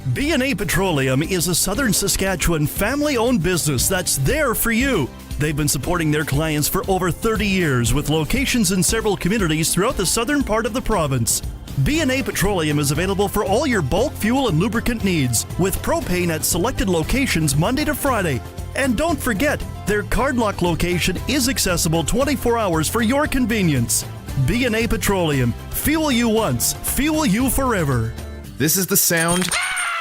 B&A Petroleum is a Southern Saskatchewan family-owned business that's there for you. They've been supporting their clients for over 30 years with locations in several communities throughout the southern part of the province. B&A Petroleum is available for all your bulk fuel and lubricant needs, with propane at selected locations Monday to Friday. And don't forget, their Cardlock location is accessible 24 hours for your convenience. B&A Petroleum. Fuel you once, fuel you forever. This is the sound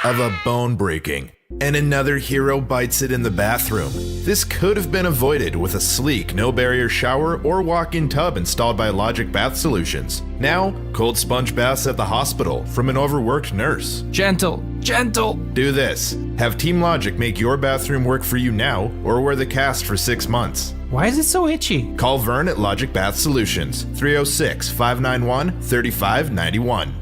of a bone breaking, and another hero bites it in the bathroom. This could have been avoided with a sleek, no-barrier shower or walk-in tub installed by Logic Bath Solutions. Now, cold sponge baths at the hospital from an overworked nurse. Gentle. Do this. Have Team Logic make your bathroom work for you now, or wear the cast for 6 months. Why is it so itchy? Call Vern at Logic Bath Solutions, 306-591-3591.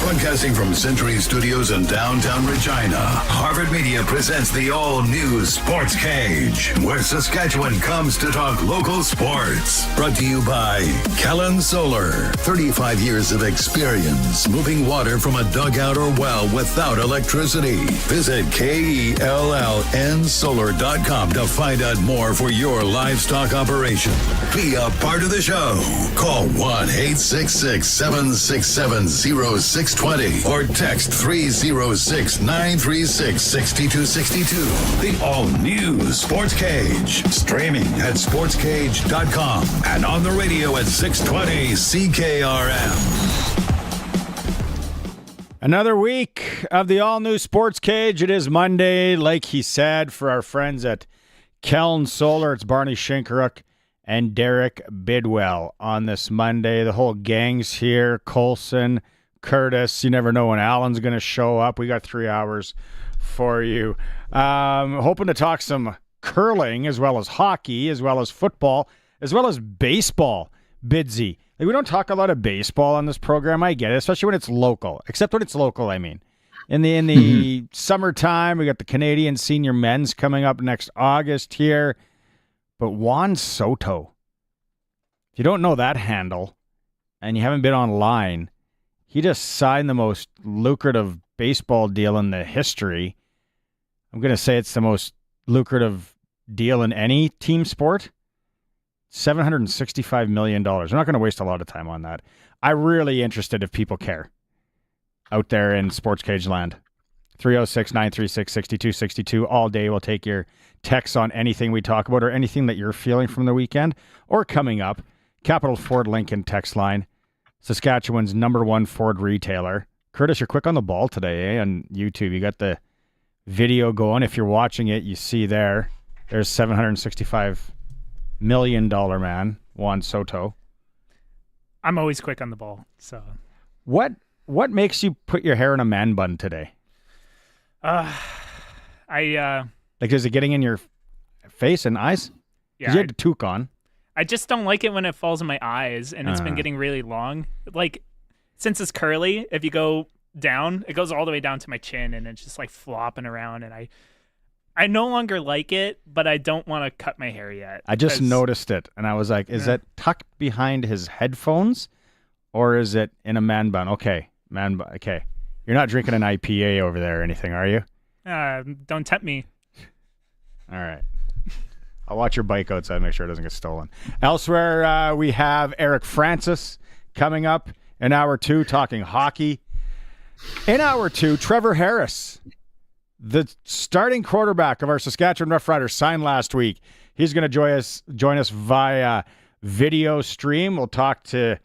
Broadcasting from Century Studios in downtown Regina, Harvard Media presents the all-new Sportscage, where Saskatchewan comes to talk local sports. Brought to you by Kellen Solar. 35 years of experience moving water from a dugout or well without electricity. Visit KELLNsolar.com to find out more for your livestock operation. Be a part of the show. Call 1-866-767-0620 or text 306-936-6262. The all-new Sportscage. Streaming at sportscage.com and on the radio at 620 CKRM. Another week of the all-new Sportscage. It is Monday, like he said, for our friends at Kellen Solar. It's Barney Shinkaruk and Derek Bidwell on this Monday. The whole gang's here. Colson, Curtis, you never know when Alan's going to show up. We got 3 hours for you. Hoping to talk some curling as well as hockey, as well as football, as well as baseball, Bidsy. Like, we don't talk a lot of baseball on this program. I get it, especially when it's local. Except when it's local, I mean. In the summertime, we got the Canadian Senior Men's coming up next August here. But Juan Soto, if you don't know that handle and you haven't been online, he just signed the most lucrative baseball deal in the history. I'm going to say it's the most lucrative deal in any team sport. $765 million. I'm not going to waste a lot of time on that. I'm really interested if people care out there in Sportscage land. 306-936-6262. All day we'll take your texts on anything we talk about or anything that you're feeling from the weekend or coming up. Capital Ford Lincoln text line. Saskatchewan's #1 Ford retailer. Curtis, you're quick on the ball today, on YouTube. You got the video going. If you're watching it, you see there's $765 million man, Juan Soto. I'm always quick on the ball. So, what makes you put your hair in a man bun today? like, is it getting in your face and eyes? Yeah, you had the toque on. I just don't like it when it falls in my eyes, and it's been getting really long. Like, since it's curly, if you go down, it goes all the way down to my chin, and it's just like flopping around. And I no longer like it, but I don't want to cut my hair yet. I just noticed it, and I was like, is that tucked behind his headphones, or is it in a man bun? Okay, man bun. Okay, you're not drinking an IPA over there or anything, are you? Don't tempt me. All right. I'll watch your bike outside, make sure it doesn't get stolen. Elsewhere, we have Eric Francis coming up in hour 2, talking hockey. In hour 2, Trevor Harris, the starting quarterback of our Saskatchewan Roughriders, signed last week. He's going to join us via video stream. We'll talk to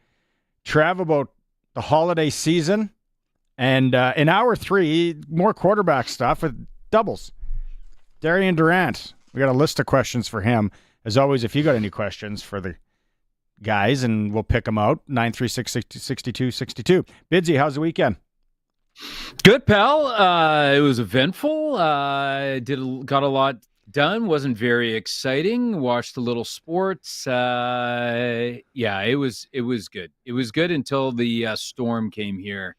Trev about the holiday season. And in hour 3, more quarterback stuff with doubles. Darian Durant. We got a list of questions for him. As always, if you got any questions for the guys, and we'll pick them out, 936-6262. Bidsy, how's the weekend? Good, pal. It was eventful. Got a lot done. Wasn't very exciting. Watched a little sports. It was good. It was good until the storm came here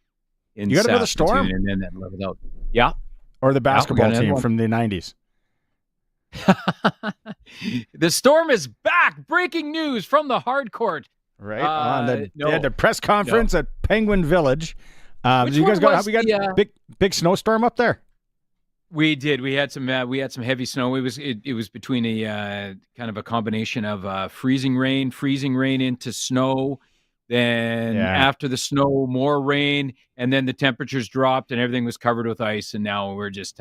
in You got another storm? And then that leveled out. Yeah. Or the basketball team from the 90s? The storm is back. Breaking news from the hard court. Right. They had the press conference at Penguin Village Which You guys one got was we got the, big snowstorm up there? We did. We had some heavy snow. It was between a kind of a combination of freezing rain into snow. Then after the snow, more rain, and then the temperatures dropped, and everything was covered with ice. And now we're just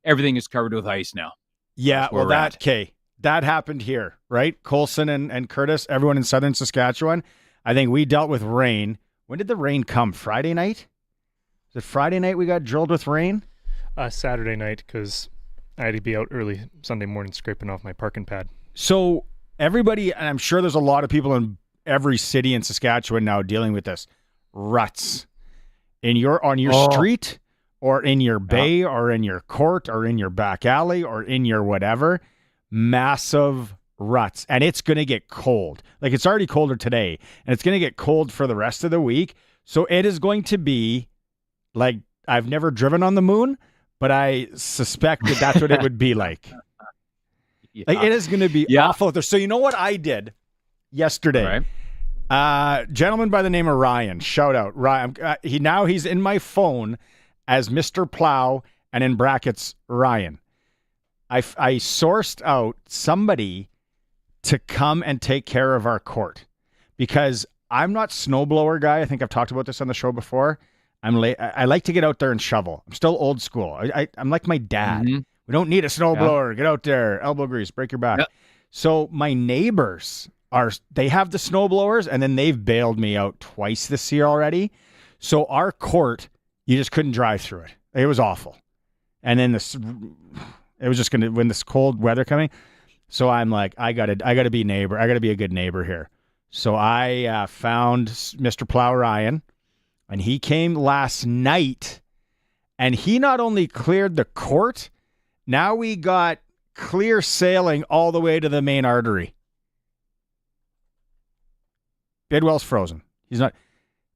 everything is covered with ice now. Yeah, well, that happened here, right? Colson and Curtis, everyone in southern Saskatchewan. I think we dealt with rain. When did the rain come? Friday night? Was it Friday night we got drilled with rain? Saturday night, because I had to be out early Sunday morning scraping off my parking pad. So everybody, and I'm sure there's a lot of people in every city in Saskatchewan now dealing with this, ruts on your street or in your bay or in your court or in your back alley or in your whatever, massive ruts. And it's going to get cold. Like, it's already colder today, and it's going to get cold for the rest of the week. So it is going to be like, I've never driven on the moon, but I suspect that that's what it would be like. Yeah. Like, it is going to be awful out there. So you know what I did yesterday? Right. Gentleman by the name of Ryan. Shout out, Ryan. He's in my phone as Mr. Plow, and in brackets Ryan. I sourced out somebody to come and take care of our court, because I'm not snowblower guy. I think I've talked about this on the show before. I like to get out there and shovel. I'm still old school. I'm like my dad. Mm-hmm. We don't need a snowblower. Get out there, elbow grease, break your back. Yep. So my neighbors they have the snowblowers, and then they've bailed me out twice this year already. So our court, you just couldn't drive through it. It was awful. And then it was just when this cold weather coming. So I'm like, I gotta be neighbor. I gotta be a good neighbor here. So I found Mr. Plow Ryan, and he came last night, and he not only cleared the court, now we got clear sailing all the way to the main artery. Bidwell's frozen. He's not.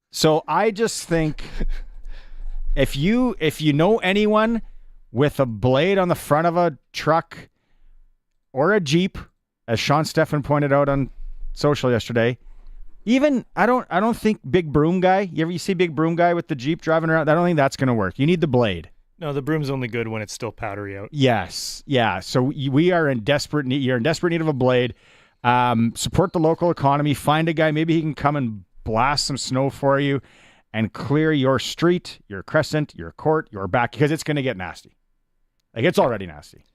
So I just think if you know anyone with a blade on the front of a truck or a Jeep, as Sean Steffen pointed out on social yesterday, even I don't think Big Broom Guy. You see Big Broom Guy with the Jeep driving around? I don't think that's going to work. You need the blade. No, the broom's only good when it's still powdery out. Yes. Yeah. So we are in desperate need. You're in desperate need of a blade. Support the local economy. Find a guy. Maybe he can come and blast some snow for you and clear your street, your crescent, your court, your back, because it's going to get nasty. Like, it's already nasty.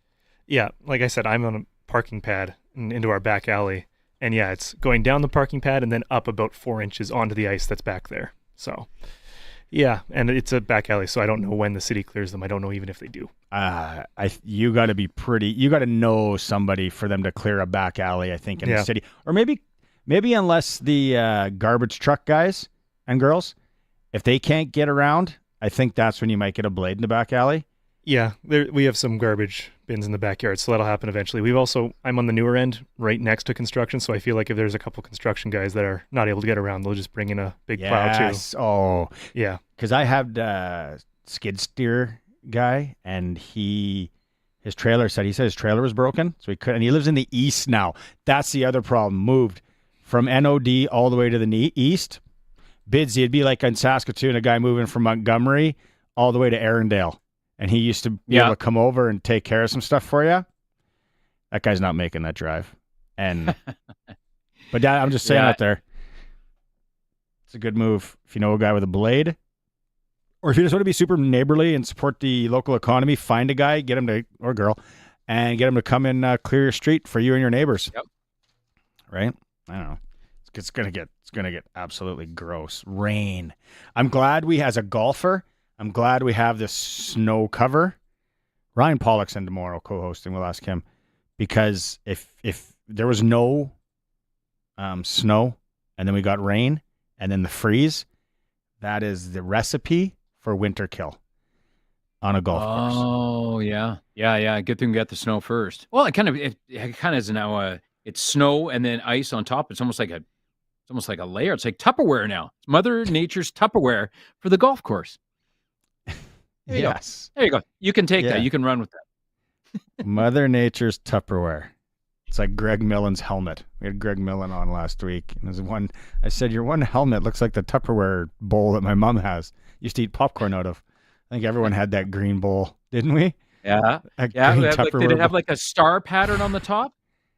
Yeah. Like I said, I'm on a parking pad into our back alley. And yeah, it's going down the parking pad and then up about 4 inches onto the ice that's back there. So, yeah, and it's a back alley, so I don't know when the city clears them. I don't know even if they do. You got to be you got to know somebody for them to clear a back alley, I think, in the city. Or maybe unless the garbage truck guys and girls, if they can't get around, I think that's when you might get a blade in the back alley. Yeah, we have some garbage bins in the backyard, so that'll happen eventually. I'm on the newer end, right next to construction, so I feel like if there's a couple construction guys that are not able to get around, they'll just bring in a big plow too. Oh, yeah. Because I had a skid steer guy, and his trailer said his trailer was broken, so he couldn't. And he lives in the east now. That's the other problem. Moved from NOD all the way to the east. Bidsy, it'd be like in Saskatoon, a guy moving from Montgomery all the way to Arundel. And he used to be able to come over and take care of some stuff for you. That guy's not making that drive. But I'm just saying out there, it's a good move. If you know a guy with a blade, or if you just want to be super neighborly and support the local economy, find a guy, or girl, and get him to come and clear your street for you and your neighbors. Yep. Right? I don't know. It's gonna get absolutely gross. Rain. I'm glad as a golfer, I'm glad we have this snow cover. Ryan Pollock's in tomorrow co-hosting. We'll ask him, because if there was no snow and then we got rain and then the freeze, that is the recipe for winter kill on a golf course. Oh yeah. Good thing we got the snow first. Well, it kind of is now. It's snow and then ice on top. It's almost like a layer. It's like Tupperware now. It's Mother Nature's Tupperware for the golf course. Yes. There you go. You can take that. You can run with that. Mother Nature's Tupperware. It's like Greg Millen's helmet. We had Greg Millen on last week. And I said, your one helmet looks like the Tupperware bowl that my mom has. used to eat popcorn out of. I think everyone had that green bowl, didn't we? Yeah. A Yeah. green Did Tupperware it have bowl. like a star pattern on the top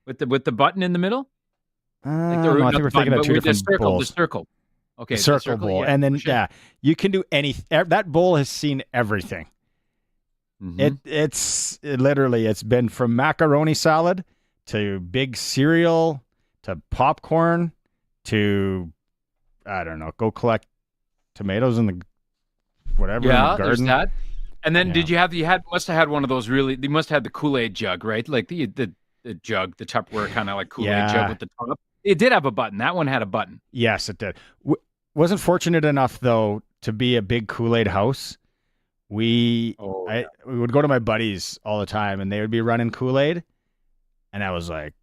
with the button in the middle? Like No, I not think we're the thinking button, of but two with different the bowls. circle. Okay. The circle bowl. yeah, And then, for sure. yeah, you can do anything. That bowl has seen everything. Mhm. It's literally, it's been from macaroni salad to big cereal to popcorn to, I don't know, go collect tomatoes in the whatever in Yeah, the there's garden. that. And then Yeah. must have had one of those you must have had the Kool-Aid jug, right? Like the jug, the Tupperware kind of like Kool-Aid jug Yeah. with the top. It did have a button. That one had a button. Yes, it did. Wasn't fortunate enough though to be a big Kool-Aid house. We would go to my buddies all the time, and they would be running Kool-Aid, and I was like,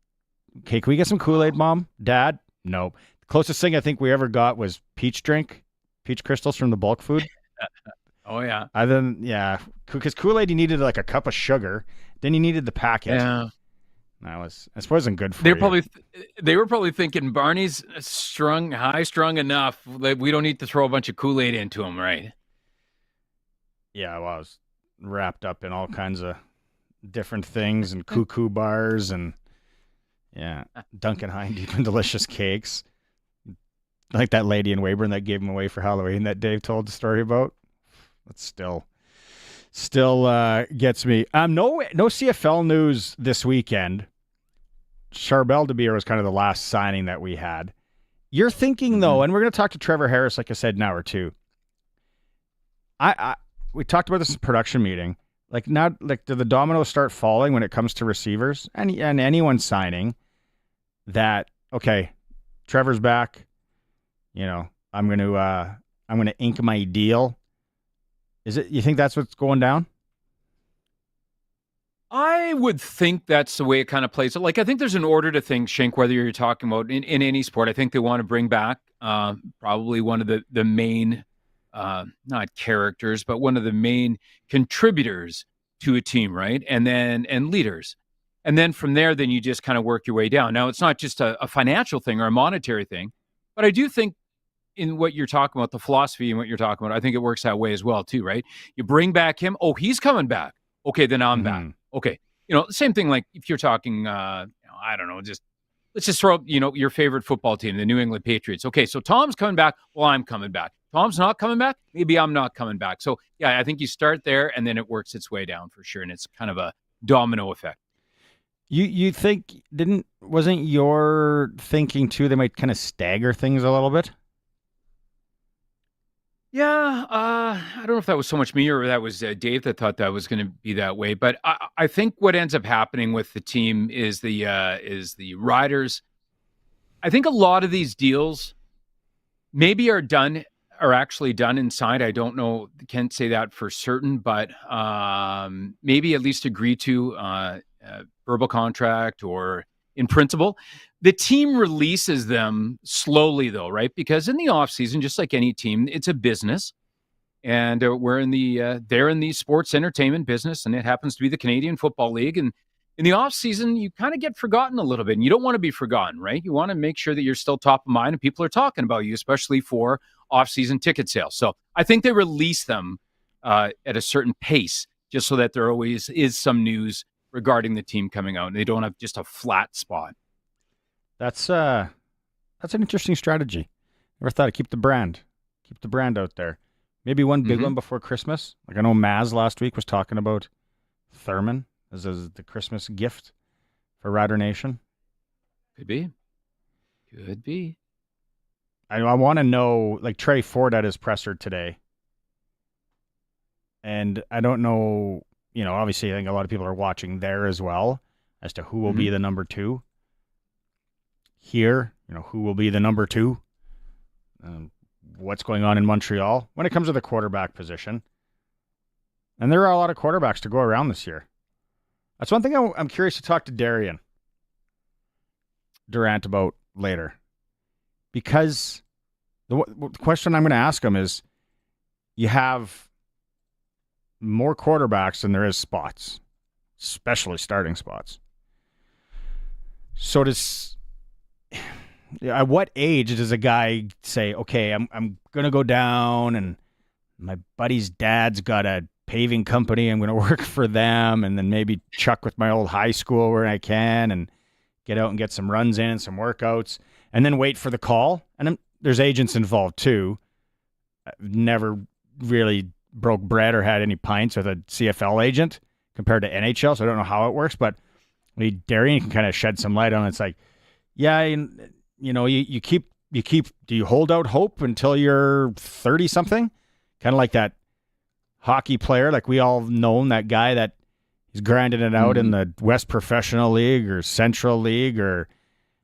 "Okay, can we get some Kool-Aid, Mom, Dad?" Nope. The closest thing I think we ever got was peach crystals from the bulk food. Oh yeah. Because Kool-Aid you needed like a cup of sugar, then you needed the packet. Yeah. I suppose wasn't good for They you. they were probably thinking Barney's high strung enough that we don't need to throw a bunch of Kool-Aid into him, right? Yeah, well, I was wrapped up in all kinds of different things and cuckoo bars and Duncan Hine Deep and Delicious cakes. Like that lady in Weyburn that gave him away for Halloween that Dave told the story about. That's still gets me. No CFL news this weekend. Charbel De Beer was kind of the last signing that we had. You're thinking though, and we're going to talk to Trevor Harris, like I said, an hour or two. We talked about this in production meeting. Like now, like do the dominoes start falling when it comes to receivers and anyone signing? That okay, Trevor's back. You know, I'm gonna ink my deal. You think that's what's going down? I would think that's the way it kind of plays. Like, I think there's an order to things, Shank, whether you're talking about in any sport. I think they want to bring back probably one of the main, not characters, but one of the main contributors to a team, right? And leaders. And then from there, then you just kind of work your way down. Now, it's not just a financial thing or a monetary thing, but I do think in what you're talking about, the philosophy and what you're talking about, I think it works that way as well, too, right? You bring back him. Oh, he's coming back. Okay, then I'm back. Okay. Same thing like if you're talking, I don't know, let's just throw up, your favorite football team, the New England Patriots. Okay, so Tom's coming back. Well, I'm coming back. Tom's not coming back. Maybe I'm not coming back. So, yeah, I think you start there and then it works its way down for sure. And it's kind of a domino effect. You think, wasn't your thinking too, they might kind of stagger things a little bit? Yeah, I don't know if that was so much me or that was Dave that thought that was going to be that way. But I think what ends up happening with the team is the riders. I think a lot of these deals maybe are actually done and signed. I don't know, can't say that for certain, but maybe at least agree to verbal contract or in principle. The team releases them slowly, though, right? Because in the offseason, just like any team, it's a business. And they're in the sports entertainment business, and it happens to be the Canadian Football League. And in the offseason, you kind of get forgotten a little bit, and you don't want to be forgotten, right? You want to make sure that you're still top of mind and people are talking about you, especially for offseason ticket sales. So I think they release them at a certain pace just so that there always is some news regarding the team coming out, and they don't have just a flat spot. That's an interesting strategy. Never thought of keep the brand out there. Maybe one big one before Christmas. Like I know Maz last week was talking about Thurman as the Christmas gift for Rider Nation. Could be. I want to know, like Trey Ford at his presser today. And I don't know, obviously I think a lot of people are watching there as well as to who will be the number 2. Here, who will be the number 2? What's going on in Montreal when it comes to the quarterback position? And there are a lot of quarterbacks to go around this year. That's one thing I'm curious to talk to Darian Durant about later. Because the question I'm going to ask him is, you have more quarterbacks than there is spots, especially starting spots. So at what age does a guy say, okay, I'm going to go down and my buddy's dad's got a paving company. I'm going to work for them, and then maybe chuck with my old high school where I can and get out and get some runs in, some workouts, and then wait for the call. And then there's agents involved too. I've never really broke bread or had any pints with a CFL agent compared to NHL, so I don't know how it works, but Darian can kind of shed some light on it. It's like, yeah, you keep, do you hold out hope until you're 30 something? Kind of like that hockey player, like we all known that guy that he's grinding it out in the West Professional League or Central League or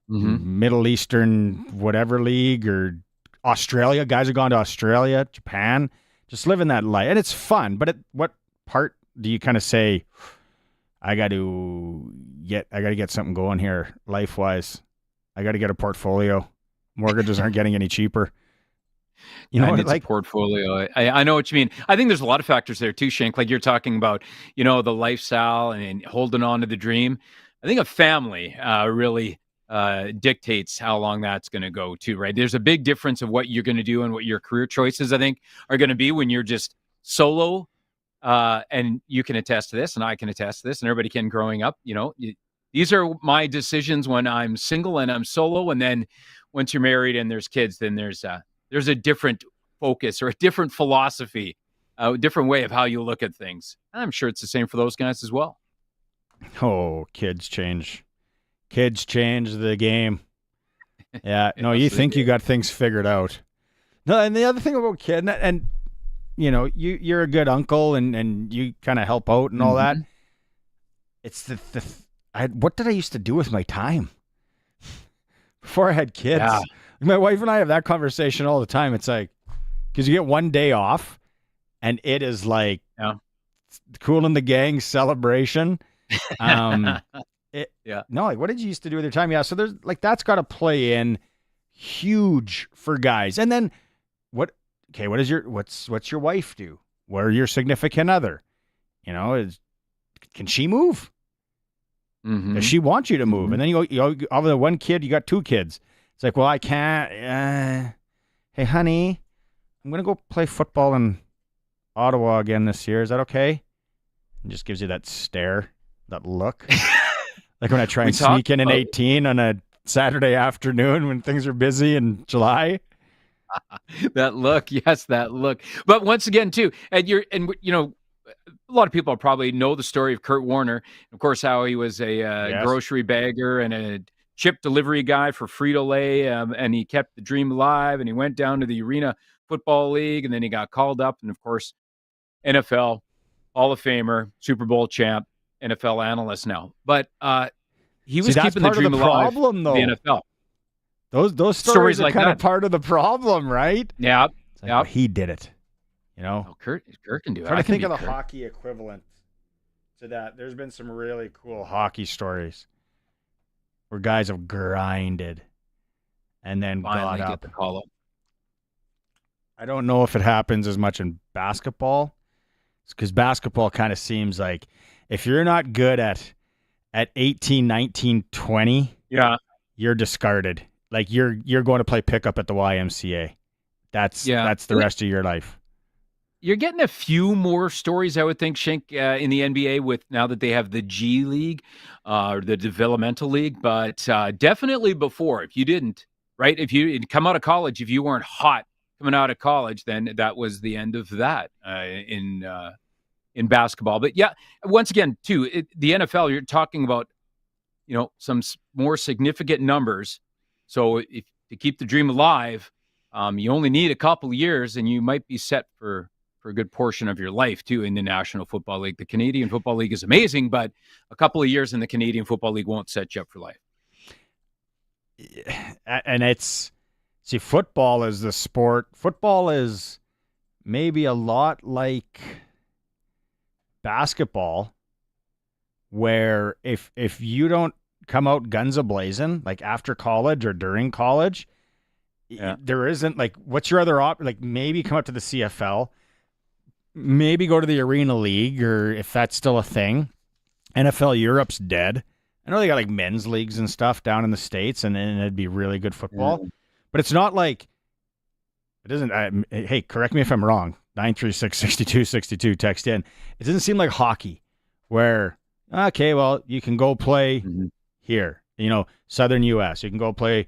Middle Eastern whatever league or Australia. Guys have gone to Australia, Japan, just living that life. And it's fun. But at what part do you kind of say, I got to get something going here life-wise. I got to get a portfolio. Mortgages aren't getting any cheaper. You know, it's like a portfolio. I know what you mean. I think there's a lot of factors there too, Shank. Like you're talking about, the lifestyle and holding on to the dream. I think a family really dictates how long that's going to go too, right? There's a big difference of what you're going to do and what your career choices, I think, are going to be when you're just solo. And you can attest to this, and I can attest to this, and everybody can growing up. These are my decisions when I'm single and I'm solo. And then once you're married and there's kids, then there's a different focus or a different philosophy, a different way of how you look at things. And I'm sure it's the same for those guys as well. Oh, kids change the game. Yeah. No, you think you got things figured out. No, and the other thing about kid, and you're a good uncle and you kind of help out and all that. It's what did I used to do with my time before I had kids? Yeah. My wife and I have that conversation all the time. It's like, because you get one day off and it is like Cool in the Gang celebration. No, like what did you used to do with your time? Yeah. So there's like, that's got to play in huge for guys. And then what's your wife do? What are your significant other? Can she move? Does she want you to move? And then you go, out of the one kid, you got two kids. It's like, well, I can't. Hey, honey, I'm going to go play football in Ottawa again this year. Is that okay? And just gives you that stare, that look. Like when I try and sneak in an 18 on a Saturday afternoon when things are busy in July. That look. Yes, that look. But once again, too, a lot of people probably know the story of Kurt Warner. Of course, how he was a grocery bagger and a chip delivery guy for Frito-Lay, and he kept the dream alive, and he went down to the Arena Football League, and then he got called up, and of course, NFL, Hall of Famer, Super Bowl champ, NFL analyst now. But he was keeping the dream alive for the NFL. Those stories are like kind of part of the problem, right? Yeah. Like, well, he did it. Kurt can do it. I think of the hockey equivalent to that. There's been some really cool hockey stories where guys have grinded and then finally got get up. The call up. I don't know if it happens as much in basketball, because basketball kind of seems like if you're not good at 18, 19, 20, you're discarded. Like you're going to play pickup at the YMCA. That's the rest of your life. You're getting a few more stories, I would think, Shank, in the NBA with now that they have the G League or the developmental league. But definitely before, if you didn't, right? If you come out of college, if you weren't hot coming out of college, then that was the end of that in basketball. But yeah, once again, too, the NFL, you're talking about, some more significant numbers. So if to keep the dream alive, you only need a couple of years, and you might be set for a good portion of your life too in the National Football League. The Canadian Football League is amazing, but a couple of years in the Canadian Football League won't set you up for life. And football is the sport. Football is maybe a lot like basketball, where if you don't come out guns a-blazing, like after college or during college, there isn't like, what's your other option? Like maybe come up to the CFL, maybe go to the Arena League, or if that's still a thing. NFL Europe's dead. I know they got like men's leagues and stuff down in the States, and it'd be really good football. But it's not like, it isn't, hey, correct me if I'm wrong. 936-6262 text in. It doesn't seem like hockey where, okay, well, you can go play here, southern U.S. You can go play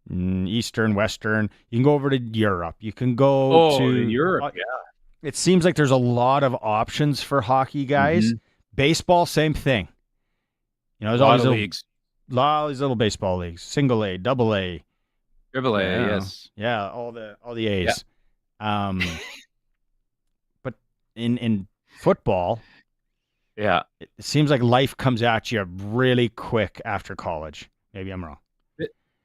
Eastern, Western. You can go over to Europe. You can go to Europe, yeah. It seems like there's a lot of options for hockey guys. Baseball, same thing. There's all these leagues. A lot of these little baseball leagues, single A, double A. Triple A, yes. Yeah, all the A's. Yeah. But in football, it seems like life comes at you really quick after college. Maybe I'm wrong.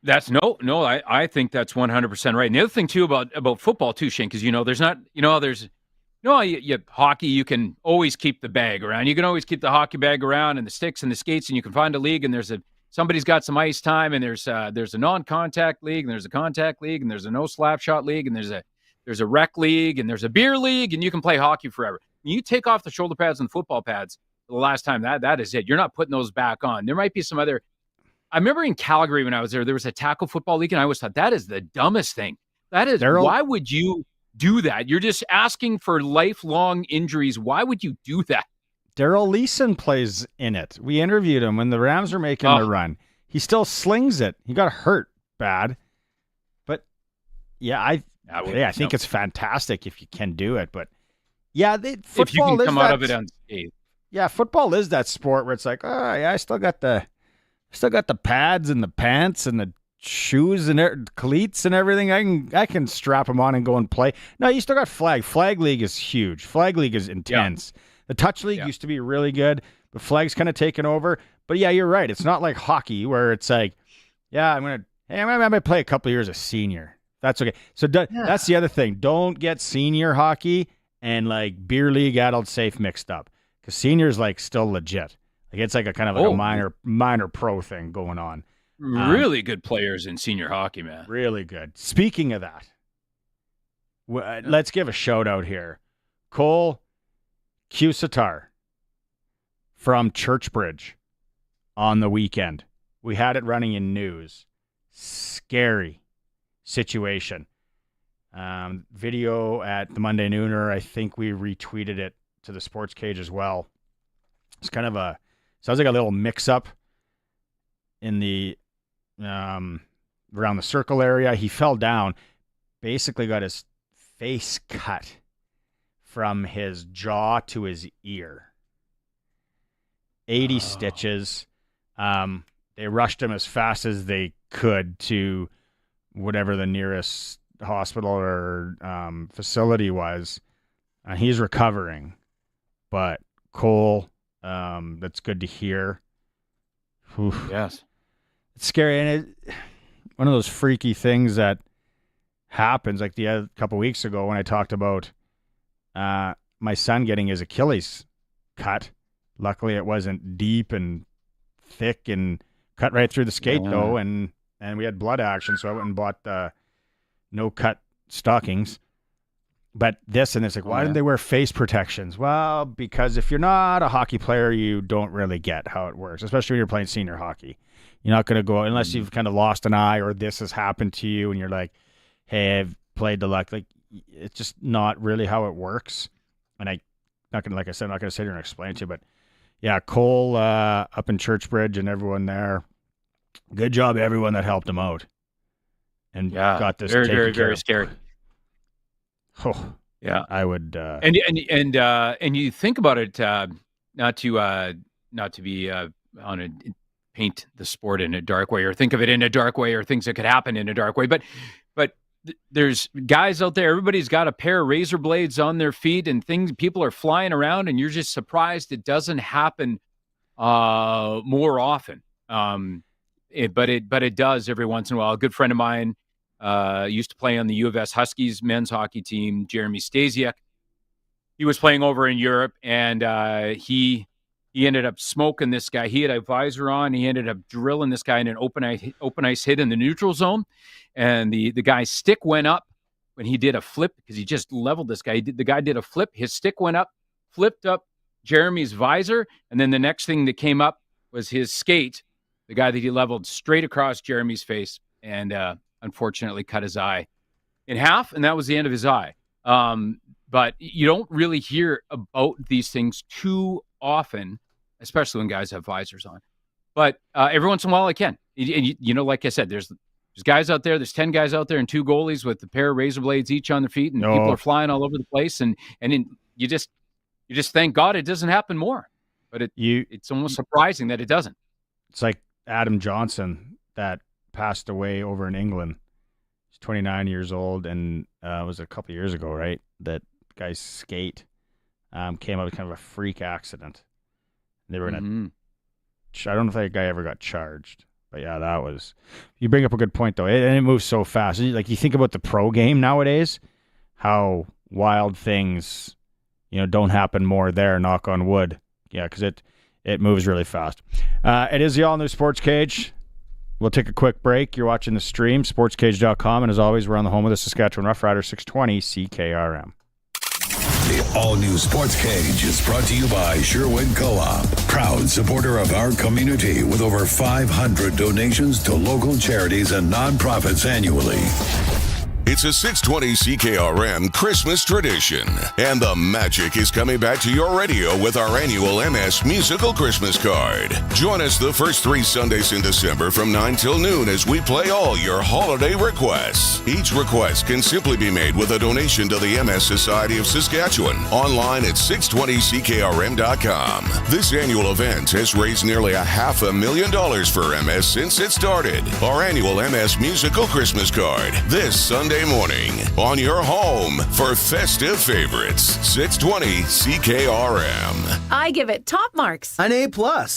That's I think that's 100% right. And the other thing too about football too, Shane, because there's not, hockey, you can always keep the bag around. You can always keep the hockey bag around and the sticks and the skates, and you can find a league, and somebody's got some ice time, and there's a non-contact league, and there's a contact league, and there's a no slap shot league, and there's a rec league, and there's a beer league, and you can play hockey forever. When you take off the shoulder pads and the football pads the last time, that is it. You're not putting those back on. There might be some other. I remember in Calgary when I was there was a tackle football league, and I always thought that is the dumbest thing. That is, why would you do that? You're just asking for lifelong injuries. Why would you do that? Daryl Leeson plays in it. We interviewed him when the Rams were making the run. He still slings it. He got hurt bad. But, yeah, I think it's fantastic if you can do it. But, yeah, football if you can come out of it unscathed. Yeah, football is that sport where it's like, I still got the pads and the pants and the shoes and cleats and everything. I can strap them on and go and play. No, you still got flag. Flag league is huge. Flag league is intense. Yeah. The touch league used to be really good, but flag's kind of taken over. But yeah, you're right. It's not like hockey where it's like, I'm gonna play a couple of years of senior. That's okay. So that's the other thing. Don't get senior hockey and like beer league adult safe mixed up, because senior's like still legit. Like it's like a kind of like a minor pro thing going on. Really good players in senior hockey, man. Really good. Speaking of that, let's give a shout out here. Cole Cusitar from Churchbridge on the weekend. We had it running in news. Scary situation. Video at the Monday Nooner. I think we retweeted it to the Sportscage as well. It's kind of sounds like a little mix-up in the around the circle area. He fell down, basically got his face cut from his jaw to his ear. 80 stitches. They rushed him as fast as they could to whatever the nearest hospital or facility was. He's recovering, but Cole, that's good to hear. Oof. Yes. It's scary, and one of those freaky things that happens, like a couple weeks ago when I talked about my son getting his Achilles cut. Luckily, it wasn't deep and thick and cut right through the skate, though, and we had blood action, so I went and bought the no-cut stockings. But this, and it's like, why didn't they wear face protections? Well, because if you're not a hockey player, you don't really get how it works, especially when you're playing senior hockey. You're not going to go, unless you've kind of lost an eye or this has happened to you, and you're like, hey, I've played the luck. Like, it's just not really how it works. And I'm not going to sit here and explain it to you, but yeah, Cole up in Churchbridge and everyone there, good job, everyone that helped him out. And got this very, taken very, care very of. scary. Oh, yeah, I would. And you think about it, not to be paint the sport in a dark way, or think of it in a dark way, or things that could happen in a dark way. But there's guys out there. Everybody's got a pair of razor blades on their feet, and people are flying around, and you're just surprised it doesn't happen more often. But it does every once in a while. A good friend of mine used to play on the U of S Huskies men's hockey team, Jeremy Stasiak. He was playing over in Europe, and he ended up smoking this guy. He had a visor on. He ended up drilling this guy in an open ice hit in the neutral zone, and the guy's stick went up when he did a flip, because he just leveled this guy. The guy did a flip. His stick went up, flipped up Jeremy's visor, and then the next thing that came up was his skate, the guy that he leveled straight across Jeremy's face, and unfortunately cut his eye in half, and that was the end of his eye. but you don't really hear about these things too often, especially when guys have visors on. But every once in a while I can. And like I said, there's guys out there, there's 10 guys out there and 2 goalies with a pair of razor blades each on their feet, and people are flying all over the place. And you just thank God it doesn't happen more. But it's almost surprising that it doesn't. It's like Adam Johnson that passed away over in England. He's 29 years old, and it was a couple of years ago, right? That guy's skate came out with kind of a freak accident. They were in a. I don't know if that guy ever got charged, but yeah, that was. You bring up a good point though, and it moves so fast. Like you think about the pro game nowadays, how wild things, don't happen more there. Knock on wood. Yeah, because it moves really fast. It is the all-new Sports Cage. We'll take a quick break. You're watching the stream, sportscage.com, and as always, we're on the home of the Saskatchewan Roughriders, 620 CKRM. The all-new Sports Cage is brought to you by Sherwood Co-op, proud supporter of our community with over 500 donations to local charities and nonprofits annually. It's a 620 CKRM Christmas tradition, and the magic is coming back to your radio with our annual MS Musical Christmas Card. Join us the first 3 Sundays in December from 9 till noon as we play all your holiday requests. Each request can simply be made with a donation to the MS Society of Saskatchewan, online at 620ckrm.com. This annual event has raised nearly $500,000 for MS since it started. Our annual MS Musical Christmas Card, this Sunday morning on your home for festive favorites. 620 CKRM. I give it top marks. An A+.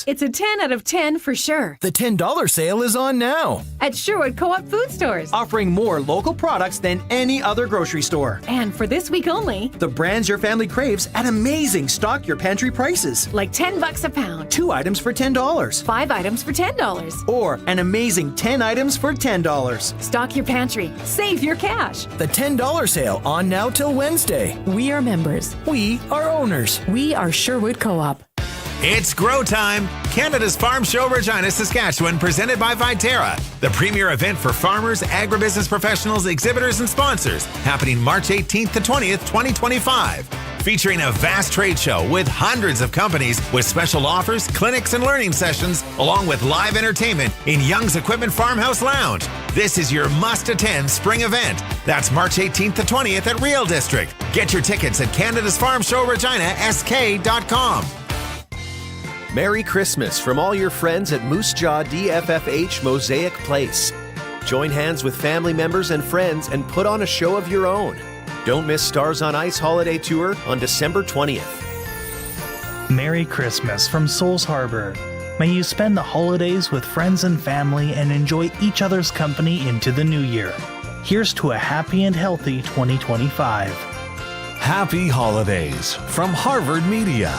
It's a 10 out of 10 for sure. The $10 sale is on now. At Sherwood Co-op Food Stores. Offering more local products than any other grocery store. And for this week only, the brands your family craves at amazing stock your pantry prices. Like $10 a pound. 2 items for $10. 5 items for $10. Or an amazing 10 items for $10. Stock your pantry. Save your cash. The $10 sale on now till Wednesday. We are members. We are owners. We are Sherwood Co-op. It's Grow Time, Canada's Farm Show Regina, Saskatchewan, presented by Viterra, the premier event for farmers, agribusiness professionals, exhibitors, and sponsors, happening March 18th to 20th, 2025. Featuring a vast trade show with hundreds of companies with special offers, clinics, and learning sessions, along with live entertainment in Young's Equipment Farmhouse Lounge. This is your must-attend spring event. That's March 18th to 20th at Real District. Get your tickets at Canada's Farm Show Regina, SK.com. Merry Christmas from all your friends at Moose Jaw DFFH Mosaic Place. Join hands with family members and friends and put on a show of your own. Don't miss Stars on Ice Holiday Tour on December 20th. Merry Christmas from Souls Harbor. May you spend the holidays with friends and family and enjoy each other's company into the new year. Here's to a happy and healthy 2025. Happy holidays from Harvard Media.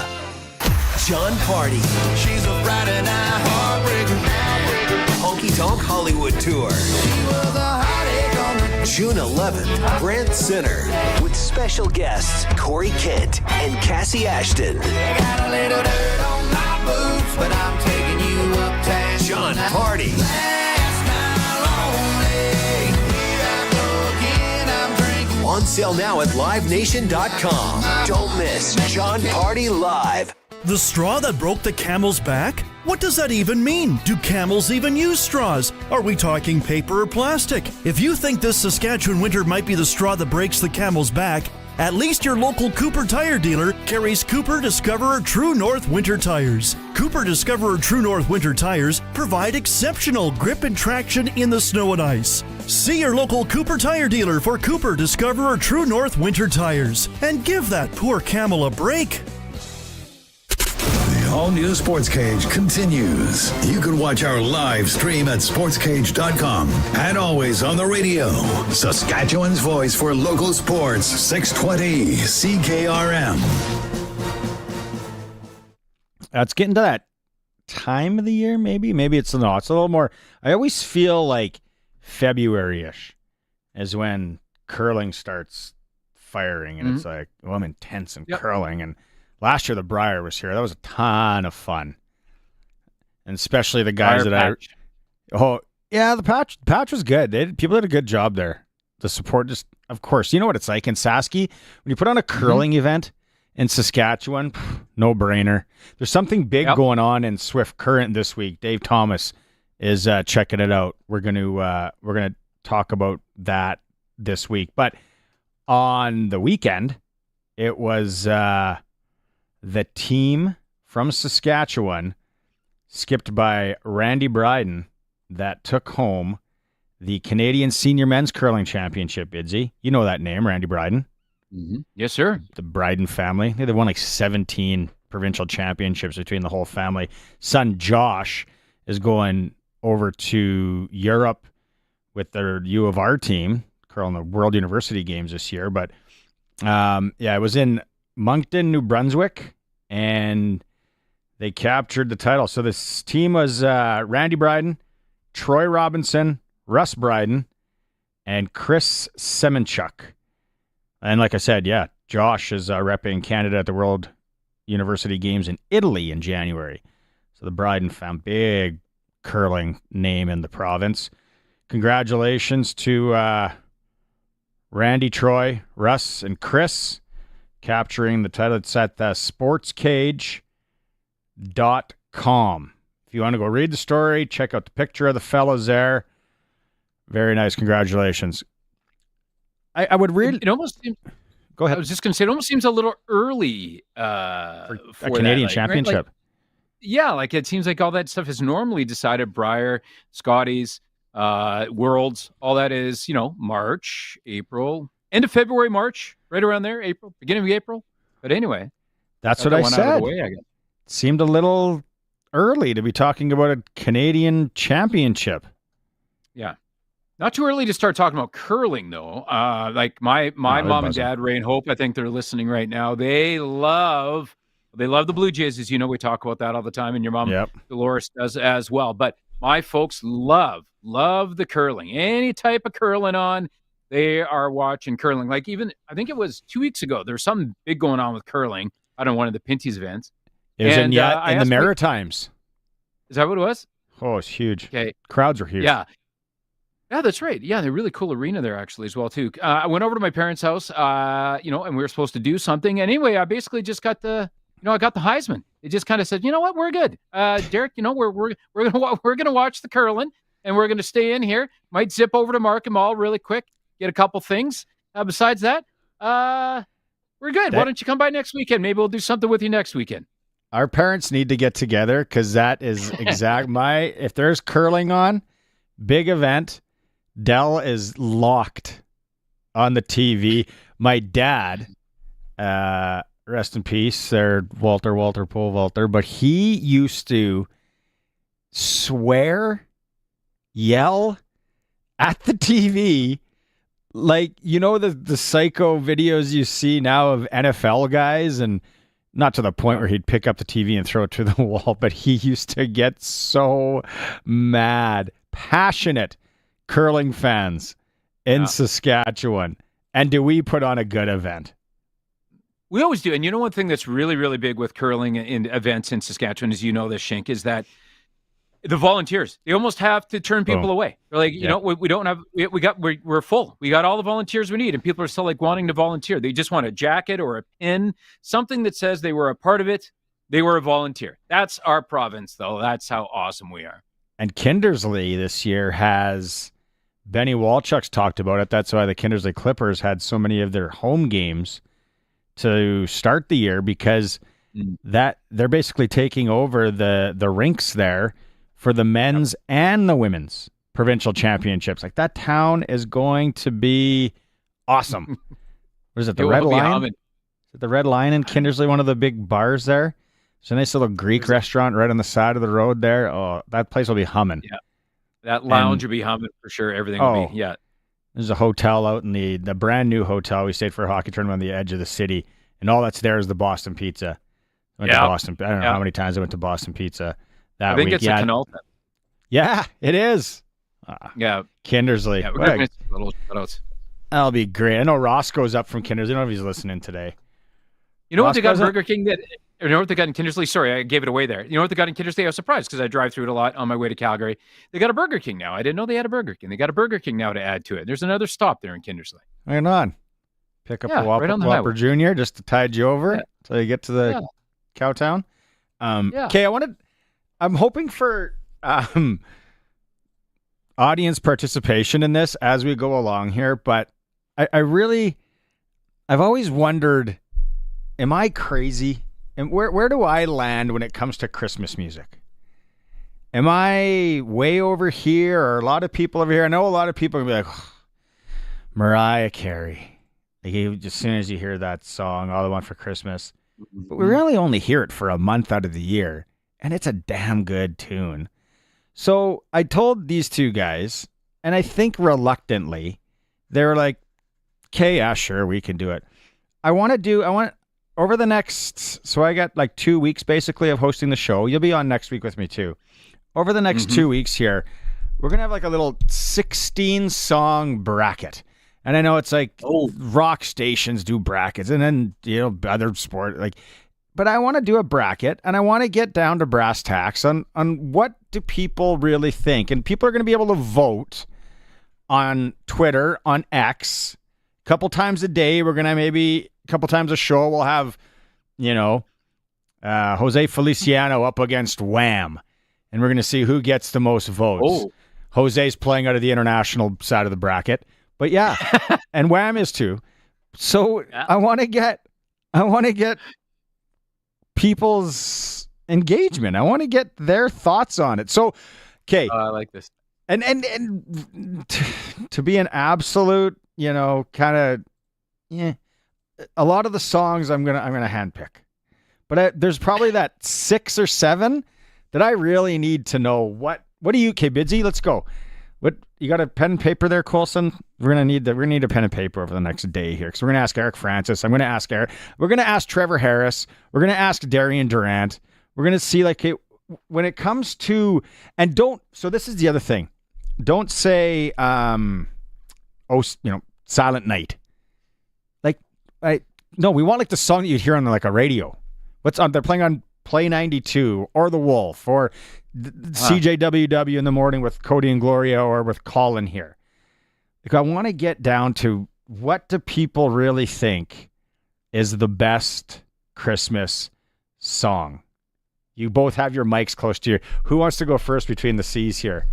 John Party. She's a Friday night heartbreaker. Honky Tonk Hollywood Tour. She was a heartache on the June 11th, Brent Center, with special guests Corey Kent and Cassie Ashton. I got a little dirt on my boots, but I'm taking you uptown. John Party. On sale now at livenation.com. Don't miss John Party Live. The straw that broke the camel's back? What does that even mean? Do camels even use straws? Are we talking paper or plastic? If you think this Saskatchewan winter might be the straw that breaks the camel's back, at least your local Cooper tire dealer carries Cooper Discoverer True North winter tires. Cooper Discoverer True North winter tires provide exceptional grip and traction in the snow and ice. See your local Cooper tire dealer for Cooper Discoverer True North winter tires and give that poor camel a break. The all-new Sports Cage continues. You can watch our live stream at sportscage.com and always on the radio. Saskatchewan's voice for local sports, 620 CKRM. It's getting to that time of the year, maybe. Maybe it's not. It's a little more. I always feel like February-ish is when curling starts firing, and it's like, well, I'm intense in curling, and last year the Briar was here. That was a ton of fun. And especially the guys Patch. the patch was good. People did a good job there. The support just of course, you know what it's like in Sasky when you put on a curling event in Saskatchewan. No brainer. There's something big going on in Swift Current this week. Dave Thomas is checking it out. We're gonna talk about that this week. But on the weekend, it was the team from Saskatchewan, skipped by Randy Bryden, that took home the Canadian Senior Men's Curling Championship, Idzy. You know that name, Randy Bryden. Mm-hmm. Yes, sir. The Bryden family. They won like 17 provincial championships between the whole family. Son Josh is going over to Europe with their U of R team, curling the World University Games this year. But it was in Moncton, New Brunswick, and they captured the title. So this team was Randy Bryden, Troy Robinson, Russ Bryden, and Chris Semenchuk. And like I said, Josh is repping Canada at the World University Games in Italy in January. So the Bryden found big curling name in the province. Congratulations to Randy, Troy, Russ, and Chris capturing the title. It's at sportscage.com. If you want to go read the story, check out the picture of the fellas there. Very nice. Congratulations. I would really... It almost seems... Go ahead. I was just going to say, it almost seems a little early for a Canadian championship. Right? Like it seems like all that stuff is normally decided. Brier, Scotties, Worlds, all that is, March, April, end of February, March, right around there, April, beginning of April. But anyway, that's what I said. It seemed a little early to be talking about a Canadian championship. Yeah. Not too early to start talking about curling, though. Like my mom and dad, Ray and Hope, I think they're listening right now. They love the Blue Jays, as you know. We talk about that all the time, and your mom, Dolores, does as well. But my folks love the curling. Any type of curling on, they are watching curling. Like even, I think it was 2 weeks ago, there was something big going on with curling. I don't know, one of the Pinty's events. It was in the Maritimes. Is that what it was? Oh, it's huge. Okay. Crowds were huge. Yeah, that's right. Yeah, they're really cool arena there actually as well too. I went over to my parents' house, and we were supposed to do something. And anyway, I basically just got I got the Heisman. It just kind of said, you know what, we're good. Derek, we're gonna watch the curling, and we're gonna stay in here. Might zip over to Markham Mall really quick, get a couple things. Besides that, we're good. Why don't you come by next weekend? Maybe we'll do something with you next weekend. Our parents need to get together because that is exact. If there's curling on, big event. Dell is locked on the TV. My dad, rest in peace, Walter Pole Walter, but he used to swear, yell at the TV, like, the psycho videos you see now of NFL guys, and not to the point where he'd pick up the TV and throw it to the wall, but he used to get so mad, passionate curling fans in Saskatchewan. And do we put on a good event? We always do. And one thing that's really, really big with curling in events in Saskatchewan, as you know this, Shink, is that the volunteers, they almost have to turn people away. They're like, we don't have, we're full. We got all the volunteers we need. And people are still like wanting to volunteer. They just want a jacket or a pin, something that says they were a part of it. They were a volunteer. That's our province, though. That's how awesome we are. And Kindersley this year has... Benny Walchuk's talked about it. That's why the Kindersley Clippers had so many of their home games to start the year, because that they're basically taking over the rinks there for the men's and the women's provincial championships. Like, that town is going to be awesome. What is it, the Red Lion? Is it the Red Lion in Kindersley, one of the big bars there? It's a nice little Greek restaurant right on the side of the road there. Oh, that place will be humming. Yeah. That lounge will be humming for sure. Everything will be, There's a hotel out in the brand new hotel. We stayed for a hockey tournament on the edge of the city, and all that's there is the Boston Pizza. I went to Boston. I don't know how many times I went to Boston Pizza that week. I think it's a Canalta. Yeah, it is. Kindersley. Yeah, we're going to little shout-outs. That'll be great. I know Roscoe's up from Kindersley. I don't know if he's listening today. You know what they got Burger King that You know what they got in Kindersley? Sorry, I gave it away there. You know what they got in Kindersley? I was surprised because I drive through it a lot on my way to Calgary. They got a Burger King now. I didn't know they had a Burger King. They got a Burger King now to add to it. There's another stop there in Kindersley. Right on. Pick up a Whopper, right on the Whopper Jr. just to tide you over until you get to the Cowtown. Okay, I'm hoping for audience participation in this as we go along here, but I've always wondered, am I crazy? And where do I land when it comes to Christmas music? Am I way over here, or a lot of people over here? I know a lot of people are going to be like, oh, Mariah Carey. Like, as soon as you hear that song, All I Want for Christmas. But we really only hear it for a month out of the year, and it's a damn good tune. So I told these two guys, and I think reluctantly, they were like, okay, yeah, sure, we can do it. Over the next, so I got like 2 weeks basically of hosting the show. You'll be on next week with me too. Over the next 2 weeks here, we're going to have like a little 16-song bracket. And I know it's like rock stations do brackets and then, other sport. But I want to do a bracket, and I want to get down to brass tacks on what do people really think. And people are going to be able to vote on Twitter, on X, a couple times a day. We're going to maybe... couple times a show we'll have Jose Feliciano up against Wham, and we're going to see who gets the most votes. Jose's playing out of the international side of the bracket, but and Wham is too. So I want to get people's engagement. I want to get their thoughts on it. So okay, I like this. And to be an absolute, kind of a lot of the songs I'm gonna handpick, but there's probably that 6 or 7 that I really need to know. What do you? Okay, Bidsy, let's go. What you got a pen and paper there, Coulson? We're gonna need a pen and paper over the next day here because we're gonna ask Eric Francis. I'm gonna ask Eric. We're gonna ask Trevor Harris. We're gonna ask Darian Durant. We're gonna see when it comes to So this is the other thing. Don't say Silent Night. No, we want like the song that you'd hear on like a radio. What's on? They're playing on Play 92 or The Wolf or CJWW in the morning with Cody and Gloria or with Colin here. Like, I want to get down to what do people really think is the best Christmas song. You both have your mics close to you. Who wants to go first between the C's here?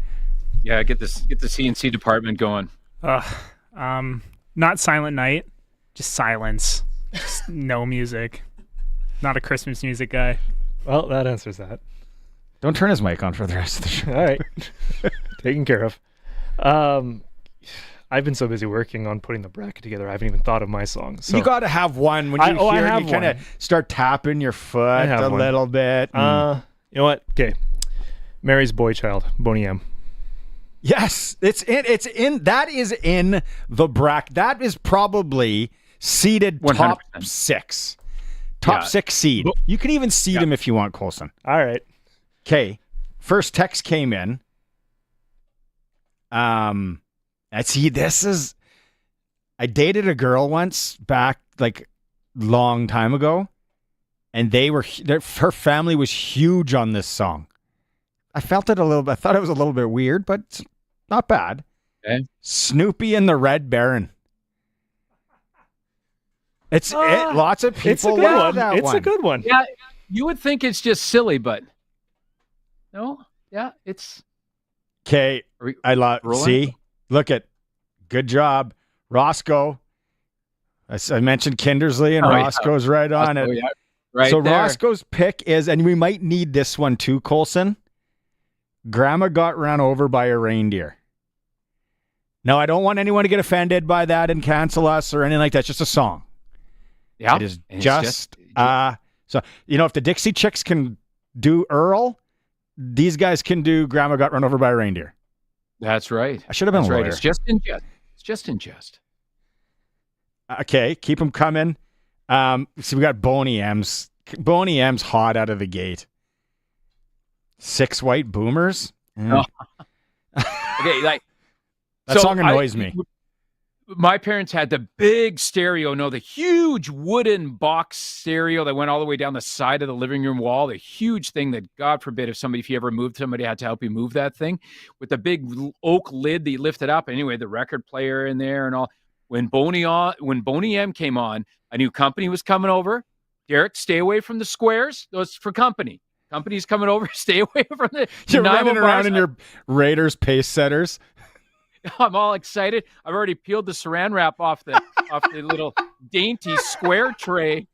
Yeah, get the CNC department going. Not Silent Night. Just silence. Just no music. Not a Christmas music guy. Well, that answers that. Don't turn his mic on for the rest of the show. All right. Taken care of. I've been so busy working on putting the bracket together, I haven't even thought of my song. So. You got to have one when you hear it, you kind of start tapping your foot a little bit. You know what? Okay. Mary's Boy Child, Boney M. Yes, it's in. That is in the bracket. That is probably seeded 100%. top 6. Top 6 seed. You can even seed him if you want, Coulson. All right. Okay. First text came in. I see. I dated a girl once back like long time ago, and her family was huge on this song. I felt it a little bit. I thought it was a little bit weird, but it's not bad. Okay. Snoopy and the Red Baron. Lots of people love that one. It's a good one. Yeah, you would think it's just silly, but no. Yeah, it's okay. See, look at good job, Roscoe. I mentioned Kindersley, and Roscoe's right on it. Yeah, right so there. Roscoe's pick is, and we might need this one too, Coulson. Grandma got run over by a reindeer. Now, I don't want anyone to get offended by that and cancel us or anything like that. It's just a song. Yeah. It is just so, if the Dixie Chicks can do Earl, these guys can do Grandma Got Run Over by a Reindeer. That's right. I should have been a lawyer. Right. It's just in jest. Okay, keep them coming. So we got Boney M's. Boney M's hot out of the gate. 6 White Boomers. Okay, that song annoys me. my parents had the big stereo, the huge wooden box stereo that went all the way down the side of the living room wall, the huge thing that, God forbid, if you ever moved, somebody had to help you move that thing, with the big oak lid that you lifted up. Anyway, the record player in there and all. When Boney M came on, a new company was coming over. Derek, stay away from the squares. Those for company. Company's coming over. Stay away from the. You're running around in your Raiders pace setters. I'm all excited. I've already peeled the saran wrap off the little dainty square tray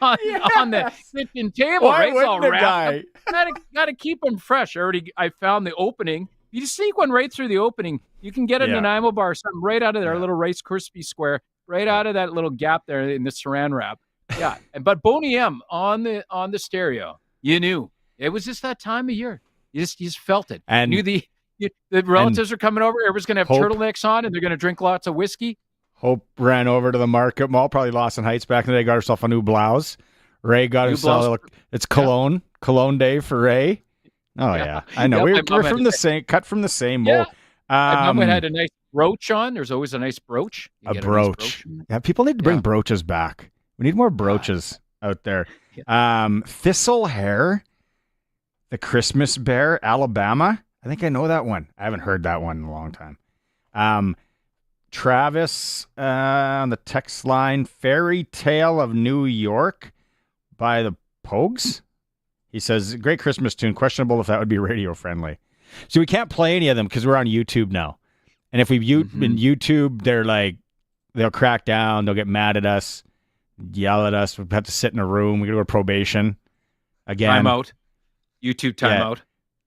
on the kitchen table. Why right? It's all wouldn't a wrapped. guy? Got to keep them fresh. I found the opening. You just sneak one right through the opening. You can get a Nanaimo bar or something right out of there, a little Rice Krispie square, right out of that little gap there in the saran wrap. Yeah, but Boney M on the stereo, you knew it was just that time of year. You just felt it. And you knew the relatives are coming over. Everyone's going to have Hope. turtlenecks on, and they're going to drink lots of whiskey. Hope ran over to the Market Mall, probably Lawson Heights back in the day, got herself a new blouse. Ray got himself it's cologne day for Ray. Oh yeah, I know. We're from the same, cut from the same mold. My mom had a nice brooch on. There's always a nice brooch. A brooch. Yeah, people need to bring brooches back. We need more brooches out there. Thistle Hair, the Christmas Bear, Alabama. I think I know that one. I haven't heard that one in a long time. Travis on the text line, Fairy Tale of New York by the Pogues. He says, great Christmas tune. Questionable if that would be radio friendly. So we can't play any of them because we're on YouTube now. And if we've been YouTube, they'll crack down. They'll get mad at us, yell at us. We have to sit in a room. We go to probation. Again. Time out. YouTube timeout.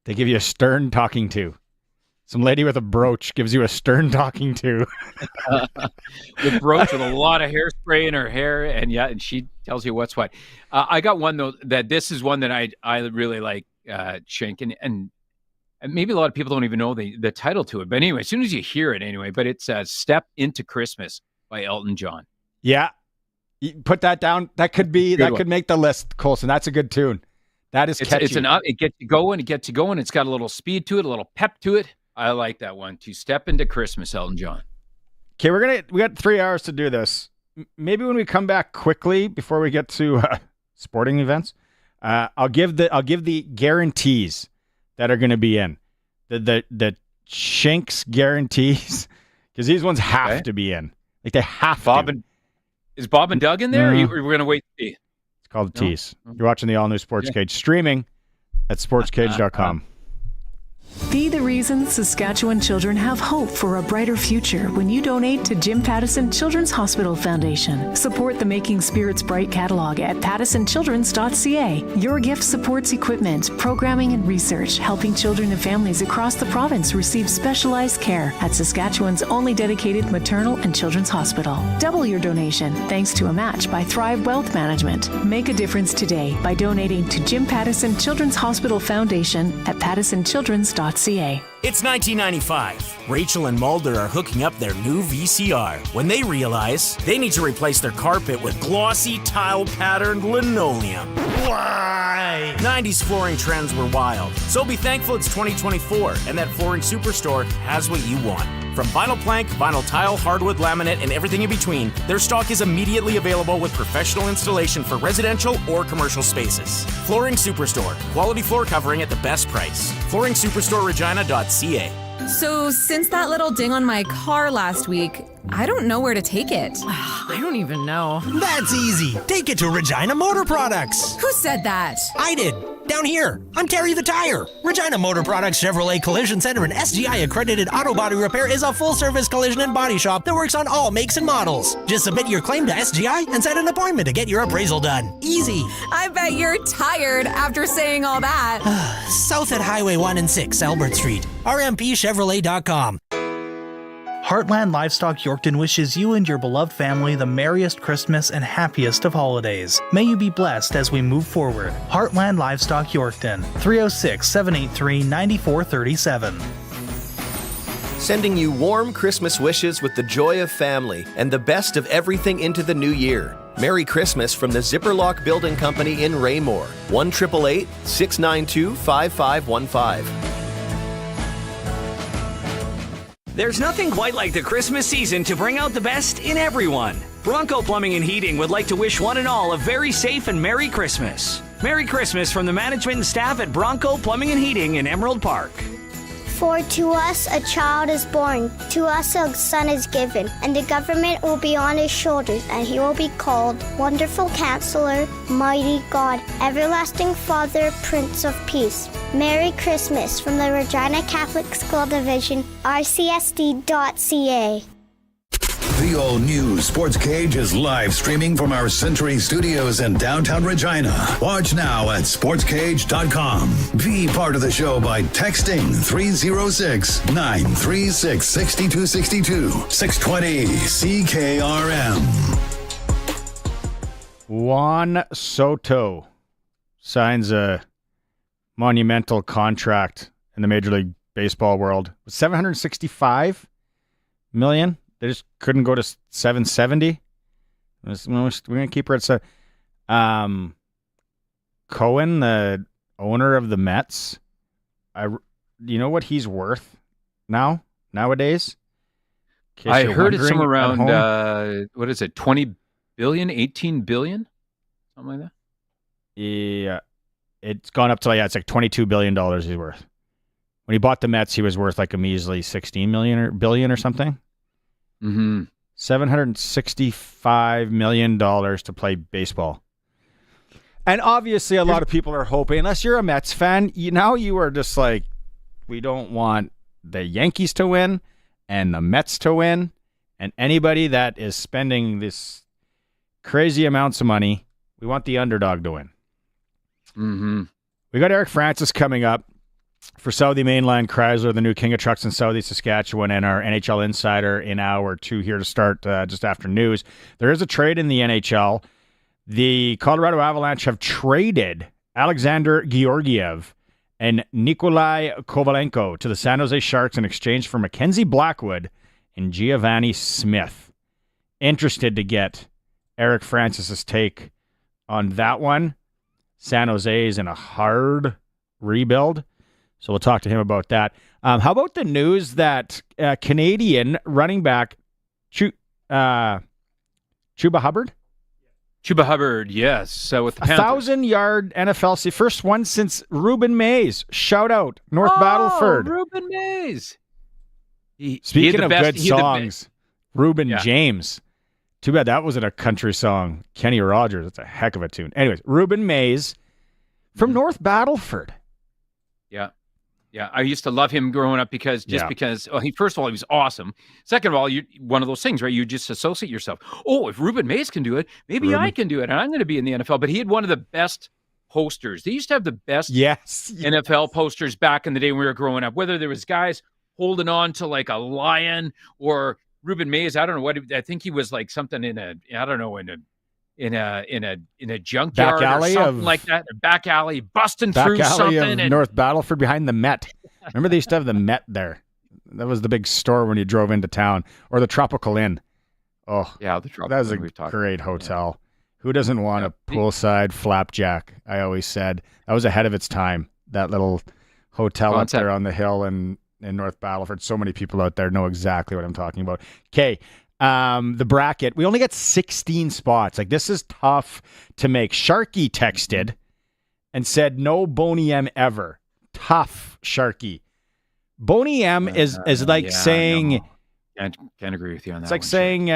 They give you a stern talking to. Some lady with a brooch gives you a stern talking to. The brooch with a lot of hairspray in her hair, and she tells you what's what. I got one though this is one that I really like, Shank, and maybe a lot of people don't even know the title to it. But anyway, as soon as you hear it, anyway, but it's "Step Into Christmas" by Elton John. Yeah, you put that down. That could make the list, Colson. That's a good tune. That is catchy. It gets you going. It's got a little speed to it, a little pep to it. I like that one. To Step Into Christmas, Elton John. Okay, we got 3 hours to do this. Maybe when we come back quickly before we get to sporting events, I'll give the guarantees that are going to be in the Shanks guarantees, because these ones have to be in. Like they have to. Is Bob and Doug in there? Or we're going to wait to see. It's called the Tease. You're watching the all new Sportscage streaming at sportscage.com. Be the reason Saskatchewan children have hope for a brighter future when you donate to Jim Pattison Children's Hospital Foundation. Support the Making Spirits Bright catalog at pattisonchildrens.ca. Your gift supports equipment, programming, and research, helping children and families across the province receive specialized care at Saskatchewan's only dedicated maternal and children's hospital. Double your donation thanks to a match by Thrive Wealth Management. Make a difference today by donating to Jim Pattison Children's Hospital Foundation at pattisonchildrens.ca. It's 1995. Rachel and Mulder are hooking up their new VCR when they realize they need to replace their carpet with glossy tile-patterned linoleum. Why? 90s flooring trends were wild, so be thankful it's 2024 and that Flooring Superstore has what you want. From vinyl plank, vinyl tile, hardwood, laminate, and everything in between, their stock is immediately available with professional installation for residential or commercial spaces. Flooring Superstore. Quality floor covering at the best price. FlooringSuperstoreRegina.ca. So, since that little ding on my car last week, I don't know where to take it. I don't even know. That's easy. Take it to Regina Motor Products. Who said that? I did. Down here. I'm Terry the Tire. Regina Motor Products Chevrolet Collision Center and SGI accredited auto body repair is a full-service collision and body shop that works on all makes and models. Just submit your claim to SGI and set an appointment to get your appraisal done. Easy. I bet you're tired after saying all that. South at Highway 1 and 6, Albert Street. RMPChevrolet.com. Heartland Livestock Yorkton wishes you and your beloved family the merriest Christmas and happiest of holidays. May you be blessed as we move forward. Heartland Livestock Yorkton, 306-783-9437. Sending you warm Christmas wishes with the joy of family and the best of everything into the new year. Merry Christmas from the Zipperlock Building Company in Raymore. 1-888-692-5515. There's nothing quite like the Christmas season to bring out the best in everyone. Bronco Plumbing and Heating would like to wish one and all a very safe and Merry Christmas. Merry Christmas from the management and staff at Bronco Plumbing and Heating in Emerald Park. For to us a child is born, to us a son is given, and the government will be on his shoulders, and he will be called Wonderful Counselor, Mighty God, Everlasting Father, Prince of Peace. Merry Christmas from the Regina Catholic School Division, rcsd.ca. The all-new Sportscage is live streaming from our Century Studios in downtown Regina. Watch now at sportscage.com. Be part of the show by texting 306-936-6262. 620 CKRM. Juan Soto signs a monumental contract in the Major League Baseball world. $765 million. They just couldn't go to 770. We're going to keep her at Cohen, the owner of the Mets. You know what he's worth nowadays? I heard it's somewhere around, what is it, 20 billion, 18 billion? Something like that? Yeah. It's gone up to, it's like $22 billion he's worth. When he bought the Mets, he was worth like a measly 16 billion or something. Mm-hmm. $765 million to play baseball. And obviously a lot of people are hoping, unless you're a Mets fan, you are just like, we don't want the Yankees to win and the Mets to win, and anybody that is spending this crazy amounts of money, we want the underdog to win. Mm-hmm. We got Eric Francis coming up for Southie Mainline Chrysler, the new king of trucks in Southie, Saskatchewan, and our NHL Insider in hour 2 here to start just after news. There is a trade in the NHL. The Colorado Avalanche have traded Alexander Georgiev and Nikolai Kovalenko to the San Jose Sharks in exchange for Mackenzie Blackwood and Giovanni Smith. Interested to get Eric Francis's take on that one. San Jose is in a hard rebuild, so we'll talk to him about that. How about the news that Canadian running back Chuba Hubbard? Chuba Hubbard, yes. With the Panthers. 1,000-yard NFL, first one since Ruben Mays. Shout out, North Battleford. Ruben Mays. Speaking of good songs, Ruben James. Too bad that wasn't a country song. Kenny Rogers, that's a heck of a tune. Anyways, Ruben Mays from North Battleford. Yeah. Yeah, I used to love him growing up because first of all, he was awesome. Second of all, one of those things, right? You just associate yourself. Oh, if Ruben Mays can do it, maybe I can do it, and I'm going to be in the NFL. But he had one of the best posters. They used to have the best NFL posters back in the day when we were growing up, whether there was guys holding on to like a lion or Ruben Mays. I don't know what, I think he was like something in a junkyard or something like that, a back alley, busting through something. Of North Battleford behind the Met. Remember they used to have the Met there. That was the big store when you drove into town, or the Tropical Inn. Oh, yeah, the Tropical. That was a great hotel. Yeah. Who doesn't want a poolside flapjack? I always said that was ahead of its time. That little hotel up there on the hill in North Battleford. So many people out there know exactly what I'm talking about. Okay. The bracket, we only got 16 spots. Like, this is tough to make. Sharky texted and said, no Boney M ever. Tough, Sharky. Boney M is like saying... No. Can't agree with you on that. It's like saying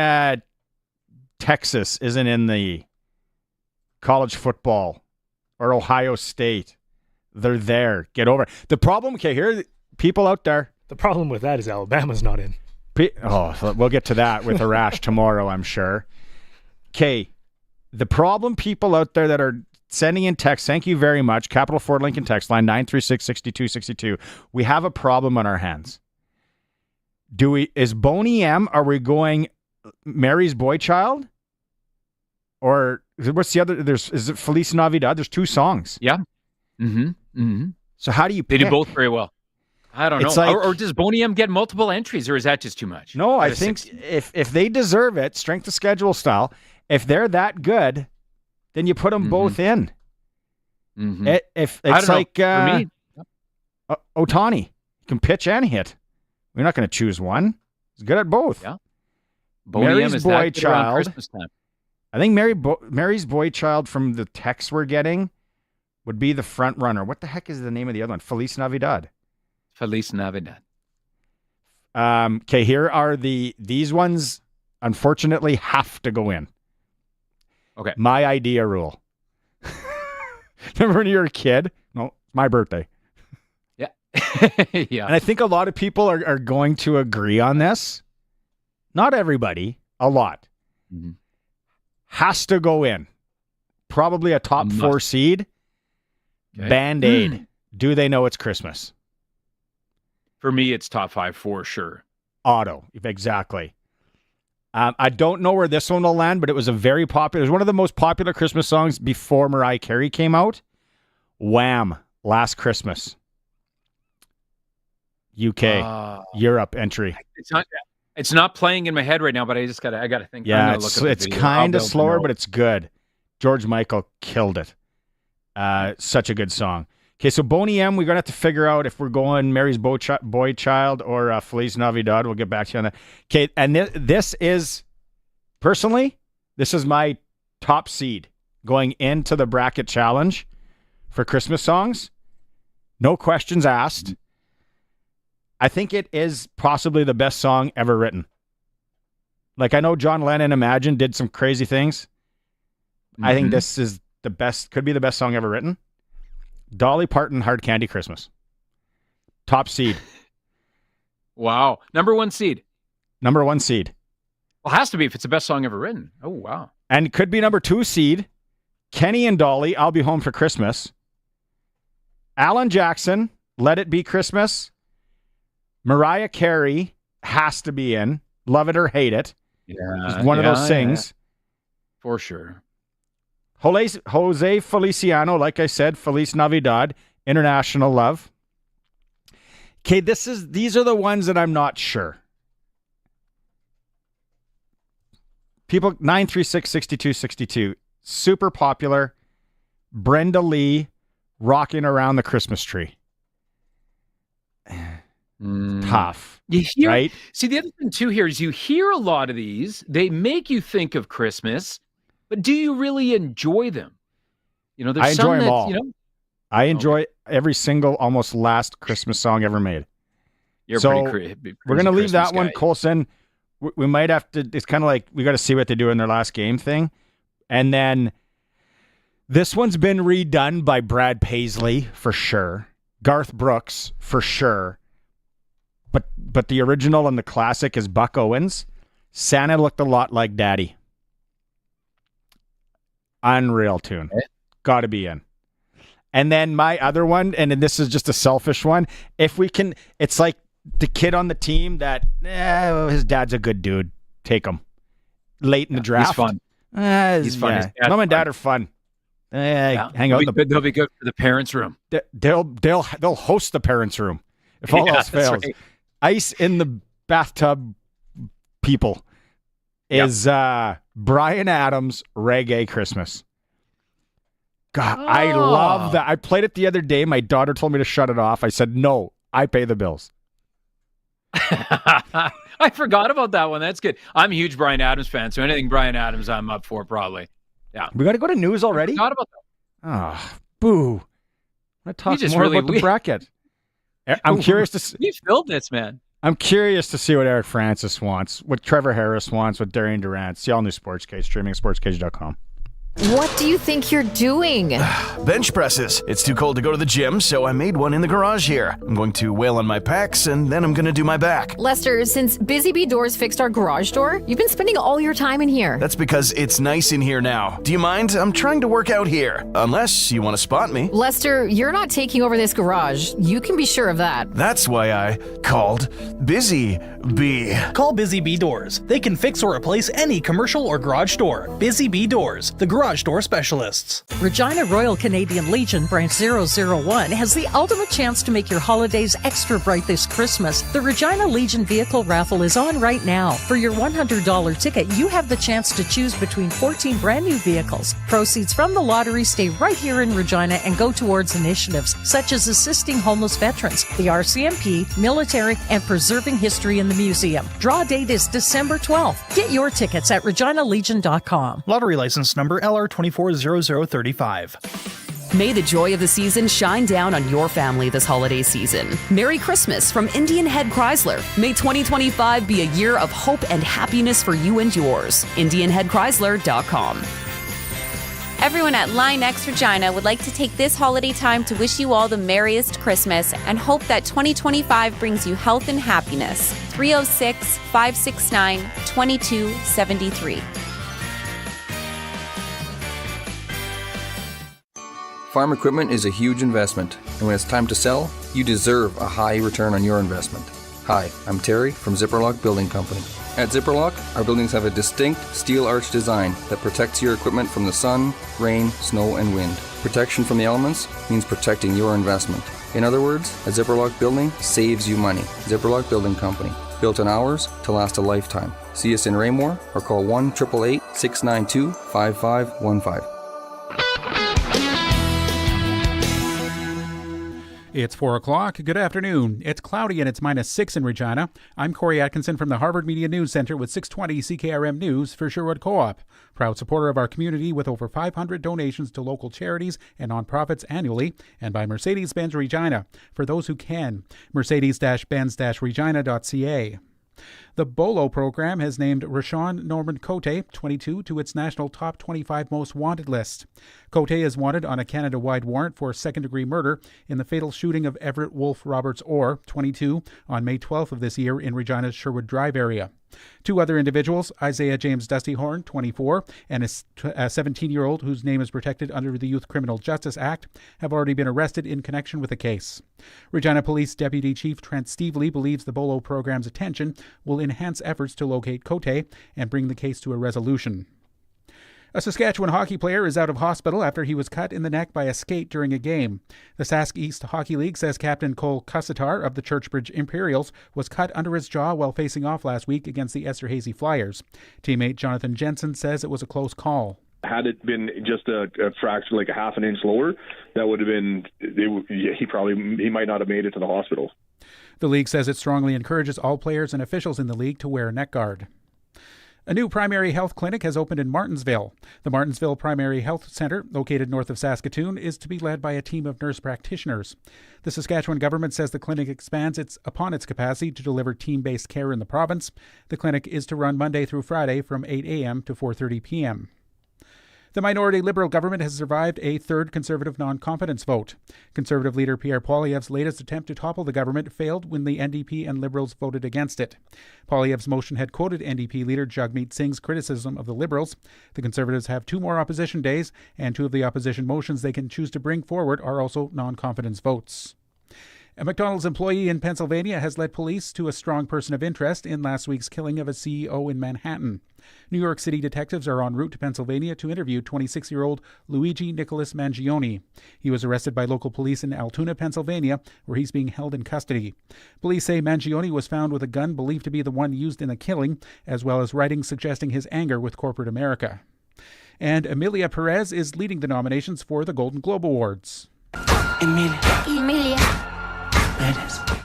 Texas isn't in the college football or Ohio State. They're there. Get over it. The problem, here, people out there. The problem with that is Alabama's not in. We'll get to that with Arash tomorrow, I'm sure. Okay, the problem, people out there that are sending in text, thank you very much. Capital Ford Lincoln text line 936-6262. We have a problem on our hands. Is Boney M, are we going Mary's Boy Child? Or what's the other? Is it Feliz Navidad? There's two songs. Yeah. Mm-hmm. Mm-hmm. So how do you pick? They do both very well. I don't know. Like, or does Boney M get multiple entries, or is that just too much? No, I think if they deserve it, strength of schedule style, if they're that good, then you put them both in. Mm-hmm. If it's like Ohtani, can pitch and hit. We're not going to choose one. He's good at both. Yeah. Mary's is Boy that good around Child. Christmas time. I think Mary's Boy Child from the text we're getting would be the front runner. What the heck is the name of the other one? Feliz Navidad. Feliz Navidad. Okay, here are these ones, unfortunately, have to go in. Okay. My idea rule. Remember when you were a kid? No, it's my birthday. Yeah. Yeah. And I think a lot of people are going to agree on this. Not everybody, a lot. Mm-hmm. Has to go in. Probably a top 4 seed. Okay. Band-Aid. Do they know it's Christmas? For me, it's top 5 for sure. Auto. Exactly. I don't know where this one will land, but it was a very popular. It was one of the most popular Christmas songs before Mariah Carey came out. Wham! Last Christmas. UK, Europe entry. It's not playing in my head right now, but I got to think. Yeah, it's kind of slower, but it's good. George Michael killed it. Such a good song. Okay, so Boney M, we're going to have to figure out if we're going Mary's Boy Child or Feliz Navidad. We'll get back to you on that. Okay, and this is, personally, this is my top seed going into the bracket challenge for Christmas songs. No questions asked. I think it is possibly the best song ever written. Like, I know John Lennon, Imagine, did some crazy things. Mm-hmm. I think this is the best, could be the best song ever written. Dolly Parton, Hard Candy Christmas. Top seed. Wow. Number 1 seed. Number 1 seed. Well, it has to be if it's the best song ever written. Oh, wow. And could be number 2 seed. Kenny and Dolly, I'll Be Home for Christmas. Alan Jackson, Let It Be Christmas. Mariah Carey has to be in. Love It or Hate It. Yeah. It's one of those things. For sure. Jose Feliciano, like I said, Feliz Navidad, International Love. Okay, these are the ones that I'm not sure. People, 936-6262, super popular. Brenda Lee, Rocking Around the Christmas Tree. Tough, right? See, the other thing too here is you hear a lot of these. They make you think of Christmas, but do you really enjoy them? You know, there's I enjoy them all. You know, I enjoy every single almost last Christmas song ever made. You're so pretty we're going to leave Christmas that one, guy. Colson. We might have to, it's kind of like we got to see what they do in their last game thing. And then this one's been redone by Brad Paisley for sure. Garth Brooks for sure. But the original and the classic is Buck Owens. Santa Looked a Lot Like Daddy. Unreal tune. Got to be in. And then my other one, and this is just a selfish one. If we can, it's like the kid on the team that his dad's a good dude. Take him. Late in the draft. He's fun. He's fun. Yeah. Mom and dad are fun. Hang out. They'll be good for the parents' room. They'll host the parents' room if all else fails. Right. Ice in the bathtub people is Bryan Adams' Reggae Christmas. God, I love that. I played it the other day. My daughter told me to shut it off. I said, no, I pay the bills. I forgot about that one. That's good. I'm a huge Bryan Adams fan, so anything Bryan Adams I'm up for probably. Yeah. We got to go to news already? I forgot about that. Oh, boo. I talk more about the bracket. I'm curious to see. You filled this, man. I'm curious to see what Eric Francis wants, what Trevor Harris wants, what Darian Durant. See all new Sportscage, streaming sportscage.com. What do you think you're doing? Bench presses. It's too cold to go to the gym, so I made one in the garage here. I'm going to wail on my pecs, and then I'm going to do my back. Lester, since Busy Bee Doors fixed our garage door, you've been spending all your time in here. That's because it's nice in here now. Do you mind? I'm trying to work out here. Unless you want to spot me. Lester, you're not taking over this garage. You can be sure of that. That's why I called Busy Bee. Call Busy Bee Doors. They can fix or replace any commercial or garage door. Busy Bee Doors, the garage garage door specialists. Regina Royal Canadian Legion Branch 001 has the ultimate chance to make your holidays extra bright this Christmas. The Regina Legion Vehicle Raffle is on right now. For your $100 ticket, you have the chance to choose between 14 brand new vehicles. Proceeds from the lottery stay right here in Regina and go towards initiatives such as assisting homeless veterans, the RCMP, military, and preserving history in the museum. Draw date is December 12th. Get your tickets at reginalegion.com. Lottery license number LR240035. May the joy of the season shine down on your family this holiday season. Merry Christmas from Indian Head Chrysler. May 2025 be a year of hope and happiness for you and yours. IndianHeadChrysler.com. Everyone at Line X Regina would like to take this holiday time to wish you all the merriest Christmas and hope that 2025 brings you health and happiness. 306-569-2273. Farm equipment is a huge investment, and when it's time to sell, you deserve a high return on your investment. Hi, I'm Terry from Zipperlock Building Company. At Zipperlock, our buildings have a distinct steel arch design that protects your equipment from the sun, rain, snow, and wind. Protection from the elements means protecting your investment. In other words, a Zipperlock building saves you money. Zipperlock Building Company, built in hours to last a lifetime. See us in Raymore or call 1-888-692-5515. It's 4 o'clock. Good afternoon. It's cloudy and it's -6 in Regina. I'm Corey Atkinson from the Harvard Media News Center with 620 CKRM News for Sherwood Co-op. Proud supporter of our community with over 500 donations to local charities and nonprofits annually, and by Mercedes-Benz Regina. For those who can, Mercedes-Benz-Regina.ca. The BOLO program has named Rashawn Norman Cote, 22, to its national top 25 most wanted list. Cote is wanted on a Canada-wide warrant for second-degree murder in the fatal shooting of Everett Wolf Roberts Orr, 22, on May 12th of this year in Regina's Sherwood Drive area. Two other individuals, Isaiah James Dustyhorn, 24, and a 17-year-old whose name is protected under the Youth Criminal Justice Act, have already been arrested in connection with the case. Regina Police Deputy Chief Trent Stevely believes the BOLO program's attention will enhance efforts to locate Cote and bring the case to a resolution. A Saskatchewan hockey player is out of hospital after he was cut in the neck by a skate during a game. The Sask East Hockey League says Captain Cole Cussitar of the Churchbridge Imperials was cut under his jaw while facing off last week against the Esterhazy Flyers. Teammate Jonathan Jensen says it was a close call. Had it been just a fracture like a half an inch lower, that would have been, he might not have made it to the hospital. The league says it strongly encourages all players and officials in the league to wear a neck guard. A new primary health clinic has opened in Martinsville. The Martinsville Primary Health Center, located north of Saskatoon, is to be led by a team of nurse practitioners. The Saskatchewan government says the clinic expands upon its capacity to deliver team-based care in the province. The clinic is to run Monday through Friday from 8 a.m. to 4:30 p.m. The minority Liberal government has survived a third Conservative non-confidence vote. Conservative leader Pierre Poilievre's latest attempt to topple the government failed when the NDP and Liberals voted against it. Poilievre's motion had quoted NDP leader Jagmeet Singh's criticism of the Liberals. The Conservatives have 2 more opposition days, and 2 of the opposition motions they can choose to bring forward are also non-confidence votes. A McDonald's employee in Pennsylvania has led police to a strong person of interest in last week's killing of a CEO in Manhattan. New York City detectives are en route to Pennsylvania to interview 26-year-old Luigi Nicholas Mangione. He was arrested by local police in Altoona, Pennsylvania, where he's being held in custody. Police say Mangione was found with a gun believed to be the one used in the killing, as well as writing suggesting his anger with corporate America. And Emilia Perez is leading the nominations for the Golden Globe Awards.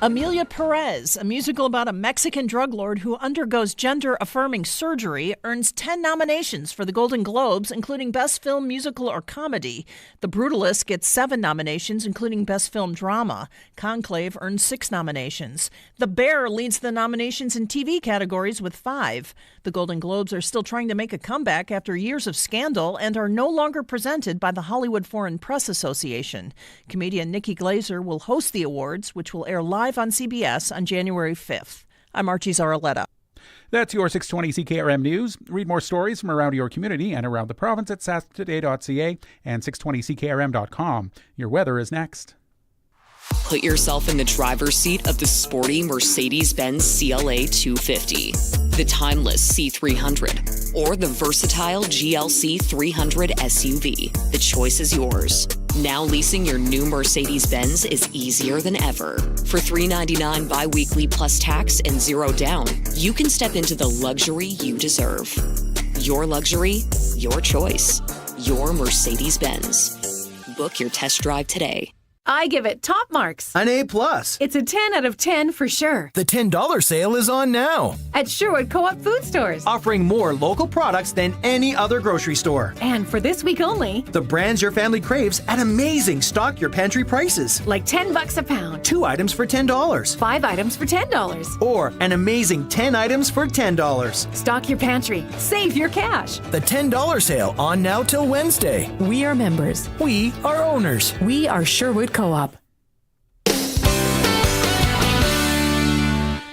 Emilia Perez, a musical about a Mexican drug lord who undergoes gender-affirming surgery, earns 10 nominations for the Golden Globes, including Best Film, Musical, or Comedy. The Brutalist gets 7 nominations, including Best Film Drama. Conclave earns 6 nominations. The Bear leads the nominations in TV categories with 5. The Golden Globes are still trying to make a comeback after years of scandal and are no longer presented by the Hollywood Foreign Press Association. Comedian Nikki Glaser will host the awards, which will air live on CBS on January 5th. I'm Archie Zaraletta. That's your 620 CKRM News. Read more stories from around your community and around the province at sasktoday.ca and 620ckrm.com. Your weather is next. Put yourself in the driver's seat of the sporty Mercedes-Benz CLA 250. The timeless C300. or the versatile GLC 300 SUV. The choice is yours. Now leasing your new Mercedes-Benz is easier than ever. For $399 bi-weekly plus tax and 0 down, you can step into the luxury you deserve. Your luxury, your choice. Your Mercedes-Benz. Book your test drive today. I give it top marks. An A+. It's a 10 out of 10 for sure. The $10 sale is on now. At Sherwood Co-op Food Stores. Offering more local products than any other grocery store. And for this week only, the brands your family craves at amazing stock your pantry prices. Like $10 a pound. 2 items for $10. 5 items for $10. Or an amazing 10 items for $10. Stock your pantry. Save your cash. The $10 sale on now till Wednesday. We are members. We are owners. We are Sherwood Co-op.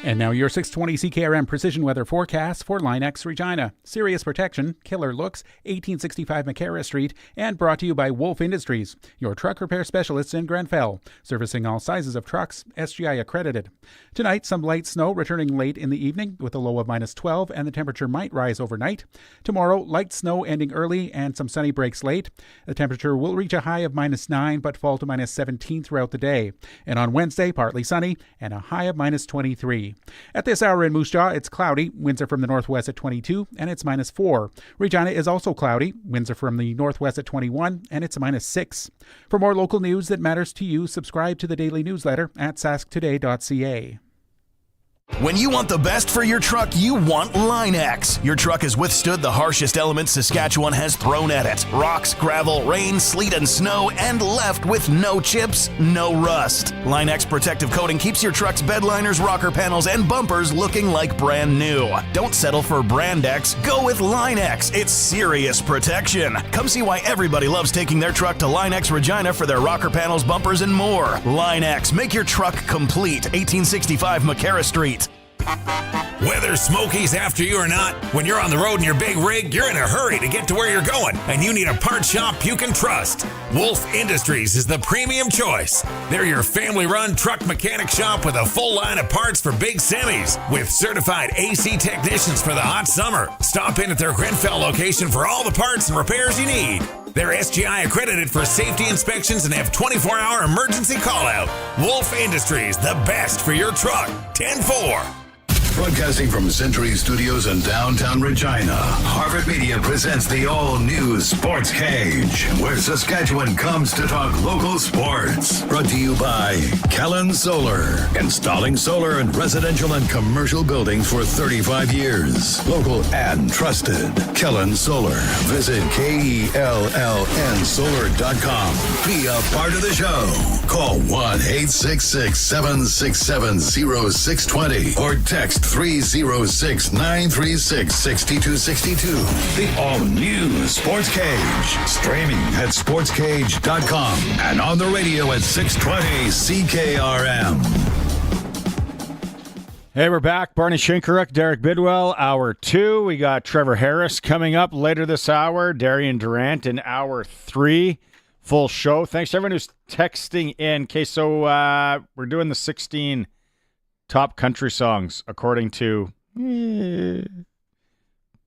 And now your 620 CKRM precision weather forecast for Line X Regina. Serious protection, killer looks, 1865 McCara Street, and brought to you by Wolf Industries, your truck repair specialists in Grenfell, servicing all sizes of trucks, SGI accredited. Tonight, some light snow returning late in the evening with a low of -12, and the temperature might rise overnight. Tomorrow, light snow ending early and some sunny breaks late. The temperature will reach a high of -9 but fall to -17 throughout the day. And on Wednesday, partly sunny and a high of -23. At this hour in Moose Jaw, it's cloudy. Winds are from the northwest at 22, and it's -4. Regina is also cloudy. Winds are from the northwest at 21, and it's -6. For more local news that matters to you, subscribe to the daily newsletter at sasktoday.ca. When you want the best for your truck, you want Line X. Your truck has withstood the harshest elements Saskatchewan has thrown at it. Rocks, gravel, rain, sleet, and snow, and left with no chips, no rust. Line X protective coating keeps your truck's bed liners, rocker panels, and bumpers looking like brand new. Don't settle for Brand X. Go with Line X. It's serious protection. Come see why everybody loves taking their truck to Line X Regina for their rocker panels, bumpers, and more. Line X. Make your truck complete. 1865 McCara Street. Whether Smokies after you or not, when you're on the road in your big rig, you're in a hurry to get to where you're going, and you need a part shop you can trust. Wolf Industries is the premium choice. They're your family-run truck mechanic shop with a full line of parts for big semis, with certified AC technicians for the hot summer. Stop in at their Grenfell location for all the parts and repairs you need. They're SGI accredited for safety inspections and have 24-hour emergency call-out. Wolf Industries, the best for your truck. 10-4. Broadcasting from Century Studios in downtown Regina, Harvard Media presents the all-new Sports Cage, where Saskatchewan comes to talk local sports. Brought to you by Kellen Solar, installing solar in residential and commercial buildings for 35 years. Local and trusted. Kellen Solar. Visit KELLNsolar.com. Be a part of the show. Call 1-866-767-0620 or text 306-936-6262. The all-new Sports Cage. Streaming at sportscage.com and on the radio at 620 CKRM. Hey, we're back. Barney Shinkaruk, Derek Bidwell, Hour 2. We got Trevor Harris coming up later this hour. Darian Durant in Hour 3. Full show. Thanks to everyone who's texting in. Okay, so we're doing the 16 top country songs according to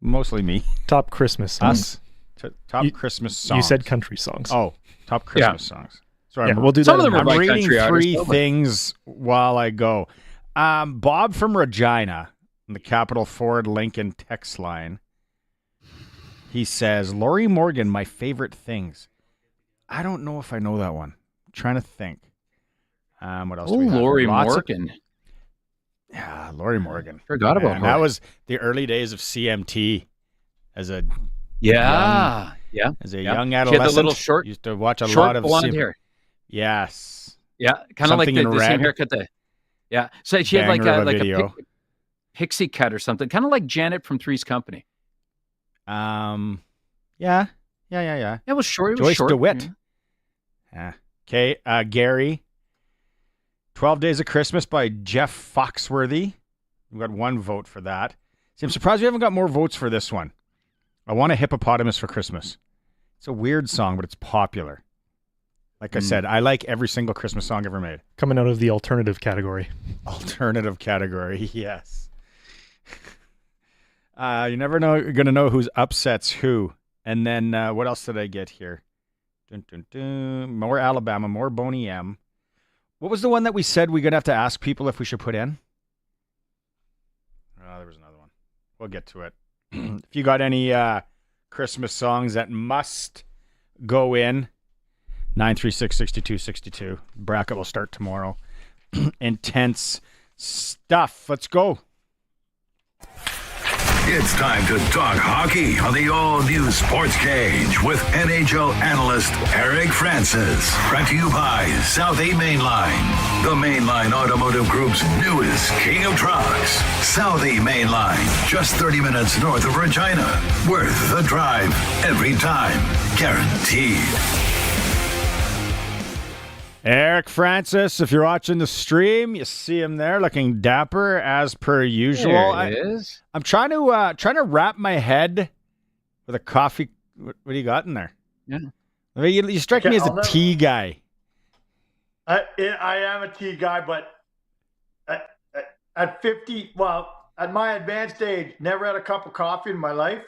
mostly me. Top Christmas songs. Top Christmas songs. You said country songs. Oh, top Christmas songs. Sorry, we'll do that. Some of them are I'm by reading country three artists, things while I go. Bob from Regina, in the Capital Ford Lincoln text line, he says, Lori Morgan, my favorite things. I don't know if I know that one. I'm trying to think. What else do we have? Lori Morgan. Yeah, Lori Morgan. Forgot about her. That was the early days of CMT as a young adolescent. She had the little short, used to watch a short lot of blonde hair. Yes. Yeah, kind of like Something in the same red. haircut. So she had like Banger a of a video. pixie cut or something, kind of like Janet from Three's Company. Yeah. It was short. It was Joyce short. DeWitt. Yeah. Okay, Gary. 12 Days of Christmas by Jeff Foxworthy. We've got one vote for that. See, I'm surprised we haven't got more votes for this one. I Want a Hippopotamus for Christmas. It's a weird song, but it's popular. Like I said, I like every single Christmas song ever made. Coming out of the alternative category. Alternative category, yes. You never know. You're gonna know who's upsets who. And then what else did I get here? Dun, dun, dun. More Alabama, more Boney M. What was the one that we said we're gonna have to ask people if we should put in? Oh, there was another one. We'll get to it. If you got any Christmas songs that must go in, 936-6262. Bracket will start tomorrow. Intense stuff. Let's go. It's time to talk hockey on the all-new Sports Cage with NHL analyst Eric Francis. Brought to you by South A Mainline, the Mainline Automotive Group's newest king of trucks. South A Mainline, just 30 minutes north of Regina. Worth the drive every time, guaranteed. Eric Francis, if you're watching the stream, you see him there looking dapper as per usual. There it is. I'm trying to wrap my head with a coffee. What do you got in there? Yeah. I mean, you strike me as a tea guy. I am a tea guy, but at 50, at my advanced age, never had a cup of coffee in my life.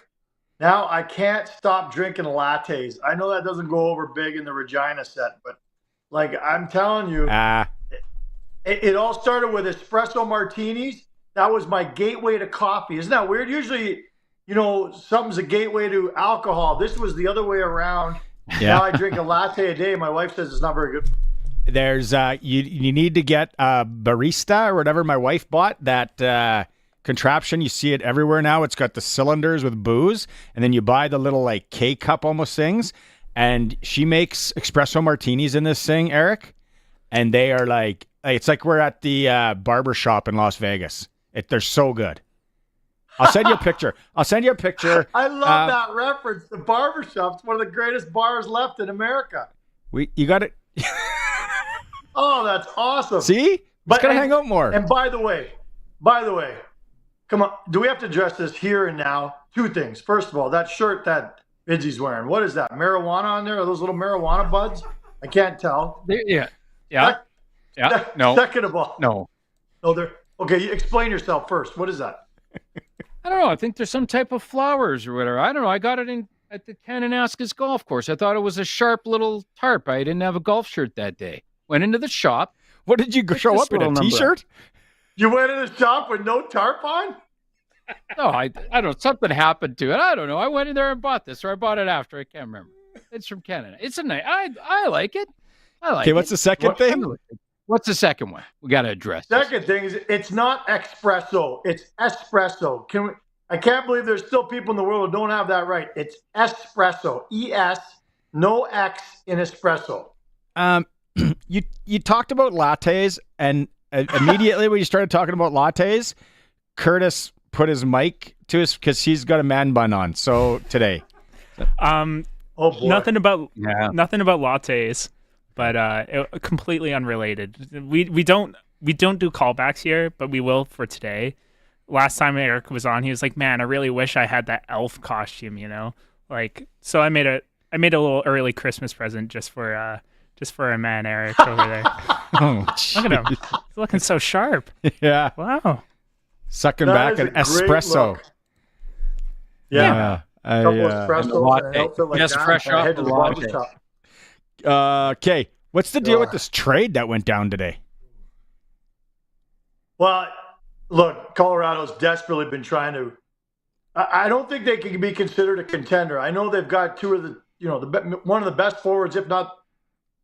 Now I can't stop drinking lattes. I know that doesn't go over big in the Regina set, but like I'm telling you, it all started with espresso martinis. That was my gateway to coffee. Isn't that weird? Usually, something's a gateway to alcohol. This was the other way around. Yeah. Now I drink a latte a day. My wife says it's not very good. There's you need to get a barista or whatever my wife bought, that contraption. You see it everywhere now. It's got the cylinders with booze, and then you buy the little like K-cup almost things, and she makes espresso martinis in this thing, Eric, and they are like, it's like we're at the barber shop in Las Vegas. They're so good. I'll send you a picture. I love that reference. The barbershop's one of the greatest bars left in America. You got it. Oh, that's awesome. See? But gotta hang out more. And by the way, come on. Do we have to address this here and now? Two things. First of all, that shirt that Bidsy's wearing, what is that? Marijuana on there? Are those little marijuana buds? I can't tell. Yeah. No. Second of all. No. No, they're okay. Explain yourself first. What is that? I don't know. I think there's some type of flowers or whatever. I don't know. I got it at the Kananaskis golf course. I thought it was a sharp little tarp. I didn't have a golf shirt that day. Went into the shop. What did you show up in, a T-shirt? You went in the shop with no tarp on? No, I don't know. Something happened to it. I don't know. I went in there and bought this, or I bought it after. I can't remember. It's from Canada. It's a nice. I like it. Okay, what's the second thing? What's the second one? We got to address. Second thing is it's not espresso. It's espresso. I can't believe there's still people in the world who don't have that right. It's espresso. E-S, no X in espresso. You talked about lattes, and immediately when you started talking about lattes, Curtis put his mic to us because he's got a man bun on. So today, oh boy. Nothing about lattes, but completely unrelated. We don't do callbacks here, but we will for today. Last time Eric was on, he was like, "Man, I really wish I had that elf costume." So I made a little early Christmas present just for our man Eric over there. Oh, look at him! He's looking so sharp. Yeah. Wow. Sucking back an espresso. Yeah. Couple espressos and an outfit like Just that. fresh I off head the to the latte. barbershop. Okay. What's the deal with this trade that went down today? Well, look, Colorado's desperately been trying to. I don't think they can be considered a contender. I know they've got two of the, one of the best forwards, if not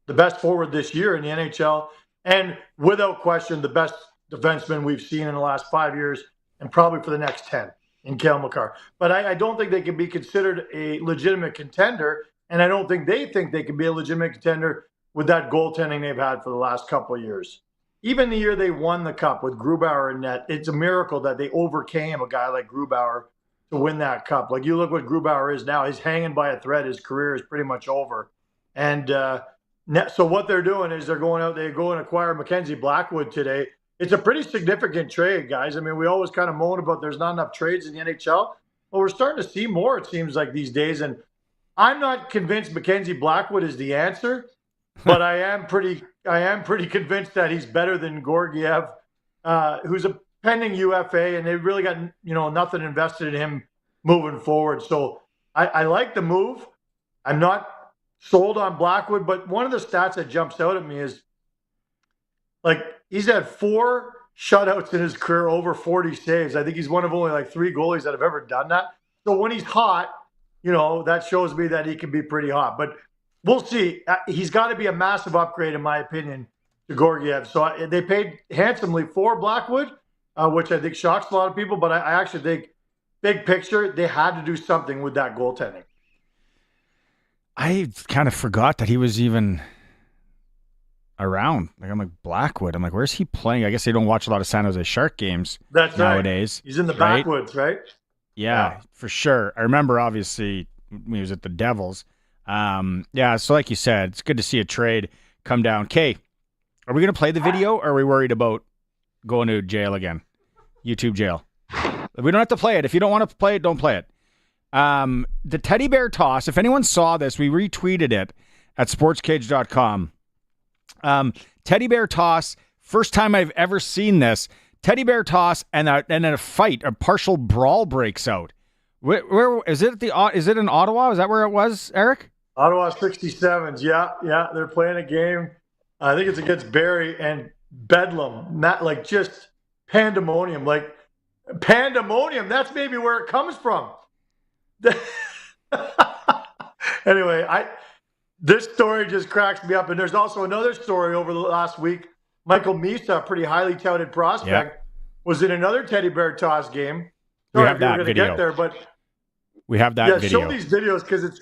the best forward this year in the NHL, and without question, the best defenseman we've seen in the last 5 years, and probably for the next 10 in Cale Makar. But I don't think they can be considered a legitimate contender, and I don't think they can be a legitimate contender with that goaltending they've had for the last couple of years. Even the year they won the cup with Grubauer in net, it's a miracle that they overcame a guy like Grubauer to win that cup. Like, you look what Grubauer is now. He's hanging by a thread. His career is pretty much over. And so what they're doing is they go and acquire Mackenzie Blackwood today. It's a pretty significant trade, guys. I mean, we always kind of moan about there's not enough trades in the NHL. Well, we're starting to see more, it seems like, these days. And I'm not convinced Mackenzie Blackwood is the answer, but I am pretty convinced that he's better than Georgiev, who's pending UFA, and they really got nothing invested in him moving forward. So I like the move. I'm not sold on Blackwood, but one of the stats that jumps out at me is like he's had 4 shutouts in his career, over 40 saves. I think he's one of only like 3 goalies that have ever done that. So when he's hot, that shows me that he can be pretty hot. But we'll see. He's got to be a massive upgrade, in my opinion, to Georgiev. So they paid handsomely for Blackwood, which I think shocks a lot of people. But I actually think, big picture, they had to do something with that goaltending. I kind of forgot that he was even around. Like, I'm like, Blackwood. I'm like, where's he playing? I guess they don't watch a lot of San Jose Shark games nowadays. Right. He's in the backwoods, right? Yeah, for sure. I remember, obviously, when he was at the Devils. So like you said, it's good to see a trade come down. Kay, are we going to play the video, or are we worried about going to jail again? YouTube jail. We don't have to play it. If you don't want to play it, don't play it. The teddy bear toss, if anyone saw this, we retweeted it at sportscage.com. Teddy bear toss, first time I've ever seen this. Teddy bear toss, and then a fight, a partial brawl breaks out. Where is it? Is it in Ottawa? Is that where it was, Eric? Ottawa 67s. Yeah. They're playing a game. I think it's against Barrie, and bedlam, not like just pandemonium. Like pandemonium. That's maybe where it comes from. Anyway, this story just cracks me up. And there's also another story over the last week. Michael Misa, a pretty highly touted prospect, was in another teddy bear toss game. We have that video. Get there, but we have that video. Show these videos because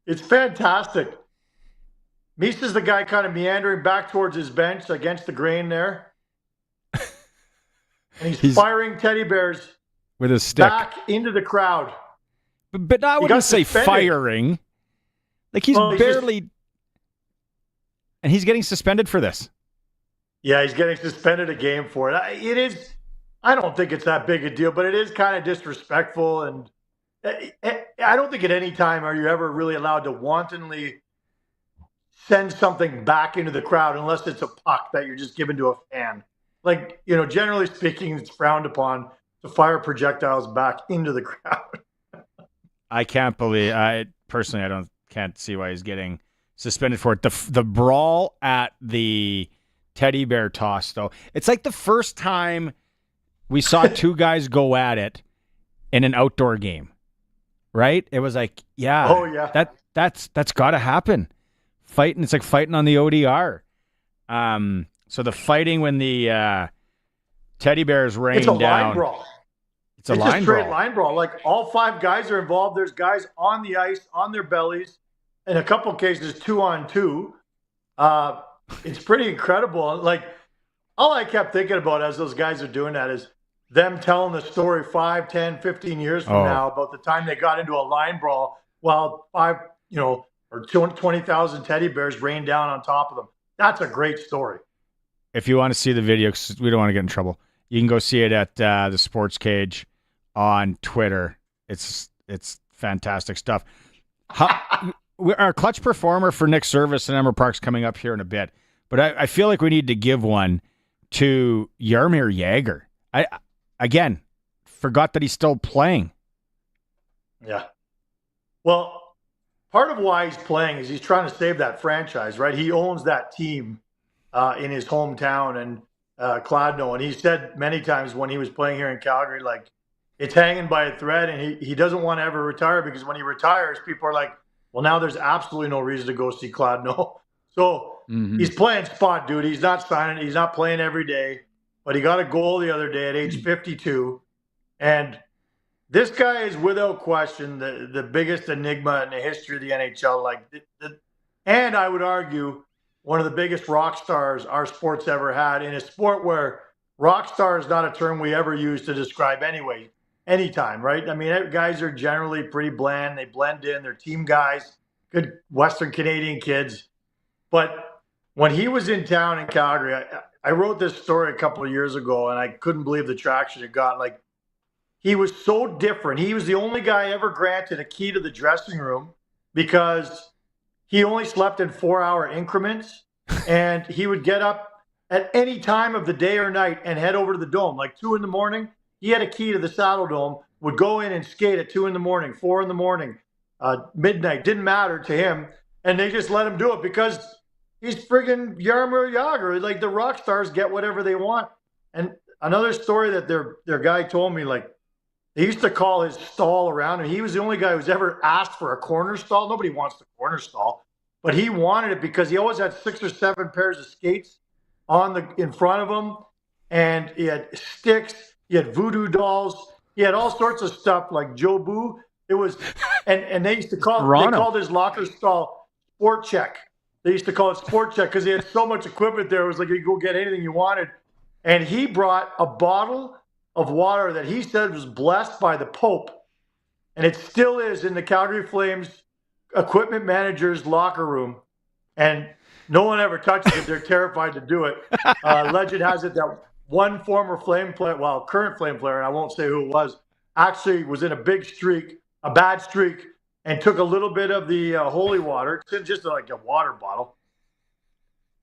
it's fantastic. Misa's the guy kind of meandering back towards his bench against the grain there. And he's firing teddy bears with his stick back into the crowd. But I wouldn't say firing. Like he's barely... And he's getting suspended for this. Yeah, he's getting suspended a game for it. It is... I don't think it's that big a deal, but it is kind of disrespectful. And I don't think at any time are you ever really allowed to wantonly send something back into the crowd unless it's a puck that you're just giving to a fan. Like, generally speaking, it's frowned upon to fire projectiles back into the crowd. I can't believe. I can't see why he's getting suspended for it. The brawl at the teddy bear toss, though, it's like the first time we saw 2 guys go at it in an outdoor game, right? It was like, that's got to happen. Fighting, it's like fighting on the ODR. So the fighting when the teddy bears rain down. It's a line brawl. It's a straight line brawl. Like all 5 guys are involved. There's guys on the ice, on their bellies. In a couple of cases, 2-on-2. It's pretty incredible. Like all I kept thinking about as those guys are doing that is them telling the story 5, 10, 15 years from now about the time they got into a line brawl while 20,000 teddy bears rained down on top of them. That's a great story. If you want to see the video, because we don't want to get in trouble, you can go see it at the Sportscage on Twitter. It's fantastic stuff. Our clutch performer for Nick Service and Emmer Park's coming up here in a bit, but I feel like we need to give one to Jaromir Jagr. I forgot that he's still playing. Yeah. Well, part of why he's playing is he's trying to save that franchise, right? He owns that team in his hometown and Clodno, and he said many times when he was playing here in Calgary, like it's hanging by a thread, and he doesn't want to ever retire because when he retires, people are like, well, now there's absolutely no reason to go see Clodno. So he's playing spot duty. He's not signing. He's not playing every day, but he got a goal the other day at age 52, and this guy is without question the biggest enigma in the history of the NHL. And I would argue one of the biggest rock stars our sport's ever had, in a sport where rock star is not a term we ever use to describe anytime, right? I mean, guys are generally pretty bland. They blend in. They're team guys, good Western Canadian kids. But when he was in town in Calgary, I wrote this story a couple of years ago, and I couldn't believe the traction it got. Like, he was so different. He was the only guy ever granted a key to the dressing room because he only slept in 4-hour increments, and he would get up at any time of the day or night and head over to the Dome. Like 2 a.m, he had a key to the Saddle Dome, would go in and skate at 2 a.m, 4 a.m, midnight, didn't matter to him. And they just let him do it because he's friggin' Jaromir Jagr. Like, the rock stars get whatever they want. And another story that their guy told me, like, they used to call his stall around, and he was the only guy who's ever asked for a corner stall. Nobody wants the corner stall, but he wanted it because he always had 6 or 7 pairs of skates in front of him, and he had sticks, he had voodoo dolls, he had all sorts of stuff like Jobu. It was, and they used to they called his locker stall Sport Check. They used to call it Sport Check because he had so much equipment there. It was like you could go get anything you wanted. And he brought a bottle of water that he said was blessed by the Pope, and it still is in the Calgary Flames equipment manager's locker room, and no one ever touches it. They're terrified to do it. Legend has it that one former Flame player, current Flame player, and I won't say who it was, actually was in a bad streak, and took a little bit of the holy water, just like a water bottle,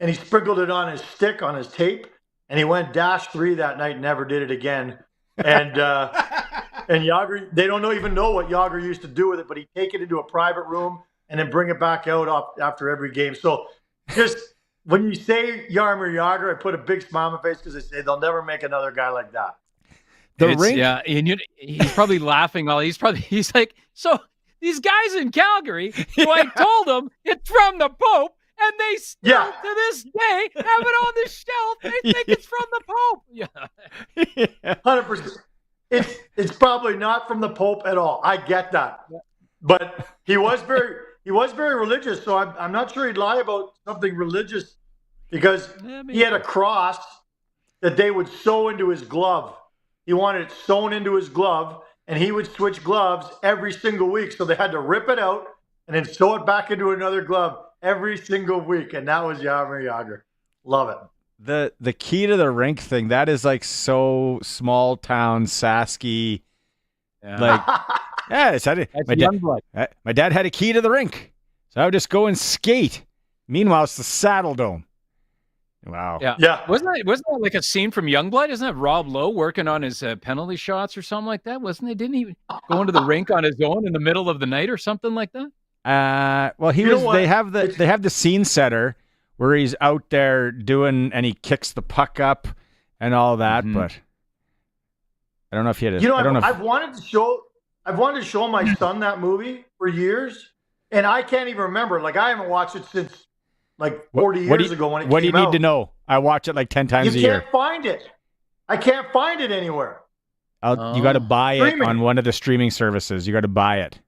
and he sprinkled it on his stick, on his tape, and he went -3 that night and never did it again. And Jagr, they don't even know what Jagr used to do with it, but he'd take it into a private room and then bring it back out after every game. So just when you say Jaromir Jagr, I put a big smile on my face because I say they'll never make another guy like that. Yeah, and he's probably laughing. He's like, so these guys in Calgary, who I told them it's from the Pope, and they still, to this day, have it on the shelf. They think it's from the Pope. Yeah. 100%. It's probably not from the Pope at all. I get that. But he was very religious, so I'm not sure he'd lie about something religious because he had a cross that they would sew into his glove. He wanted it sewn into his glove, and he would switch gloves every single week. So they had to rip it out and then sew it back into another glove every single week, and that was Jaromir Jagr. Love it. The key to the rink thing, that is like so small town Sasky. Yeah. Like, my dad had a key to the rink, so I would just go and skate. Meanwhile, it's the Saddle Dome. Wow. Yeah. Wasn't that like a scene from Youngblood? Isn't that Rob Lowe working on his penalty shots or something like that? Wasn't it? Didn't he go into the rink on his own in the middle of the night or something like that? Well, they have the scene setter where he's out there doing, and he kicks the puck up and all that, but I don't know if he had I've wanted to show my son that movie for years, and I can't even remember. Like, I haven't watched it since like 40 years ago when it came out. What do you need to know? I watch it like 10 times a year. You can't find it. I can't find it anywhere. You got to buy it on one of the streaming services. You got to buy it.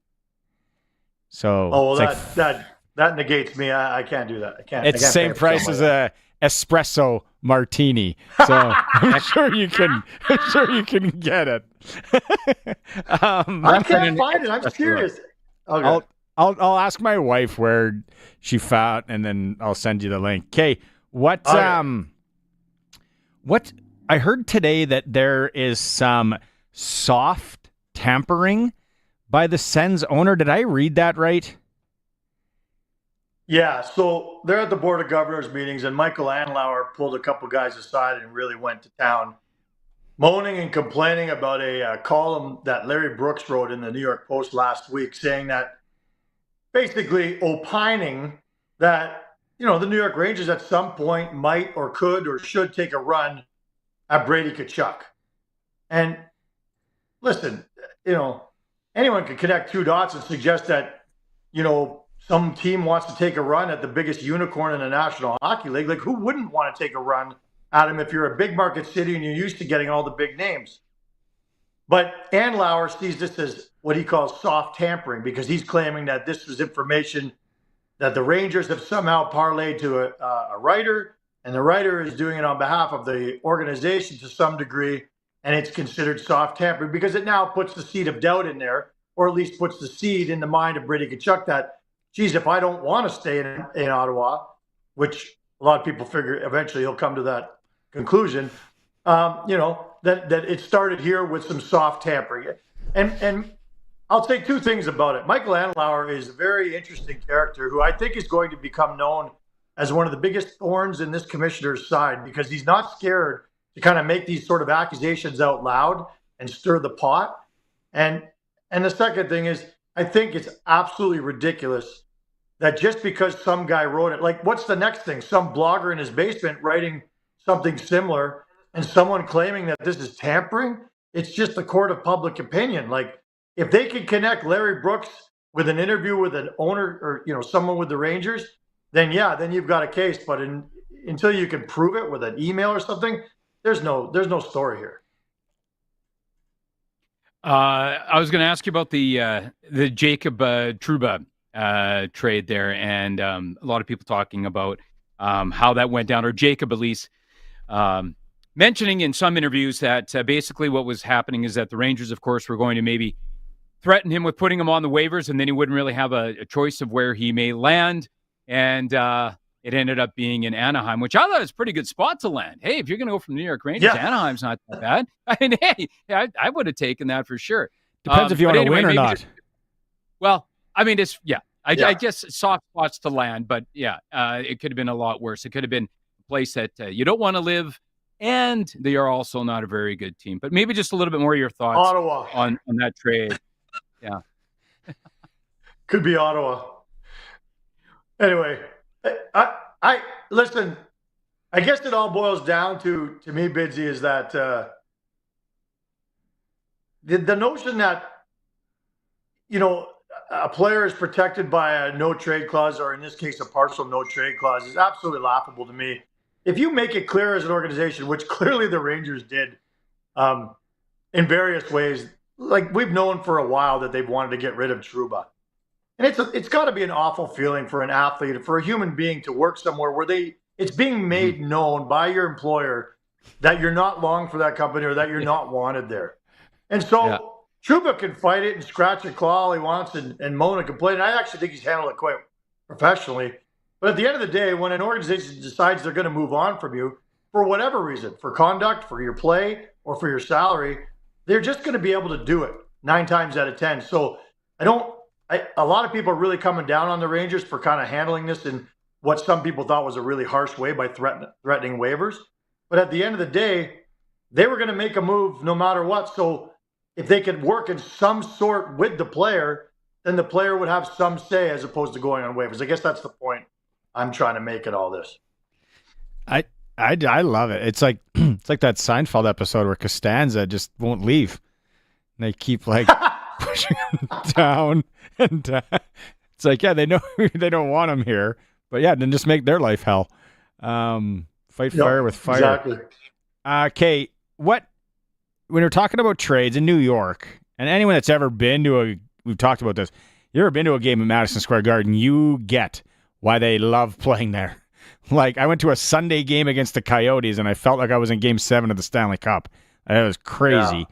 So that negates me. I can't do that. I can't. It's the same price as a espresso martini. So I'm sure you can get it. I can't find it. I'm serious. Okay. I'll ask my wife where she found, and then I'll send you the link. Okay, what I heard today that there is some soft tampering by the Sens owner. Did I read that right? Yeah, so they're at the Board of Governors meetings, and Michael Andlauer pulled a couple guys aside and really went to town, moaning and complaining about a column that Larry Brooks wrote in the New York Post last week, saying that basically opining that, the New York Rangers at some point might or could or should take a run at Brady Tkachuk. And listen, anyone can connect two dots and suggest that, some team wants to take a run at the biggest unicorn in the National Hockey League. Like, who wouldn't want to take a run at him if you're a big market city and you're used to getting all the big names? But Andlauer sees this as what he calls soft tampering, because he's claiming that this was information that the Rangers have somehow parlayed to a writer, and the writer is doing it on behalf of the organization to some degree, and it's considered soft tampering because it now puts the seed of doubt in there, or at least puts the seed in the mind of Brady Tkachuk that, geez, if I don't want to stay in Ottawa, which a lot of people figure eventually he'll come to that conclusion, that it started here with some soft tampering. And I'll say two things about it. Michael Andlauer is a very interesting character who I think is going to become known as one of the biggest thorns in this commissioner's side because he's not scared to kind of make these sort of accusations out loud and stir the pot. And the second thing is, I think it's absolutely ridiculous that just because some guy wrote it, like what's the next thing? Some blogger in his basement writing something similar and someone claiming that this is tampering? It's just the court of public opinion. Like if they can connect Larry Brooks with an interview with an owner or someone with the Rangers, then then you've got a case. But until you can prove it with an email or something, there's no story here. I was going to ask you about the Jacob Trouba trade there, and a lot of people talking about how that went down, or Jacob at least mentioning in some interviews that basically what was happening is that the Rangers, of course, were going to maybe threaten him with putting him on the waivers, and then he wouldn't really have a choice of where he may land. And it ended up being in Anaheim, which I thought was a pretty good spot to land. Hey, if you're going to go from the New York Rangers, Anaheim's not that bad. I mean, hey, I would have taken that for sure. Depends if you want to win or not. Well, I mean, I guess soft spots to land, but it could have been a lot worse. It could have been a place that you don't want to live, and they are also not a very good team. But maybe just a little bit more of your thoughts Ottawa. on that trade. Yeah. Could be Ottawa. Anyway, I listen. I guess it all boils down to me, Bidsy, is that the notion that a player is protected by a no trade clause, or in this case, a partial no trade clause, is absolutely laughable to me. If you make it clear as an organization, which clearly the Rangers did, in various ways, like we've known for a while that they've wanted to get rid of Trouba. And it's got to be an awful feeling for an athlete, for a human being to work somewhere where it's being made known by your employer that you're not long for that company or that you're not wanted there. And so Trouba can fight it and scratch and claw all he wants and moan and complain. And I actually think he's handled it quite professionally. But at the end of the day, when an organization decides they're going to move on from you for whatever reason, for conduct, for your play, or for your salary, they're just going to be able to do it 9 times out of 10. So a lot of people are really coming down on the Rangers for kind of handling this in what some people thought was a really harsh way by threatening waivers. But at the end of the day, they were going to make a move no matter what. So if they could work in some sort with the player, then the player would have some say as opposed to going on waivers. I guess that's the point I'm trying to make in all this. I love it. It's like that Seinfeld episode where Costanza just won't leave. And they keep pushing him down and it's like, they know they don't want him here, but then just make their life hell. Fight fire with fire. Exactly. Okay, when we're talking about trades in New York, and anyone that's ever been to we've talked about this, you ever been to a game in Madison Square Garden, you get why they love playing there. Like, I went to a Sunday game against the Coyotes, and I felt like I was in Game 7 of the Stanley Cup. It was crazy.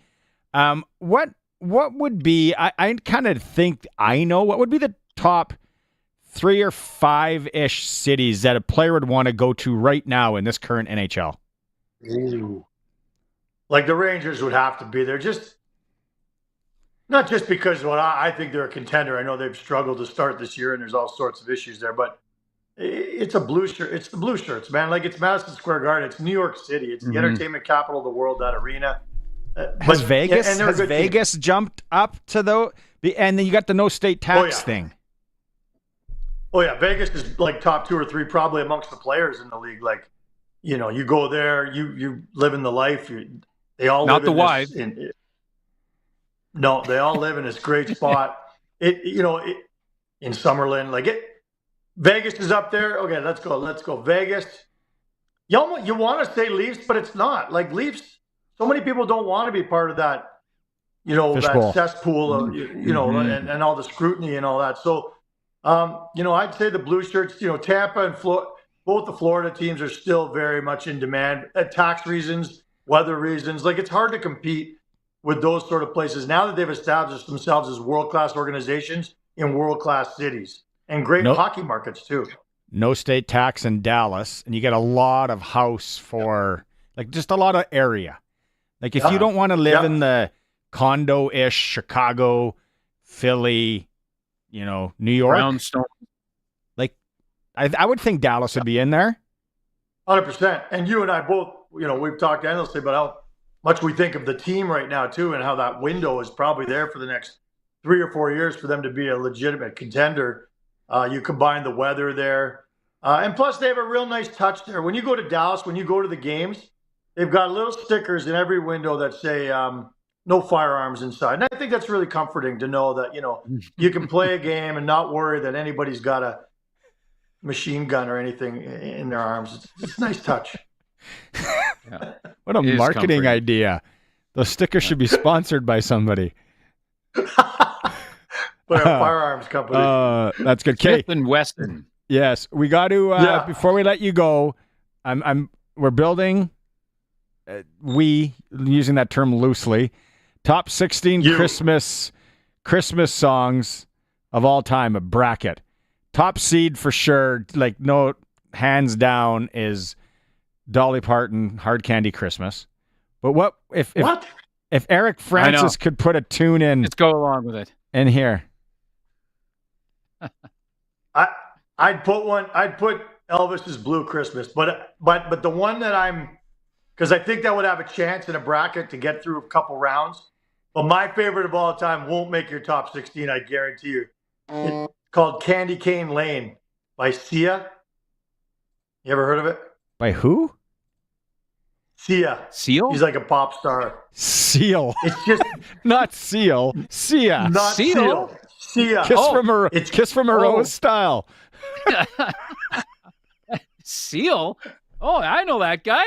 Yeah. What would be, I kind of think I know, what would be the top 3 or 5-ish cities that a player would want to go to right now in this current NHL? Ooh. Like the Rangers would have to be there. Not just because I think they're a contender. I know they've struggled to start this year, and there's all sorts of issues there, but it's a blue shirt. It's the blue shirts, man. Like, it's Madison Square Garden. It's New York City. It's the entertainment capital of the world, that arena. Has Vegas jumped up to and then you got the no state tax thing. Oh yeah, Vegas is like top 2 or 3 probably amongst the players in the league. Like, you go there, you live in the life. They all not live the wife. No, they all live in this great spot. In Summerlin, Vegas is up there. Okay, let's go. Vegas. You want to say Leafs, but it's not. Like, Leafs, so many people don't want to be part of that, that cesspool of, and all the scrutiny and all that. So, I'd say the blue shirts, Tampa and both the Florida teams are still very much in demand. Tax reasons, weather reasons. Like, it's hard to compete with those sort of places now that they've established themselves as world-class organizations in world-class cities and great hockey markets too. No state tax in Dallas, and you get a lot of house for, just a lot of area. Like, if you don't want to live in the condo-ish Chicago, Philly, New York. Brownstone. I would think Dallas would be in there. 100%. And you and I both, we've talked endlessly about how much we think of the team right now, too, and how that window is probably there for the next 3 or 4 years for them to be a legitimate contender. You combine the weather there. And plus, they have a real nice touch there. When you go to Dallas, when you go to the games, they've got little stickers in every window that say no firearms inside. And I think that's really comforting to know that, you can play a game and not worry that anybody's got a machine gun or anything in their arms. It's a nice touch. Yeah. What a marketing idea. Those stickers should be sponsored by somebody. By a firearms company. That's good. Smith & Wesson. Yes, we got to. Before we let you go, we're building. Using that term loosely, top 16 Christmas songs of all time. A bracket. Top seed for sure. Like no, hands down is Dolly Parton, "Hard Candy Christmas." But what if Eric Francis could put a tune in? Let's go along with it. In here. I'd put Elvis's "Blue Christmas," but the one that because I think that would have a chance in a bracket to get through a couple rounds. But my favorite of all time won't make your top 16, I guarantee you. It's called "Candy Cane Lane" by Sia. You ever heard of it? By who? Sia. Seal? He's like a pop star. Seal. It's just not Seal. Sia. Not Seal. Sia. Kiss from a Rose style. Seal? Oh, I know that guy.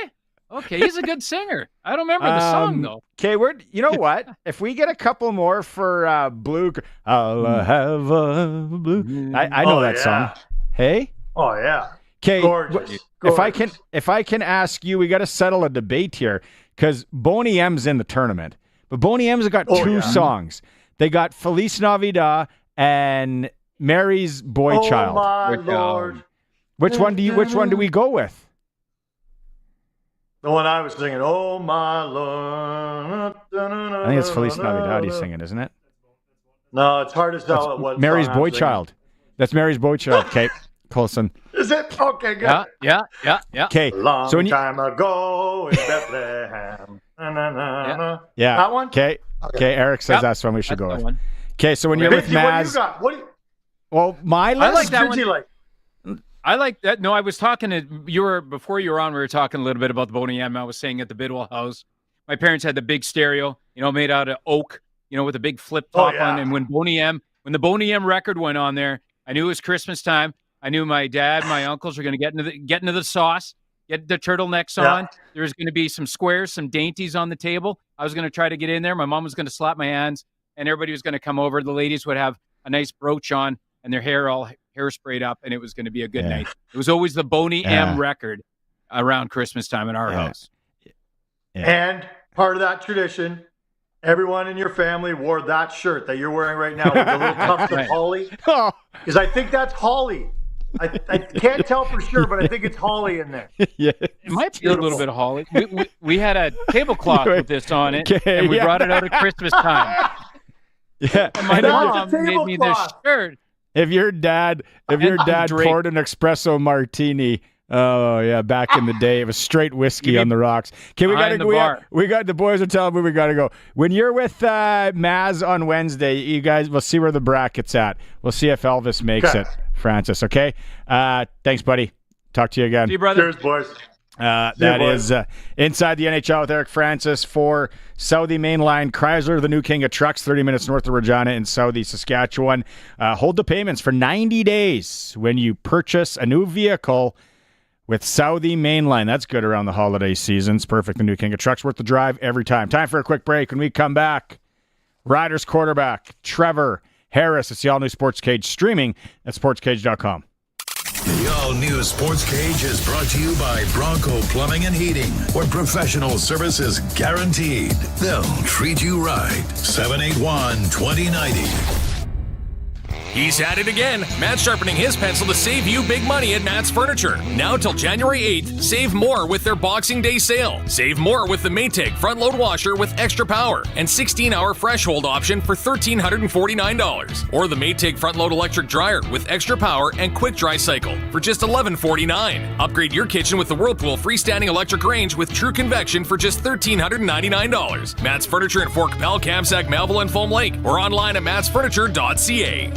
Okay, he's a good singer. I don't remember the song, though. Okay, you know what? If we get a couple more for Blue, I'll have a blue. I know that song. Hey? Oh, yeah. Okay, Gorgeous. If I can ask you, we got to settle a debate here because Boney M's in the tournament. But Boney M's have got two songs. They got Feliz Navidad and Mary's Boy Child. My Lord. Which one do we go with? The one I was singing, "Oh my Lord." I think it's Feliz Navidad he's singing, isn't it? No, it's hard to tell what Mary's Boy Child. That's Mary's Boy Child. Okay, Colson. Is it? Okay, good. Yeah. Okay, long time ago in Bethlehem. Yeah. That one? Okay, Eric says that's one we should go with. Okay, so when you're with Maz. Well, my list. I like that one. I like that. No, I was talking before you were on, we were talking a little bit about the Boney M. I was saying at the Bidwell house, my parents had the big stereo, made out of oak, with a big flip top on. And when the Boney M record went on there, I knew it was Christmas time. I knew my dad, my uncles were going to get into the sauce, get the turtlenecks on. There was going to be some squares, some dainties on the table. I was going to try to get in there. My mom was going to slap my hands, and everybody was going to come over. The ladies would have a nice brooch on and their hair all hairsprayed up, and it was going to be a good night. It was always the Boney M record around Christmas time in our house. And part of that tradition, everyone in your family wore that shirt that you're wearing right now with the little tufts of holly. Because I think that's holly. I can't tell for sure, but I think it's holly in there. Yeah, it might be a little bit of holly. We had a tablecloth with this on it, and we brought it out at Christmas time. Yeah, and my mom made me this shirt. If your dad poured an espresso martini, back in the day, it was straight whiskey on the rocks. Okay, we gotta go. We got the boys are telling me we gotta go. When you're with Maz on Wednesday, you guys, we'll see where the bracket's at. We'll see if Elvis makes it, Francis. Okay. Thanks, buddy. Talk to you again. See you, brother. Cheers, boys. That is Inside the NHL with Eric Francis for Southie Mainline Chrysler, the new king of trucks, 30 minutes north of Regina in Southie, Saskatchewan. Hold the payments for 90 days when you purchase a new vehicle with Southie Mainline. That's good around the holiday season. It's perfect. The new king of trucks, worth the drive every time. Time for a quick break. When we come back, Riders quarterback Trevor Harris. It's the all-new Sportscage, streaming at sportscage.com. The all-new Sports Cage is brought to you by Bronco Plumbing and Heating, where professional service is guaranteed. They'll treat you right. 781-2090. He's at it again. Matt's sharpening his pencil to save you big money at Matt's Furniture. Now till January 8th, save more with their Boxing Day sale. Save more with the Maytag front-load washer with extra power and 16-hour fresh hold option for $1,349. Or the Maytag front-load electric dryer with extra power and quick dry cycle for just $1149. Upgrade your kitchen with the Whirlpool freestanding electric range with true convection for just $1,399. Matt's Furniture in Fort Capel, Kamsack, Melville, and Foam Lake, or online at mattsfurniture.ca.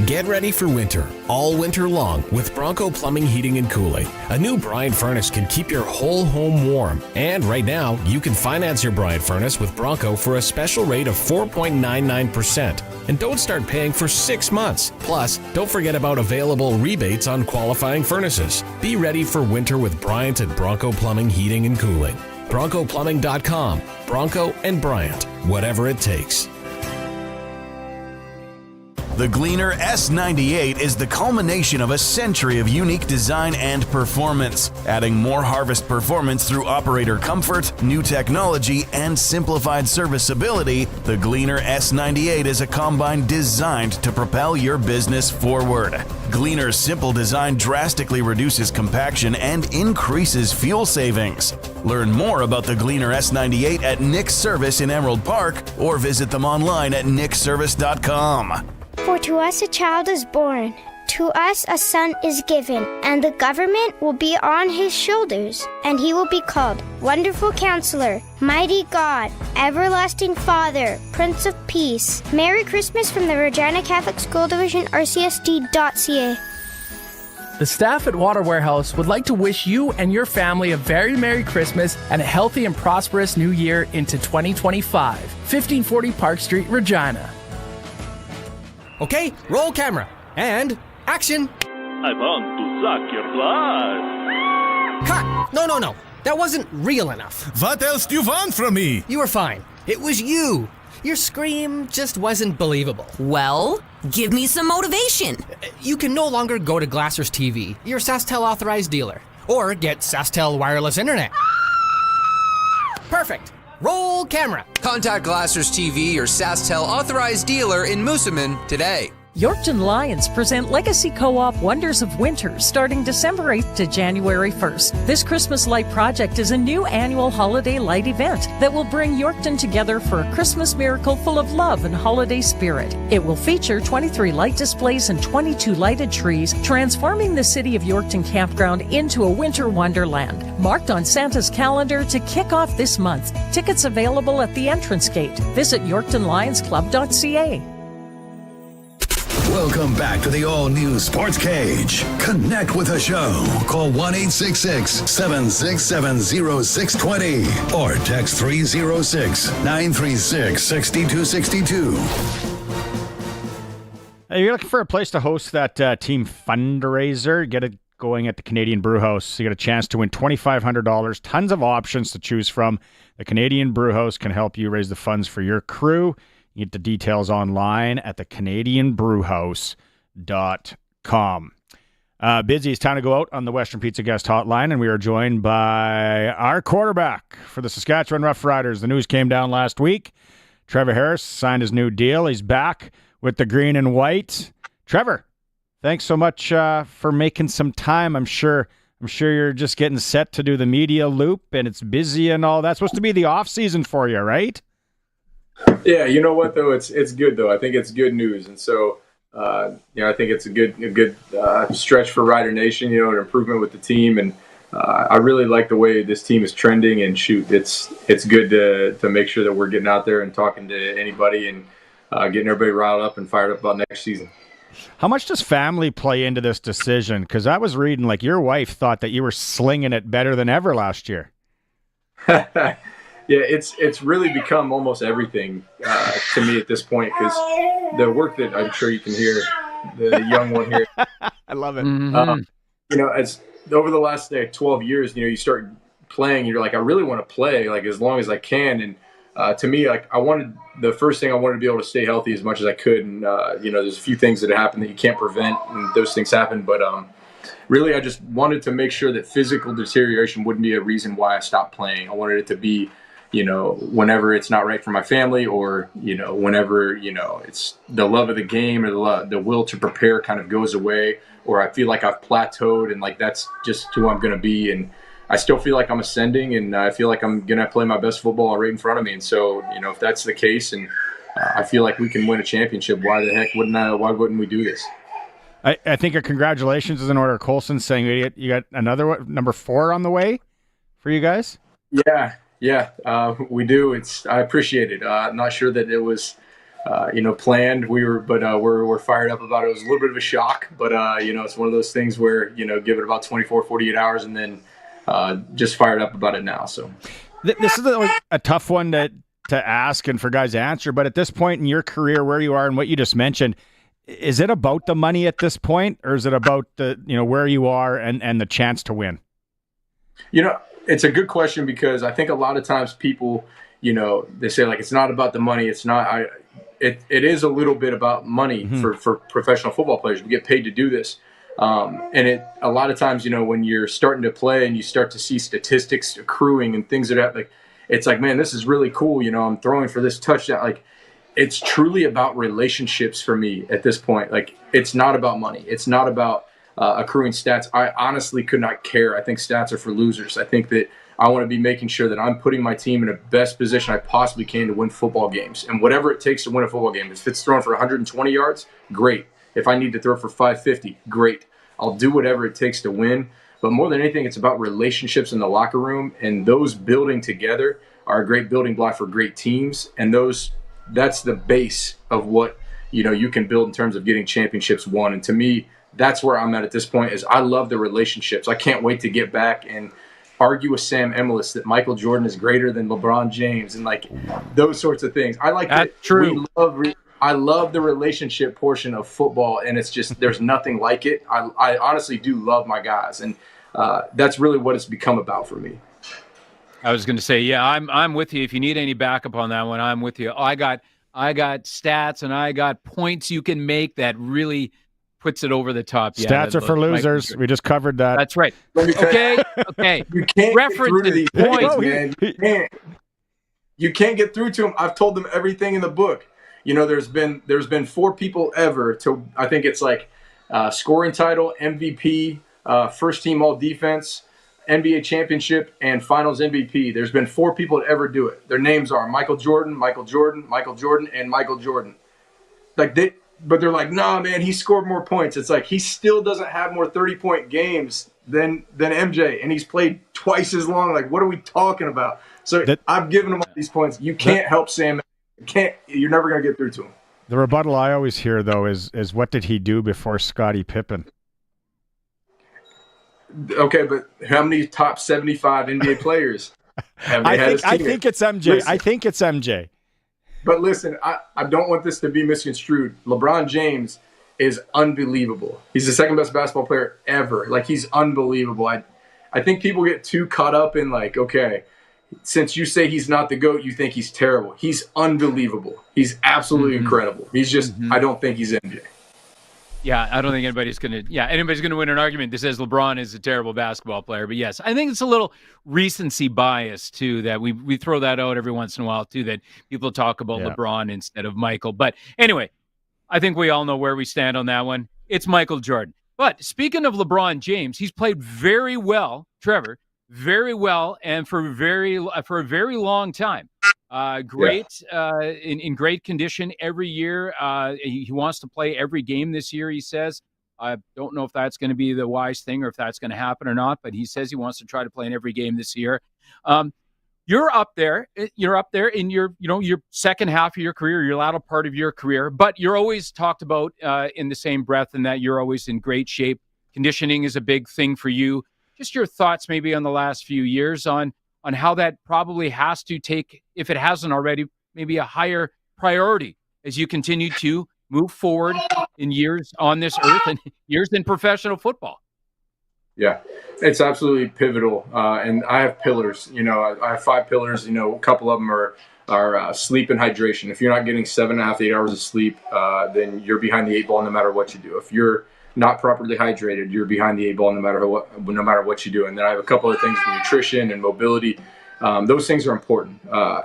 Get ready for winter, all winter long, with Bronco Plumbing, Heating, and Cooling. A new Bryant furnace can keep your whole home warm. And right now, you can finance your Bryant furnace with Bronco for a special rate of 4.99%. And don't start paying for 6 months. Plus, don't forget about available rebates on qualifying furnaces. Be ready for winter with Bryant at Bronco Plumbing, Heating, and Cooling. BroncoPlumbing.com. Bronco and Bryant, whatever it takes. The Gleaner S98 is the culmination of a century of unique design and performance, adding more harvest performance through operator comfort, new technology, and simplified serviceability. The Gleaner S98 is a combine designed to propel your business forward. Gleaner's simple design drastically reduces compaction and increases fuel savings. Learn more about the Gleaner S98 at Nick's Service in Emerald Park or visit them online at nickservice.com. For to us a child is born, to us a son is given, and the government will be on his shoulders, and he will be called Wonderful Counselor, Mighty God, Everlasting Father, Prince of Peace. Merry Christmas from the Regina Catholic School Division, rcsd.ca. The staff at Water Warehouse would like to wish you and your family a very Merry Christmas and a healthy and prosperous New Year into 2025. 1540 Park Street, Regina. Okay, roll camera. And action. I want to suck your blood. Cut! No. That wasn't real enough. What else do you want from me? You were fine. It was you. Your scream just wasn't believable. Well, give me some motivation. You can no longer go to Glassers TV, your SaskTel authorized dealer, or get SaskTel wireless internet. Perfect. Roll camera. Contact Glassers TV or SaskTel authorized dealer in Moosomin today. Yorkton Lions present Legacy Co-op Wonders of Winter starting December 8th to January 1st. This Christmas Light Project is a new annual holiday light event that will bring Yorkton together for a Christmas miracle full of love and holiday spirit. It will feature 23 light displays and 22 lighted trees, transforming the city of Yorkton Campground into a winter wonderland. Marked on Santa's calendar to kick off this month. Tickets available at the entrance gate. Visit YorktonLionsClub.ca. Welcome back to the all-new Sports Cage. Connect with the show. Call 1-866-767-0620 or text 306-936-6262. Hey, you're looking for a place to host that team fundraiser? Get it going at the Canadian Brewhouse. You get a chance to win $2,500. Tons of options to choose from. The Canadian Brewhouse can help you raise the funds for your crew. You get the details online at thecanadianbrewhouse.com. Busy, it's time to go out on the Western Pizza Guest Hotline, and we are joined by our quarterback for the Saskatchewan Roughriders. The news came down last week. Trevor Harris signed his new deal. He's back with the green and white. Trevor, thanks so much for making some time. I'm sure you're just getting set to do the media loop, and it's busy and all that. It's supposed to be the off season for you, right? Yeah, you know what though, it's good though. I think it's good news, and so I think it's a good stretch for Rider Nation. An improvement with the team, and I really like the way this team is trending. And it's good to make sure that we're getting out there and talking to anybody and getting everybody riled up and fired up about next season. How much does family play into this decision? Because I was reading like your wife thought that you were slinging it better than ever last year. Yeah, it's really become almost everything to me at this point, because the work that I'm sure you can hear, the young one here. I love it. As over the last 12 years, you start playing, you're like, I really want to play like as long as I can. And to me, like the first thing I wanted to be able to stay healthy as much as I could. And, there's a few things that happen that you can't prevent, and those things happen. But really, I just wanted to make sure that physical deterioration wouldn't be a reason why I stopped playing. I wanted it to be whenever it's not right for my family, or, whenever, it's the love of the game, or the will to prepare kind of goes away, or I feel like I've plateaued and like that's just who I'm going to be. And I still feel like I'm ascending, and I feel like I'm going to play my best football right in front of me. And so, if that's the case, and I feel like we can win a championship, why the heck why wouldn't we do this? I think a congratulations is in order. Colson's saying you got another one, number 4 on the way for you guys. Yeah, we do. I appreciate it. I'm not sure that it was, planned. We're fired up about it. It was a little bit of a shock, but it's one of those things where give it about 24, 48 hours, and then just fired up about it now. So this is a tough one to ask and for guys to answer. But at this point in your career, where you are and what you just mentioned, is it about the money at this point, or is it about the where you are and the chance to win? It's a good question, because I think a lot of times people, they say like it's not about the money. It's not. It is a little bit about money for professional football players. We get paid to do this, and a lot of times, when you're starting to play and you start to see statistics accruing and things it's like, man, this is really cool. I'm throwing for this touchdown. Like, it's truly about relationships for me at this point. Like, it's not about money. It's not about accruing stats. I honestly could not care. I think stats are for losers. I think that I want to be making sure that I'm putting my team in the best position I possibly can to win football games. And whatever it takes to win a football game, if it's throwing for 120 yards, great. If I need to throw for 550, great. I'll do whatever it takes to win. But more than anything, it's about relationships in the locker room, and those building together are a great building block for great teams. And that's the base of what you can build in terms of getting championships won. And to me, that's where I'm at this point. Is I love the relationships. I can't wait to get back and argue with Sam Emilus that Michael Jordan is greater than LeBron James, and like those sorts of things. I like that's that. True. I love the relationship portion of football, and it's just there's nothing like it. I honestly do love my guys, and that's really what it's become about for me. I was going to say, yeah, I'm with you. If you need any backup on that one, I'm with you. I got stats and I got points you can make that really puts it over the top. Stats are for losers. We just covered that. That's right. Okay. You can't reference get through to these points, man. You can't get through to them. I've told them everything in the book. There's been 4 people ever to, I think it's like scoring title, MVP, first team all defense, NBA championship, and finals MVP. There's been 4 people to ever do it. Their names are Michael Jordan, Michael Jordan, Michael Jordan, and Michael Jordan. But they're like, nah, man, he scored more points. It's like he still doesn't have more 30-point games than MJ, and he's played twice as long. Like, what are we talking about? So I've given him all these points. You can't help Sam. You're never going to get through to him. The rebuttal I always hear, though, is what did he do before Scottie Pippen? Okay, but how many top 75 NBA players have they had as teammates? I think it's MJ. I think it's MJ. But listen, I don't want this to be misconstrued. LeBron James is unbelievable. He's the second best basketball player ever. Like, he's unbelievable. I think people get too caught up in like, okay, since you say he's not the GOAT, you think he's terrible. He's unbelievable. He's absolutely incredible. He's just, I don't think he's MJ. Yeah, I don't think anybody's going to win an argument that says LeBron is a terrible basketball player. But yes, I think it's a little recency bias too, that we throw that out every once in a while too, that people talk about LeBron instead of Michael. But anyway, I think we all know where we stand on that one. It's Michael Jordan. But speaking of LeBron James, he's played very well, Trevor, very well, and for a very long time. In great condition every year. He wants to play every game this year, he says. I don't know if that's going to be the wise thing or if that's going to happen or not, but he says he wants to try to play in every game this year. You're up there in your second half of your career, your latter part of your career, but you're always talked about in the same breath, and that you're always in great shape. Conditioning is a big thing for you. Just your thoughts maybe on the last few years on how that probably has to take, if it hasn't already, maybe a higher priority as you continue to move forward in years on this earth and years in professional football. Yeah, it's absolutely pivotal. And I have pillars. I have 5 pillars. A couple of them are sleep and hydration. If you're not getting 7.5 to 8 hours of sleep, then you're behind the 8 ball no matter what you do. If you're not properly hydrated, you're behind the 8 ball no matter what you do. And then I have a couple of things for nutrition and mobility. those things are important.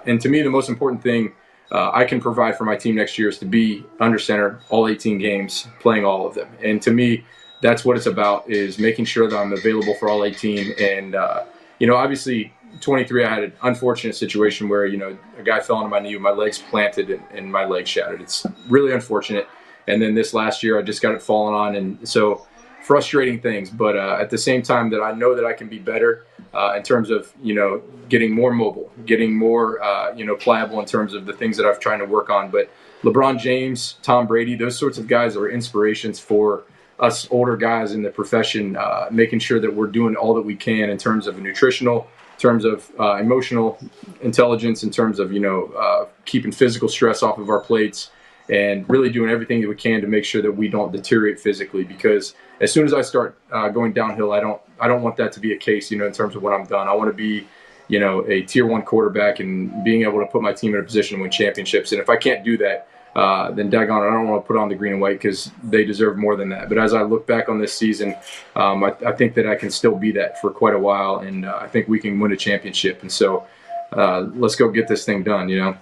And to me, the most important thing I can provide for my team next year is to be under center all 18 games, playing all of them. And to me, that's what it's about, is making sure that I'm available for all 18. And, obviously 23, I had an unfortunate situation where, a guy fell onto my knee with my legs planted and my leg shattered. It's really unfortunate. And then this last year, I just got it fallen on. And so frustrating things. But at the same time that I know that I can be better in terms of, getting more mobile, getting more, pliable in terms of the things that I've trying to work on. But LeBron James, Tom Brady, those sorts of guys are inspirations for us older guys in the profession, making sure that we're doing all that we can in terms of nutritional, in terms of emotional intelligence, in terms of, keeping physical stress off of our plates, and really doing everything that we can to make sure that we don't deteriorate physically. Because as soon as I start going downhill, I don't want that to be a case, in terms of when I'm done. I want to be, a tier 1 quarterback and being able to put my team in a position to win championships. And if I can't do that, then daggone it, I don't want to put on the green and white, because they deserve more than that. But as I look back on this season, I think that I can still be that for quite a while, and I think we can win a championship. And so let's go get this thing done,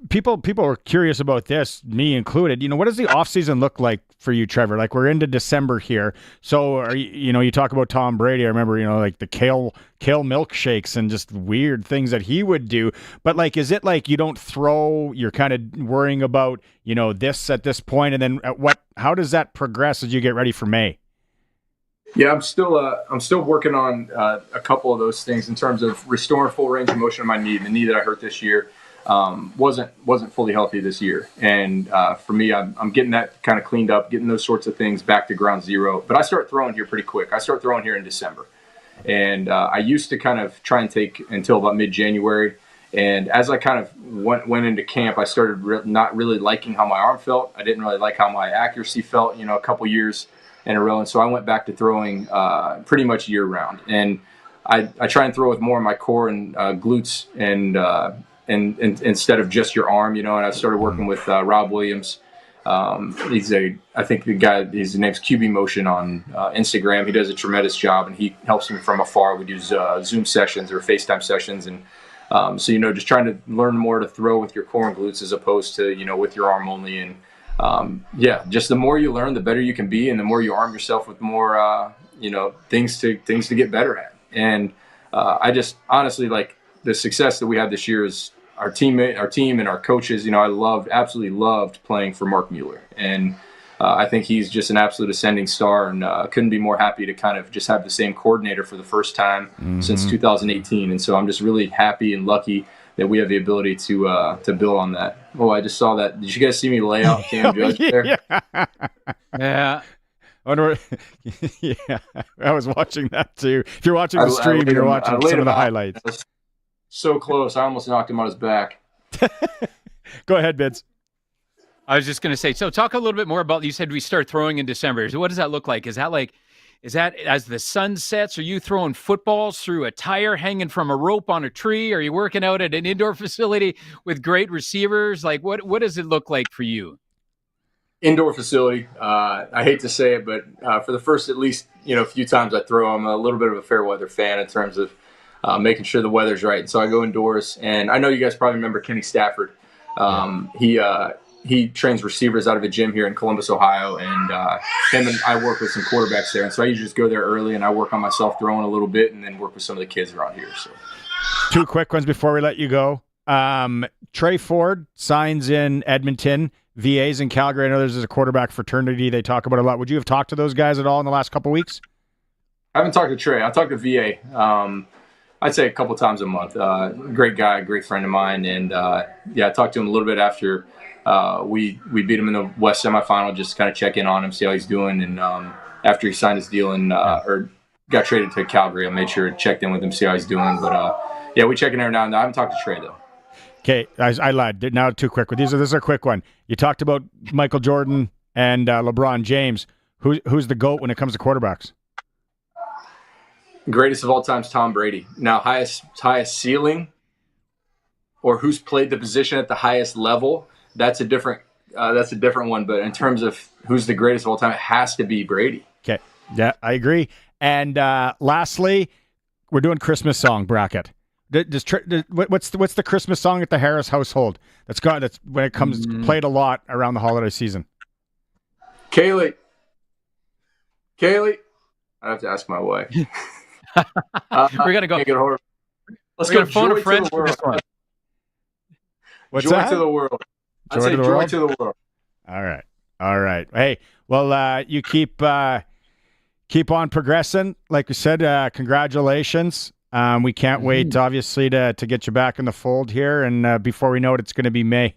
People are curious about this, me included. What does the offseason look like for you, Trevor? Like, we're into December here. So, are you talk about Tom Brady. I remember, like the kale milkshakes and just weird things that he would do. But, like, is it like you don't throw, you're kind of worrying about, this at this point, and then how does that progress as you get ready for May? Yeah, I'm still working on a couple of those things in terms of restoring full range of motion of my knee. The knee that I hurt this year wasn't fully healthy this year. And for me, I'm getting that kind of cleaned up, getting those sorts of things back to ground zero. But I start throwing here pretty quick. I start throwing here in December. And I used to kind of try and take until about mid-January. And as I kind of went into camp, I started not really liking how my arm felt. I didn't really like how my accuracy felt, a couple years in a row. And so I went back to throwing pretty much year-round. And I try and throw with more of my core and glutes and instead of just your arm, and I started working with Rob Williams. I think the guy, his name's QB Motion on Instagram. He does a tremendous job, and he helps me from afar. We do Zoom sessions or FaceTime sessions. And so, just trying to learn more to throw with your core and glutes as opposed to, with your arm only. And just the more you learn, the better you can be, and the more you arm yourself with more, things to get better at. And I just honestly, like, the success that we had this year is our team and our coaches. I absolutely loved playing for Mark Mueller, and I think he's just an absolute ascending star, and couldn't be more happy to kind of just have the same coordinator for the first time since 2018. And so I'm just really happy and lucky that we have the ability to build on that. Oh, I just saw that. Did you guys see me lay out Cam Judge there? Yeah. Yeah, I was watching that too. If you're watching the stream, you're watching some of the highlights. So close, I almost knocked him on his back. Go ahead, Bids. I was just going to say, so talk a little bit more about, you said we start throwing in December. So what does that look like? Is that as the sun sets? Are you throwing footballs through a tire hanging from a rope on a tree? Are you working out at an indoor facility with great receivers? Like, what does it look like for you? Indoor facility. I hate to say it, but for the first at least few times I throw, I'm a little bit of a fair weather fan in terms of making sure the weather's right. And so I go indoors, and I know you guys probably remember Kenny Stafford. He trains receivers out of a gym here in Columbus, Ohio, and him and I work with some quarterbacks there. And so I usually just go there early, and I work on myself throwing a little bit, and then work with some of the kids around here. So, two quick ones before we let you go. Trey Ford signs in Edmonton. VA's in Calgary. I know there's a quarterback fraternity they talk about a lot. Would you have talked to those guys at all in the last couple of weeks? I haven't talked to Trey. I talked to VA. I'd say a couple times a month. Great guy, great friend of mine. And I talked to him a little bit after we beat him in the West semifinal, just to kind of check in on him, see how he's doing. And after he signed his deal or got traded to Calgary, I made sure to check in with him, see how he's doing. But we check in every now and then. I haven't talked to Trey, though. Okay, I lied. Now too quick. This is a quick one. You talked about Michael Jordan and LeBron James. Who's the GOAT when it comes to quarterbacks? Greatest of all time is Tom Brady. Now, highest ceiling, or who's played the position at the highest level, that's a different one. But in terms of who's the greatest of all time, it has to be Brady. Okay, yeah, I agree. And lastly, we're doing Christmas song bracket. What's the Christmas song at the Harris household that's when it comes played a lot around the holiday season? Kaylee, I have to ask my wife. We're gonna go. Let's We're go. gonna phone a Joy friend to the for this world. one. What's joy that? to the world. I'd Joy say to the joy world? to the world. All right. Hey, well, you keep on progressing. Like we said, congratulations. We can't wait, obviously, to get you back in the fold here. And before we know it, it's going to be May.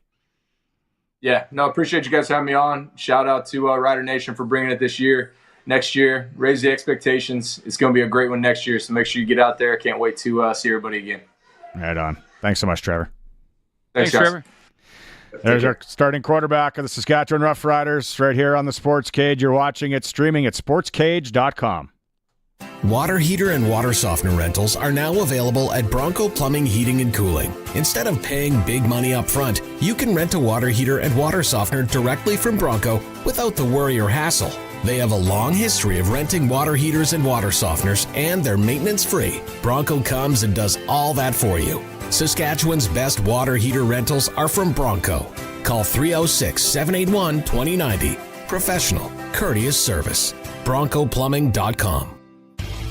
Yeah, no, appreciate you guys having me on. Shout out to Rider Nation for bringing it this year. Next year, raise the expectations. It's going to be a great one next year, so make sure you get out there. Can't wait to see everybody again. Right on. Thanks so much, Trevor. Thanks guys. Trevor. There's our starting quarterback of the Saskatchewan Roughriders right here on the Sports Cage. You're watching it streaming at sportscage.com. Water heater and water softener rentals are now available at Bronco Plumbing, Heating, and Cooling. Instead of paying big money up front, you can rent a water heater and water softener directly from Bronco without the worry or hassle. They have a long history of renting water heaters and water softeners, and they're maintenance-free. Bronco comes and does all that for you. Saskatchewan's best water heater rentals are from Bronco. Call 306-781-2090. Professional, courteous service. BroncoPlumbing.com.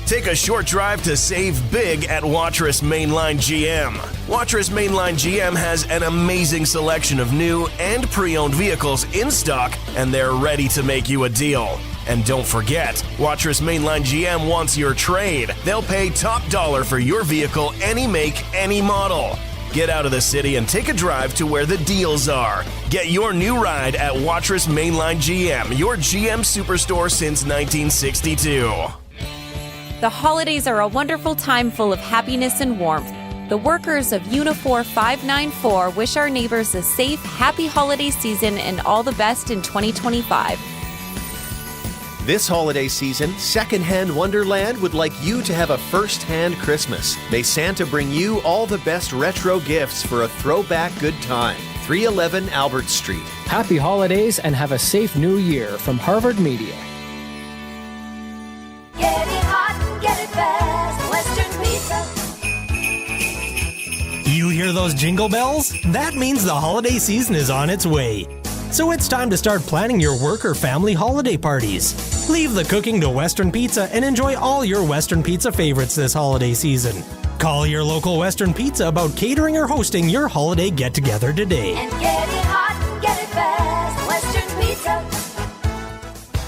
Take a short drive to save big at Watrous Mainline GM. Watrous Mainline GM has an amazing selection of new and pre-owned vehicles in stock, and they're ready to make you a deal. And don't forget, Watrous Mainline GM wants your trade. They'll pay top dollar for your vehicle, any make, any model. Get out of the city and take a drive to where the deals are. Get your new ride at Watrous Mainline GM, your GM superstore since 1962. The holidays are a wonderful time full of happiness and warmth. The workers of Unifor 594 wish our neighbors a safe, happy holiday season and all the best in 2025. This holiday season, Secondhand Wonderland would like you to have a first-hand Christmas. May Santa bring you all the best retro gifts for a throwback good time. 311 Albert Street. Happy holidays and have a safe new year from Harvard Media. Get it hot and get it fast. Western Pizza. You hear those jingle bells? That means the holiday season is on its way. So it's time to start planning your work or family holiday parties. Leave the cooking to Western Pizza and enjoy all your Western Pizza favorites this holiday season. Call your local Western Pizza about catering or hosting your holiday get-together today. And get it hot and get it fast. Western Pizza.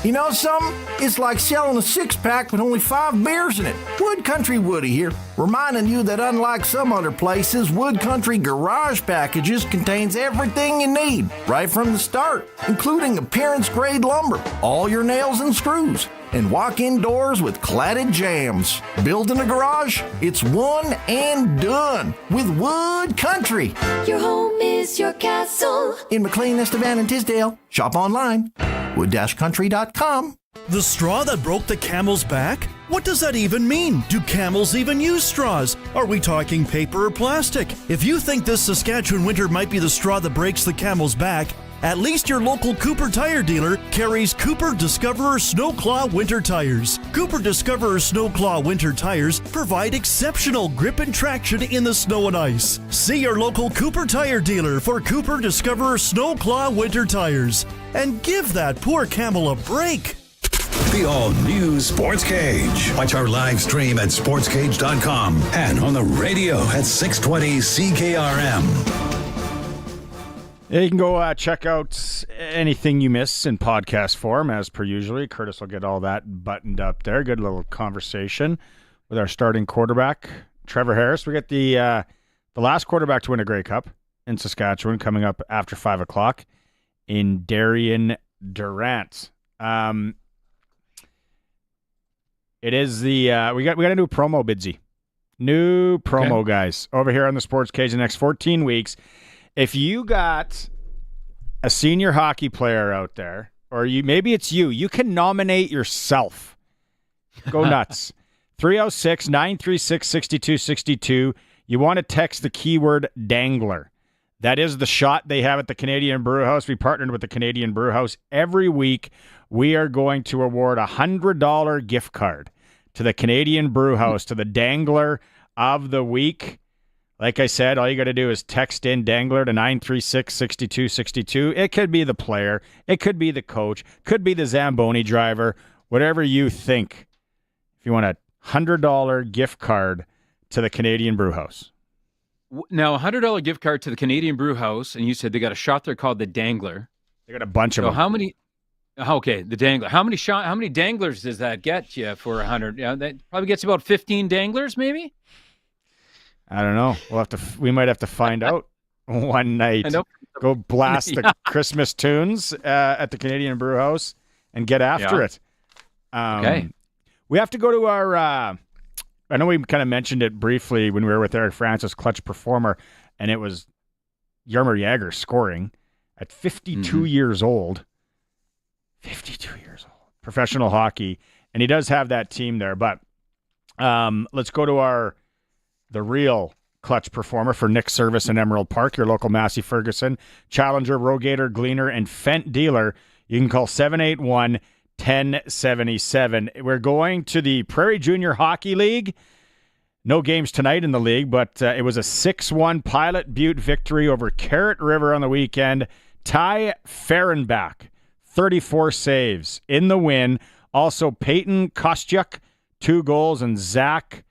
You know something? It's like selling a six-pack with only 5 beers in it. Wood Country Woody here, reminding you that unlike some other places, Wood Country Garage Packages contains everything you need, right from the start, including appearance-grade lumber, all your nails and screws, and walk-in doors with cladded jambs. Building a garage? It's one and done with Wood Country. Your home is your castle. In McLean, Estevan, and Tisdale. Shop online. wood-country.com. The straw that broke the camel's back? What does that even mean? Do camels even use straws? Are we talking paper or plastic? If you think this Saskatchewan winter might be the straw that breaks the camel's back, at least your local Cooper tire dealer carries Cooper Discoverer Snow Claw Winter Tires. Cooper Discoverer Snow Claw Winter Tires provide exceptional grip and traction in the snow and ice. See your local Cooper tire dealer for Cooper Discoverer Snow Claw Winter Tires. And give that poor camel a break. The all-new Sports Cage. Watch our live stream at sportscage.com and on the radio at 620 CKRM. Yeah, you can go check out anything you miss in podcast form, as per usual. Curtis will get all that buttoned up there. Good little conversation with our starting quarterback, Trevor Harris. We got the last quarterback to win a Grey Cup in Saskatchewan coming up after 5 o'clock in Darian Durant. It is the we got a new promo, Bidsy. New promo, okay, guys, over here on the Sports Cage the next 14 weeks. If you got a senior hockey player out there, or maybe it's you can nominate yourself. Go nuts. 306-936-6262. You want to text the keyword dangler. That is the shot they have at the Canadian Brew House. We partnered with the Canadian Brew House. Every week, we are going to award a $100 gift card to the Canadian Brew House, to the Dangler of the Week. Like I said, all you got to do is text in Dangler to 936-6262. It could be the player. It could be the coach. Could be the Zamboni driver. Whatever you think. If you want a $100 gift card to the Canadian Brew House. Now, a $100 gift card to the Canadian Brew House, and you said they got a shot there called the Dangler. They got a bunch of So them. how many? Okay, the Dangler. How many danglers does that get you for 100? Yeah, that probably gets you about 15 danglers, maybe. I don't know. We might have to find out one night. Go blast the Christmas tunes at the Canadian Brew House and get after it. Okay. We have to go to our. I know we kind of mentioned it briefly when we were with Eric Francis, clutch performer, and it was Jaromir Jagr scoring at 52 years old. 52 years old. Professional hockey. And he does have that team there. But let's go to the real clutch performer for Nick Service in Emerald Park, your local Massey Ferguson, Challenger, Rogator, Gleaner, and Fent dealer. You can call 781-1077. We're going to the Prairie Junior Hockey League. No games tonight in the league, but it was a 6-1 Pilot Butte victory over Carrot River on the weekend. Ty Fehrenbach, 34 saves in the win. Also, Peyton Kostyuk, 2 goals, and Zach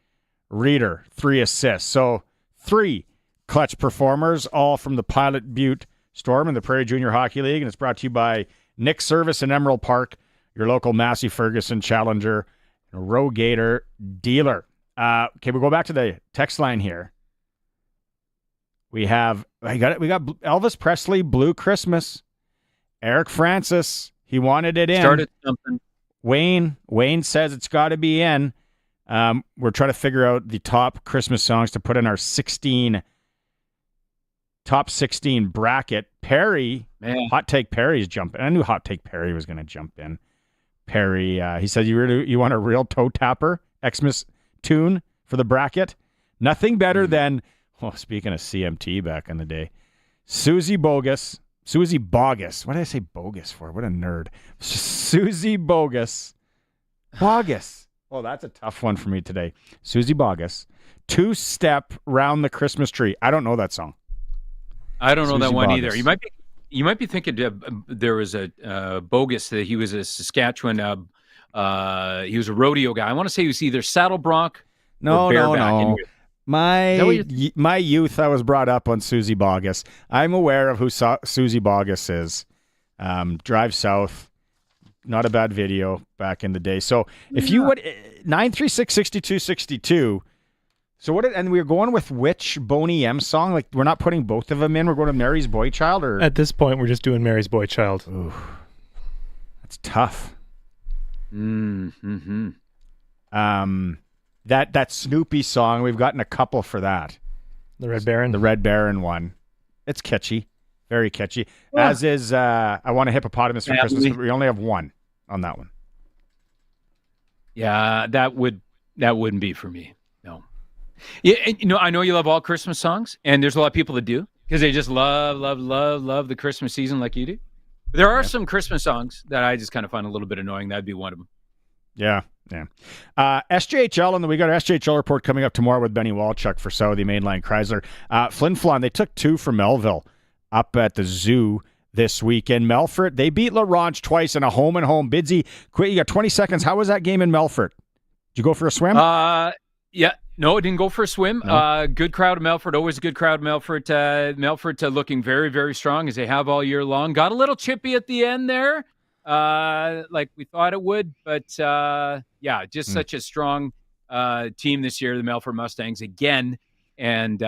Reeder, 3 assists. So 3 clutch performers, all from the Pilot Butte Storm in the Prairie Junior Hockey League, and it's brought to you by Nick Service in Emerald Park, your local Massey Ferguson Challenger Rogator dealer. Okay, we'll go back to the text line here. We got Elvis Presley, Blue Christmas. Eric Francis, he wanted it in. Started something. Wayne says it's got to be in. We're trying to figure out the top Christmas songs to put in our top 16 bracket. Perry, Hot Take Perry's jumping. I knew Hot Take Perry was going to jump in. Perry, he said, you want a real toe tapper Xmas tune for the bracket? Nothing better than, speaking of CMT back in the day, Susie Bogus. What did I say bogus for? What a nerd. Susie Bogus. Bogus. Oh, that's a tough one for me today. Susie Bogus. 2-Step Round the Christmas Tree. I don't know that song. I don't know that one Bogus. either. You might be thinking there was a Bogus that he was a Saskatchewan. He was a rodeo guy. I want to say he was either saddle bronc or bareback. My youth, I was brought up on Susie Bogus. I'm aware of who Susie Bogus is. Drive South. Not a bad video back in the day. So if you would, 936-6262. So and we're going with which Boney M song? Like, we're not putting both of them in. We're going to Mary's Boy Child, or at this point we're just doing Mary's Boy Child. Ooh, that's tough. Mm-hmm. That Snoopy song, we've gotten a couple for that. The Red Baron? The Red Baron one. It's catchy. Very catchy. Yeah. As is I Want a Hippopotamus for Christmas, but we only have one on that one. Yeah, that wouldn't be for me. No. Yeah, I know you love all Christmas songs, and there's a lot of people that do, because they just love the Christmas season like you do. There are some Christmas songs that I just kind of find a little bit annoying. That'd be one of them. Yeah. SJHL, and we got our SJHL report coming up tomorrow with Benny Walchuk for Saudi Mainline Chrysler. Flin Flon, they took 2 from Melville up at the zoo this weekend. Melfort, they beat La Ronge twice in a home-and-home. Bidsy, quick, you got 20 seconds. How was that game in Melfort? Did you go for a swim? Yeah. No, I didn't go for a swim. No. Good crowd of Melfort. Always a good crowd of Melfort. Melfort looking very, very strong, as they have all year long. Got a little chippy at the end there, like we thought it would. But, just such a strong team this year, the Melfort Mustangs again. And,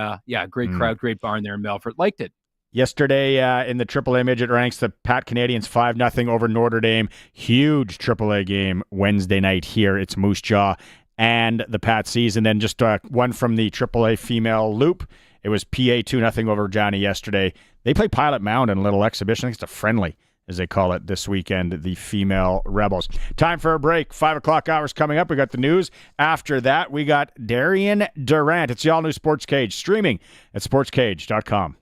great crowd, great barn there in Melfort. Liked it. Yesterday in the AAA midget ranks, the Pat Canadians 5-0 over Notre Dame. Huge AAA game Wednesday night here. It's Moose Jaw and the Patsies. And then just one from the AAA female loop. It was PA 2-0 over Johnny yesterday. They play Pilot Mound in a little exhibition. I think it's a friendly, as they call it, this weekend, the female Rebels. Time for a break. 5 o'clock hours coming up. We got the news. After that, we got Darian Durant. It's the all-new Sportscage, streaming at sportscage.com.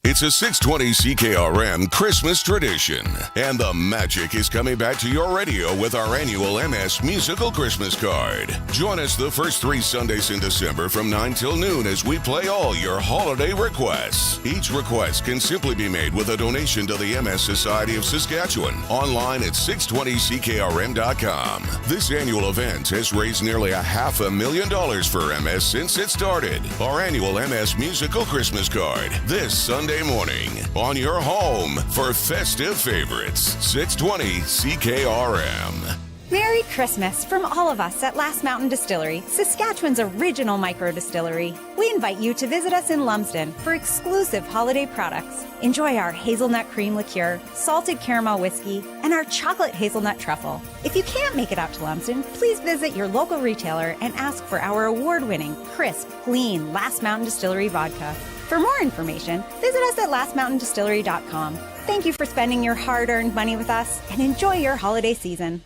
It's a 620 CKRM Christmas tradition, and the magic is coming back to your radio with our annual MS Musical Christmas Card. Join us the first 3 Sundays in December from 9 till noon as we play all your holiday requests. Each request can simply be made with a donation to the MS Society of Saskatchewan, online at 620ckrm.com. This annual event has raised nearly $500,000 for MS since it started. Our annual MS Musical Christmas Card, this Sunday morning on your home for festive favorites. 620 CKRM. Merry Christmas from all of us at Last Mountain Distillery, Saskatchewan's original micro distillery. We invite you to visit us in Lumsden for exclusive holiday products. Enjoy our hazelnut cream liqueur, salted caramel whiskey, and our chocolate hazelnut truffle. If you can't make it out to Lumsden, please visit your local retailer and ask for our award-winning, crisp, clean Last Mountain Distillery vodka. For more information, visit us at lastmountaindistillery.com. Thank you for spending your hard-earned money with us, and enjoy your holiday season.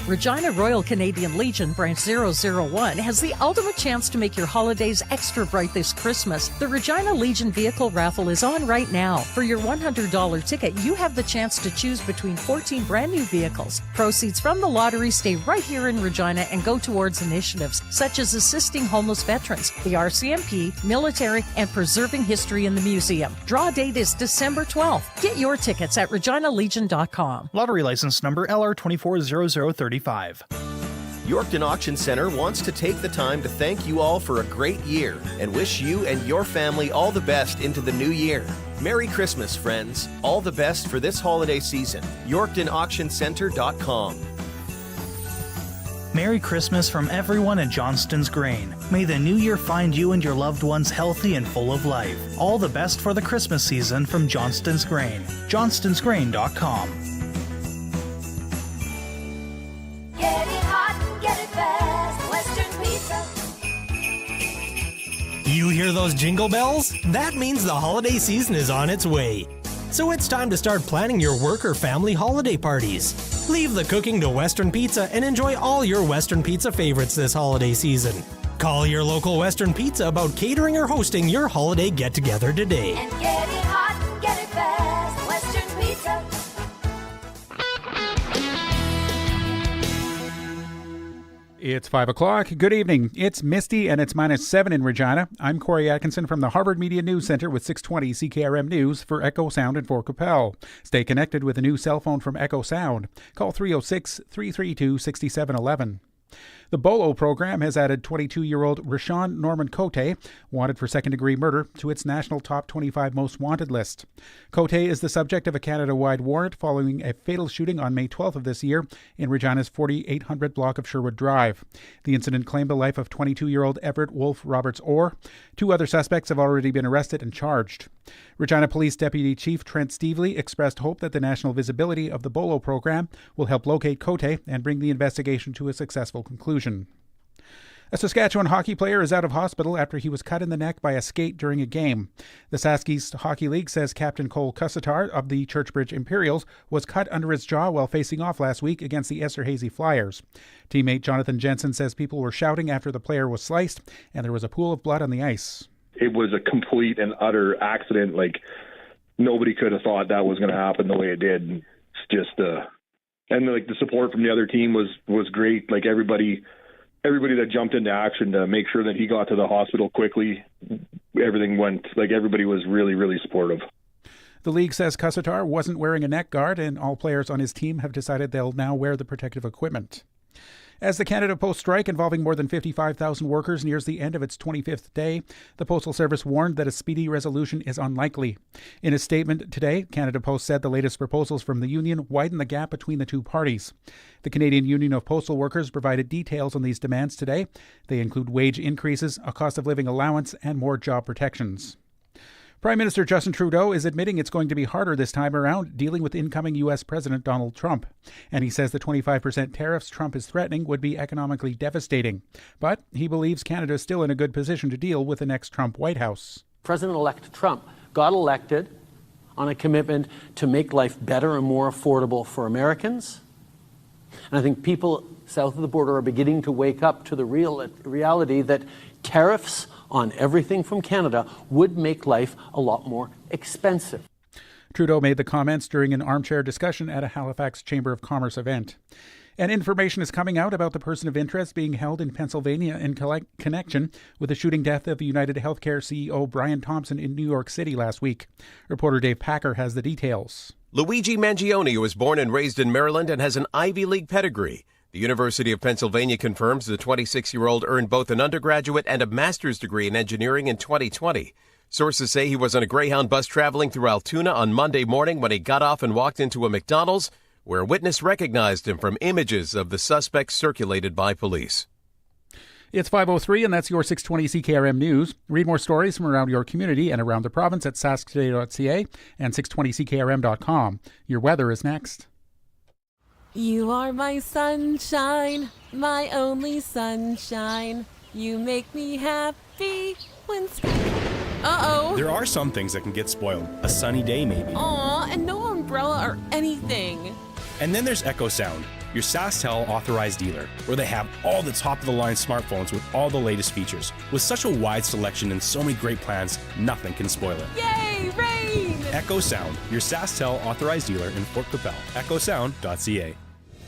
Regina Royal Canadian Legion Branch 001 has the ultimate chance to make your holidays extra bright this Christmas. The Regina Legion Vehicle Raffle is on right now. For your $100 ticket, you have the chance to choose between 14 brand new vehicles. Proceeds from the lottery stay right here in Regina and go towards initiatives such as assisting homeless veterans, the RCMP, military, and preserving history in the museum. Draw date is December 12th. Get your tickets at reginalegion.com. Lottery license number LR240035. Yorkton Auction Center wants to take the time to thank you all for a great year and wish you and your family all the best into the new year. Merry Christmas, friends. All the best for this holiday season. YorktonAuctionCenter.com. Merry Christmas from everyone at Johnston's Grain. May the new year find you and your loved ones healthy and full of life. All the best for the Christmas season from Johnston's Grain. JohnstonsGrain.com. Get it hot and get it fast. Western Pizza. You hear those jingle bells? That means the holiday season is on its way. So it's time to start planning your work or family holiday parties. Leave the cooking to Western Pizza and enjoy all your Western Pizza favorites this holiday season. Call your local Western Pizza about catering or hosting your holiday get-together today. And get it hot and get it fast. Western Pizza. It's 5 o'clock. Good evening. It's misty and it's -7 in Regina. I'm Corey Atkinson from the Harvard Media News Center with 620 CKRM News for Echo Sound and Fort Capel. Stay connected with a new cell phone from Echo Sound. Call 306-332-6711. The BOLO program has added 22-year-old Rashawn Norman Cote, wanted for second-degree murder, to its national top 25 most wanted list. Cote is the subject of a Canada-wide warrant following a fatal shooting on May 12th of this year in Regina's 4800 block of Sherwood Drive. The incident claimed the life of 22-year-old Everett Wolf Roberts-Orr. 2 other suspects have already been arrested and charged. Regina Police Deputy Chief Trent Stevely expressed hope that the national visibility of the BOLO program will help locate Cote and bring the investigation to a successful conclusion. A Saskatchewan hockey player is out of hospital after he was cut in the neck by a skate during a game. The Sask East Hockey League says Captain Cole Cussatar of the Churchbridge Imperials was cut under his jaw while facing off last week against the Esterhazy Flyers. Teammate Jonathan Jensen says people were shouting after the player was sliced and there was a pool of blood on the ice. It was a complete and utter accident. Like, nobody could have thought that was going to happen the way it did. It's just, and like the support from the other team was great. Like everybody that jumped into action to make sure that he got to the hospital quickly, everything went, like everybody was really, really supportive. The league says Cussatar wasn't wearing a neck guard, and all players on his team have decided they'll now wear the protective equipment. As the Canada Post strike involving more than 55,000 workers nears the end of its 25th day, the Postal Service warned that a speedy resolution is unlikely. In a statement today, Canada Post said the latest proposals from the union widen the gap between the two parties. The Canadian Union of Postal Workers provided details on these demands today. They include wage increases, a cost of living allowance, and more job protections. Prime Minister Justin Trudeau is admitting it's going to be harder this time around dealing with incoming U.S. President Donald Trump. And he says the 25% tariffs Trump is threatening would be economically devastating. But he believes Canada is still in a good position to deal with the next Trump White House. President-elect Trump got elected on a commitment to make life better and more affordable for Americans. And I think people south of the border are beginning to wake up to the reality that tariffs on everything from Canada would make life a lot more expensive. Trudeau made the comments during an armchair discussion at a Halifax Chamber of Commerce event. And information is coming out about the person of interest being held in Pennsylvania in connection with the shooting death of the United Healthcare CEO Brian Thompson in New York City last week. Reporter Dave Packer has the details. Luigi Mangione was born and raised in Maryland and has an Ivy League pedigree. The University of Pennsylvania confirms the 26-year-old earned both an undergraduate and a master's degree in engineering in 2020. Sources say he was on a Greyhound bus traveling through Altoona on Monday morning when he got off and walked into a McDonald's, where a witness recognized him from images of the suspect circulated by police. It's 5:03, and that's your 620 CKRM News. Read more stories from around your community and around the province at sasktoday.ca and 620ckrm.com. Your weather is next. You are my sunshine, my only sunshine. You make me happy when... Uh-oh. There are some things that can get spoiled. A sunny day, maybe. Aw, and no umbrella or anything. And then there's Echo Sound, your SaskTel authorized dealer, where they have all the top-of-the-line smartphones with all the latest features. With such a wide selection and so many great plans, nothing can spoil it. Yay, rain! Echo Sound, your SaskTel authorized dealer in Fort Capel. EchoSound.ca.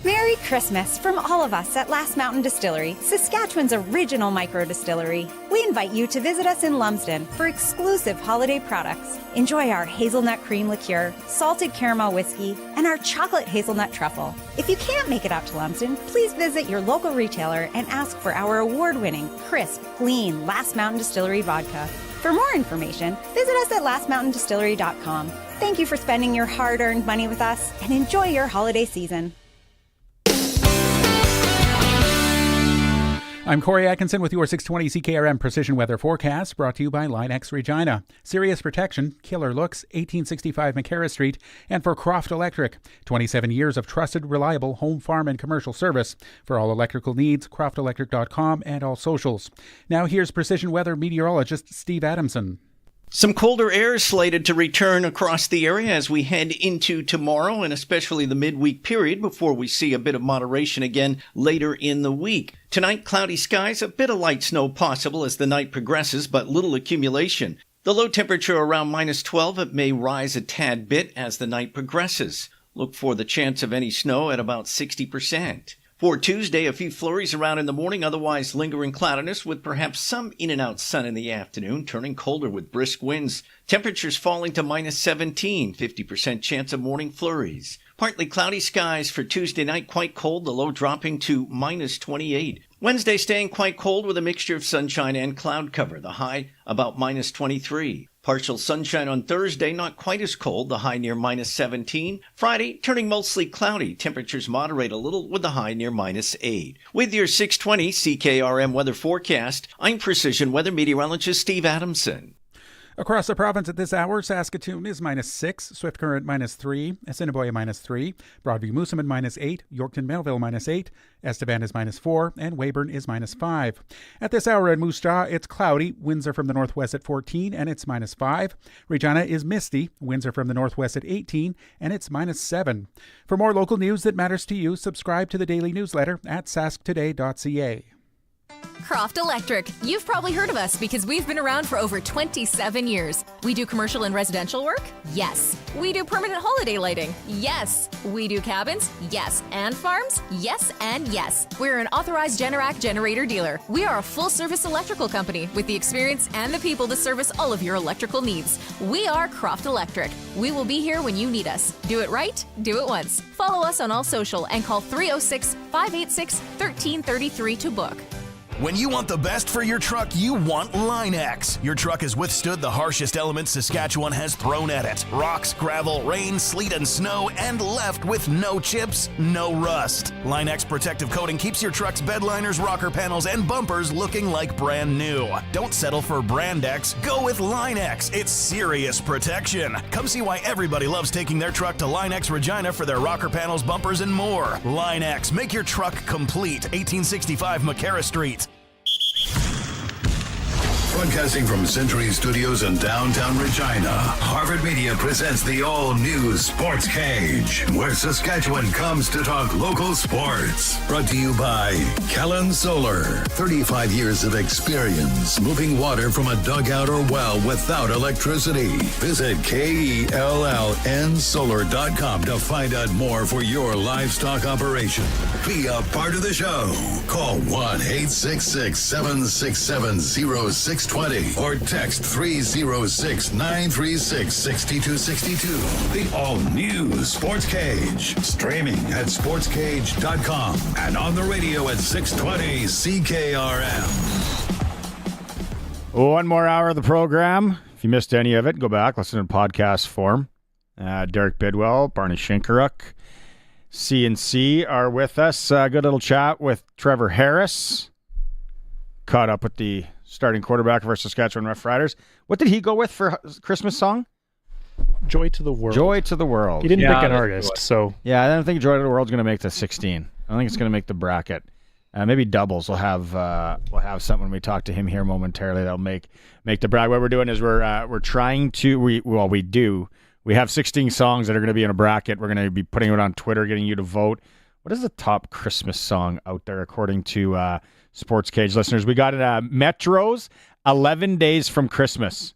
Merry Christmas from all of us at Last Mountain Distillery, Saskatchewan's original micro distillery. We invite you to visit us in Lumsden for exclusive holiday products. Enjoy our hazelnut cream liqueur, salted caramel whiskey, and our chocolate hazelnut truffle. If you can't make it out to Lumsden, please visit your local retailer and ask for our award-winning, crisp, clean Last Mountain Distillery vodka. For more information, visit us at lastmountaindistillery.com. Thank you for spending your hard-earned money with us, and enjoy your holiday season. I'm Corey Atkinson with your 620 CKRM Precision Weather Forecast, brought to you by Line X Regina. Serious Protection, Killer Looks, 1865 McCarra Street, and for Croft Electric. 27 years of trusted, reliable home, farm, and commercial service. For all electrical needs, croftelectric.com and all socials. Now here's Precision Weather meteorologist Steve Adamson. Some colder air is slated to return across the area as we head into tomorrow and especially the midweek period before we see a bit of moderation again later in the week. Tonight, cloudy skies, a bit of light snow possible as the night progresses, but little accumulation. The low temperature around -12, it may rise a tad bit as the night progresses. Look for the chance of any snow at about 60%. For Tuesday, a few flurries around in the morning, otherwise lingering cloudiness with perhaps some in and out sun in the afternoon, turning colder with brisk winds. Temperatures falling to -17, 50% chance of morning flurries. Partly cloudy skies for Tuesday night, quite cold, the low dropping to -28. Wednesday staying quite cold with a mixture of sunshine and cloud cover, the high about -23. Partial sunshine on Thursday, not quite as cold, the high near -17. Friday, turning mostly cloudy. Temperatures moderate a little with the high near -8. With your 620 CKRM weather forecast, I'm Precision Weather Meteorologist Steve Adamson. Across the province at this hour, Saskatoon is -6, Swift Current -3, Assiniboia -3, Broadview Moosomin -8, Yorkton Melville -8, Estevan is -4, and Weyburn is -5. At this hour in Moose Jaw, it's cloudy, winds are from the northwest at 14, and it's -5. Regina is misty, winds are from the northwest at 18, and it's -7. For more local news that matters to you, subscribe to the daily newsletter at sasktoday.ca. Croft Electric. You've probably heard of us because we've been around for over 27 years. We do commercial and residential work? Yes. We do permanent holiday lighting? Yes. We do cabins? Yes. And farms? Yes and yes. We're an authorized Generac generator dealer. We are a full-service electrical company with the experience and the people to service all of your electrical needs. We are Croft Electric. We will be here when you need us. Do it right, do it once. Follow us on all social and call 306-586-1333 to book. When you want the best for your truck, you want Line X. Your truck has withstood the harshest elements Saskatchewan has thrown at it. Rocks, gravel, rain, sleet, and snow, and left with no chips, no rust. Line X protective coating keeps your truck's bed liners, rocker panels, and bumpers looking like brand new. Don't settle for Brand X. Go with Line X. It's serious protection. Come see why everybody loves taking their truck to Line X Regina for their rocker panels, bumpers, and more. Line X. Make your truck complete. 1865 McCarra Street. Broadcasting from Century Studios in downtown Regina, Harvard Media presents the all-new Sports Cage, where Saskatchewan comes to talk local sports. Brought to you by Kellen Solar. 35 years of experience moving water from a dugout or well without electricity. Visit KELLNsolar.com to find out more for your livestock operation. Be a part of the show. Call 1-866-767-0620 or text 306-936-6262. The all-new Sports Cage. Streaming at sportscage.com and on the radio at 620 CKRM. One more hour of the program. If you missed any of it, go back, listen to podcast form. Derek Bidwell, Barney Shinkaruk, CNC are with us. Good little chat with Trevor Harris. Caught up with the starting quarterback of our Saskatchewan Roughriders. What did he go with for Christmas song? Joy to the World. Joy to the World. He didn't pick an artist, so... Yeah, I don't think Joy to the World's going to make the 16. I don't think it's going to make the bracket. Maybe doubles. We'll have something when we talk to him here momentarily that'll make the bracket. What we're doing is we're trying to... We have 16 songs that are going to be in a bracket. We're going to be putting it on Twitter, getting you to vote. What is the top Christmas song out there according to Sports Cage listeners? We got Metro's 11 Days from Christmas.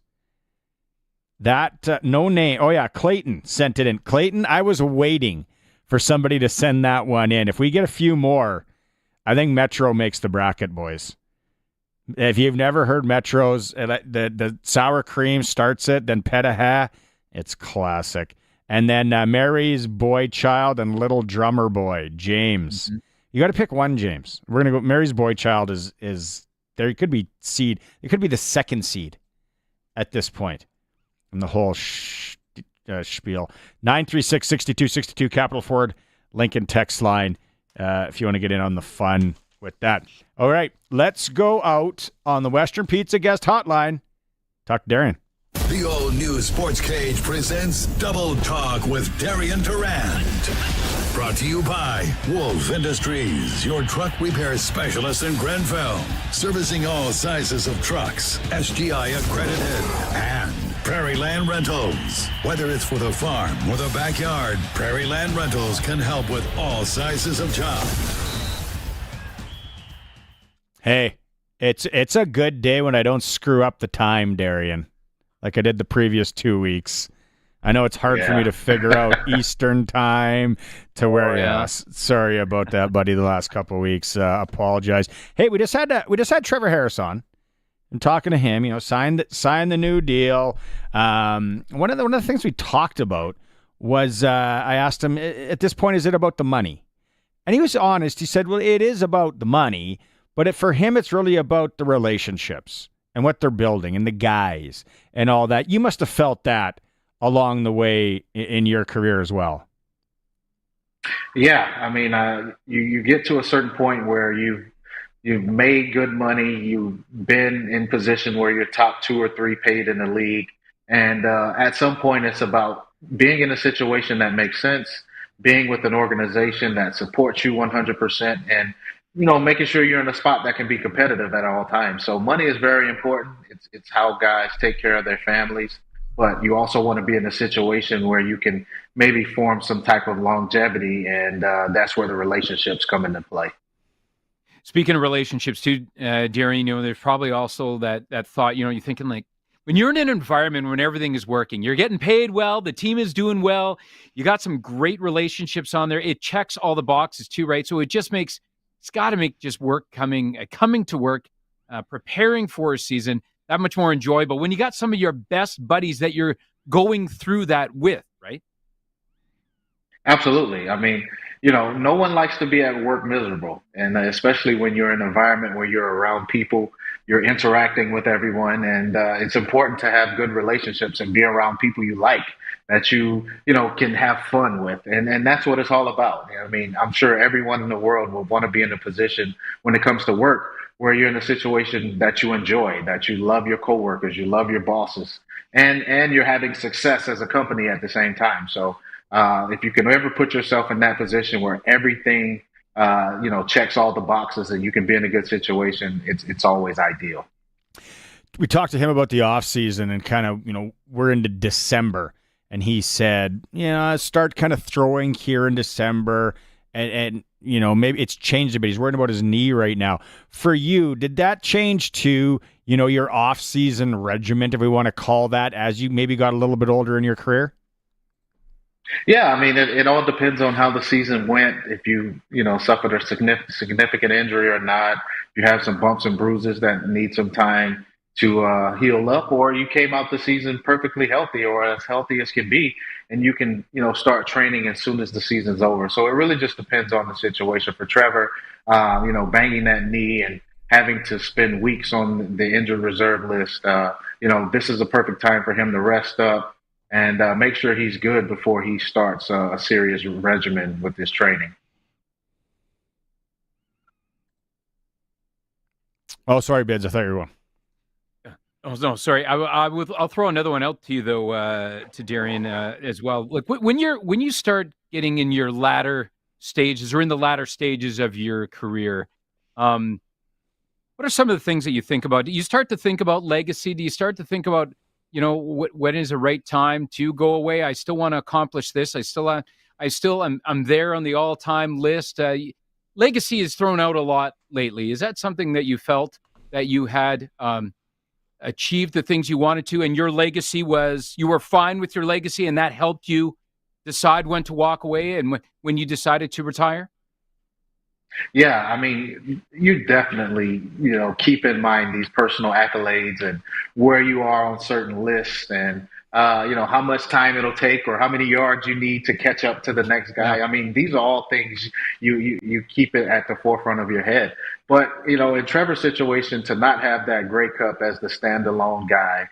That, no name. Oh, yeah, Clayton sent it in. Clayton, I was waiting for somebody to send that one in. If we get a few more, I think Metro makes the bracket, boys. If you've never heard Metro's, the sour cream starts it, then Petaha, it's classic. And then Mary's Boy Child and Little Drummer Boy, James. Mm-hmm. You got to pick one, James. We're going to go. Mary's Boy Child is there. It could be seed. It could be the second seed at this point in the whole spiel. 936-6262, Capital Ford Lincoln text line if you want to get in on the fun with that. All right, let's go out on the Western Pizza guest hotline. Talk to Darian. The all-new Sports Cage presents Double Talk with Darian Durant. Brought to you by Wolf Industries, your truck repair specialist in Grenfell. Servicing all sizes of trucks, SGI accredited. And Prairie Land Rentals. Whether it's for the farm or the backyard, Prairie Land Rentals can help with all sizes of jobs. Hey, it's a good day when I don't screw up the time, Darian, like I did the previous 2 weeks. I know it's hard for me to figure out Eastern time to where. Sorry about that, buddy. The last couple of weeks, apologize. Hey, we just had Trevor Harris on. And talking to him, signed the new deal. One of the things we talked about was I asked him, at this point, is it about the money? And he was honest. He said, well, it is about the money, but for him, it's really about the relationships and what they're building and the guys and all that. You must have felt that along the way in your career as well. Yeah, I mean, you get to a certain point where you've made good money, you've been in position where you're top 2 or 3 paid in the league, and at some point it's about being in a situation that makes sense, being with an organization that supports you 100%, and making sure you're in a spot that can be competitive at all times. So money is very important. It's how guys take care of their families. But you also want to be in a situation where you can maybe form some type of longevity, and that's where the relationships come into play. Speaking of relationships too, Darian, there's probably also that thought, you're thinking like, when you're in an environment when everything is working, you're getting paid well, the team is doing well, you got some great relationships on there, it checks all the boxes too, right? So it's got to make just work coming to work, preparing for a season that much more enjoyable when you got some of your best buddies that you're going through that with, right? Absolutely. I mean, no one likes to be at work miserable, and especially when you're in an environment where you're around people, you're interacting with everyone, and it's important to have good relationships and be around people you like, that you can have fun with, and that's what it's all about. I mean, I'm sure everyone in the world will want to be in a position when it comes to work where you're in a situation that you enjoy, that you love your coworkers, you love your bosses, and you're having success as a company at the same time. So if you can ever put yourself in that position where everything checks all the boxes and you can be in a good situation, it's always ideal. we talked to him about the offseason and kind of, we're into December. And he said, start kind of throwing here in December. And maybe it's changed a bit. He's worried about his knee right now. For you, did that change to, your off-season regiment, if we want to call that, as you maybe got a little bit older in your career? Yeah, I mean, it all depends on how the season went. If you suffered a significant injury or not, you have some bumps and bruises that need some time to heal up, or you came out the season perfectly healthy or as healthy as can be, and you can start training as soon as the season's over. So it really just depends on the situation. For Trevor, banging that knee and having to spend weeks on the injured reserve list, this is a perfect time for him to rest up and make sure he's good before he starts a serious regimen with his training. Oh, sorry, Bids. I thought you were going. Oh no, sorry. I'll throw another one out to you though, to Darian as well. Like when you start getting in your latter stages or in the latter stages of your career, what are some of the things that you think about? Do you start to think about legacy? Do you start to think about when is the right time to go away? I still want to accomplish this. I'm there on the all-time list. Legacy is thrown out a lot lately. Is that something that you felt that you had achieved the things you wanted to, and your legacy was, you were fine with your legacy, and that helped you decide when to walk away and when you decided to retire? Yeah, I mean, you definitely, keep in mind these personal accolades and where you are on certain lists and, how much time it'll take or how many yards you need to catch up to the next guy. I mean, these are all things you keep it at the forefront of your head. But, in Trevor's situation, to not have that Grey Cup as the standalone guy,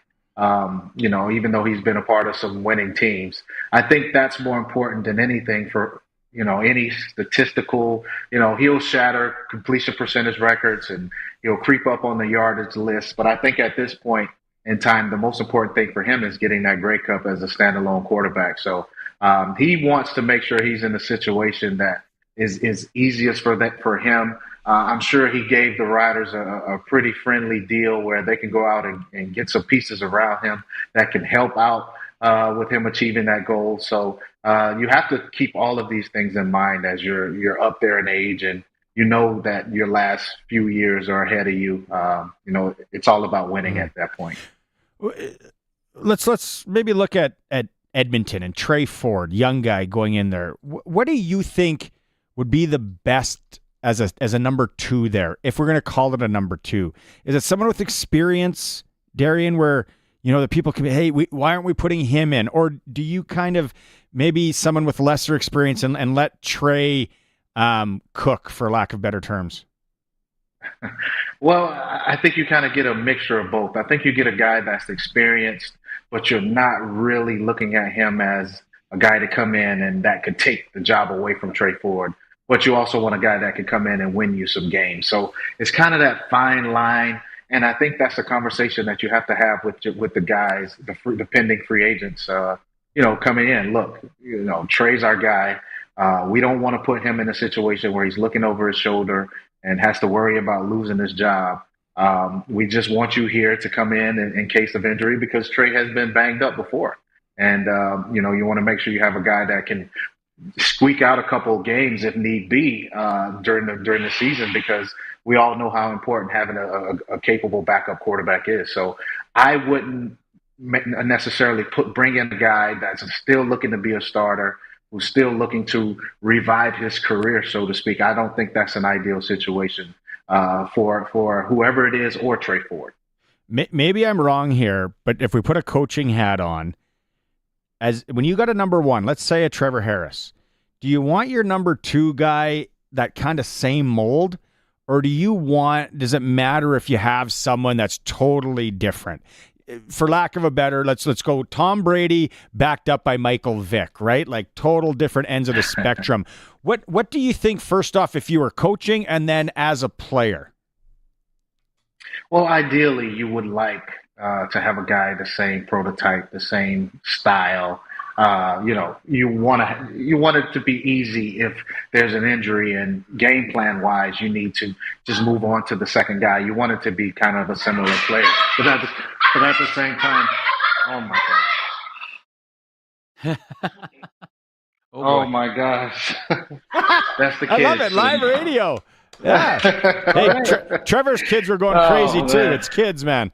even though he's been a part of some winning teams, I think that's more important than anything for any statistical, he'll shatter completion percentage records and he'll creep up on the yardage list. But I think at this point in time, the most important thing for him is getting that Grey Cup as a standalone quarterback. So he wants to make sure he's in a situation that is easiest for him. I'm sure he gave the Riders a pretty friendly deal where they can go out and get some pieces around him that can help out with him achieving that goal. So you have to keep all of these things in mind as you're up there in age and that your last few years are ahead of you. It's all about winning at that point. Let's maybe look at Edmonton and Trey Ford, young guy going in there. What do you think would be the best as a number two there, if we're going to call it a number two? Is it someone with experience, Darian, where the people can be, hey, why aren't we putting him in? Or do you kind of maybe someone with lesser experience and let Trey cook, for lack of better terms? Well, I think you kind of get a mixture of both. I think you get a guy that's experienced, but you're not really looking at him as a guy to come in and that could take the job away from Trey Ford. But you also want a guy that could come in and win you some games. So it's kind of that fine line. And I think that's a conversation that you have to have with the guys, the pending free agents, coming in. Look, Trey's our guy. We don't want to put him in a situation where he's looking over his shoulder and has to worry about losing his job. We just want you here to come in case of injury because Trey has been banged up before. And, you want to make sure you have a guy that can squeak out a couple of games if need be during the season, because we all know how important having a capable backup quarterback is. So I wouldn't necessarily bring in a guy that's still looking to be a starter, who's still looking to revive his career, so to speak. I don't think that's an ideal situation for whoever it is or Trey Ford. Maybe I'm wrong here, but if we put a coaching hat on, as when you got a number one, let's say a Trevor Harris, do you want your number two guy that kind of same mold, or does it matter if you have someone that's totally different? For lack of a better, let's go Tom Brady backed up by Michael Vick, right? Like total different ends of the spectrum. What do you think, first off, if you were coaching and then as a player? Well, ideally, you would like to have a guy the same prototype, the same style, You want it to be easy if there's an injury, and game plan wise, you need to just move on to the second guy. You want it to be kind of a similar player, but at the same time, oh my gosh. Oh my gosh. That's the kids. I love it. Live radio. Yeah. Hey, Trevor's kids were going crazy too. Man. It's kids, man.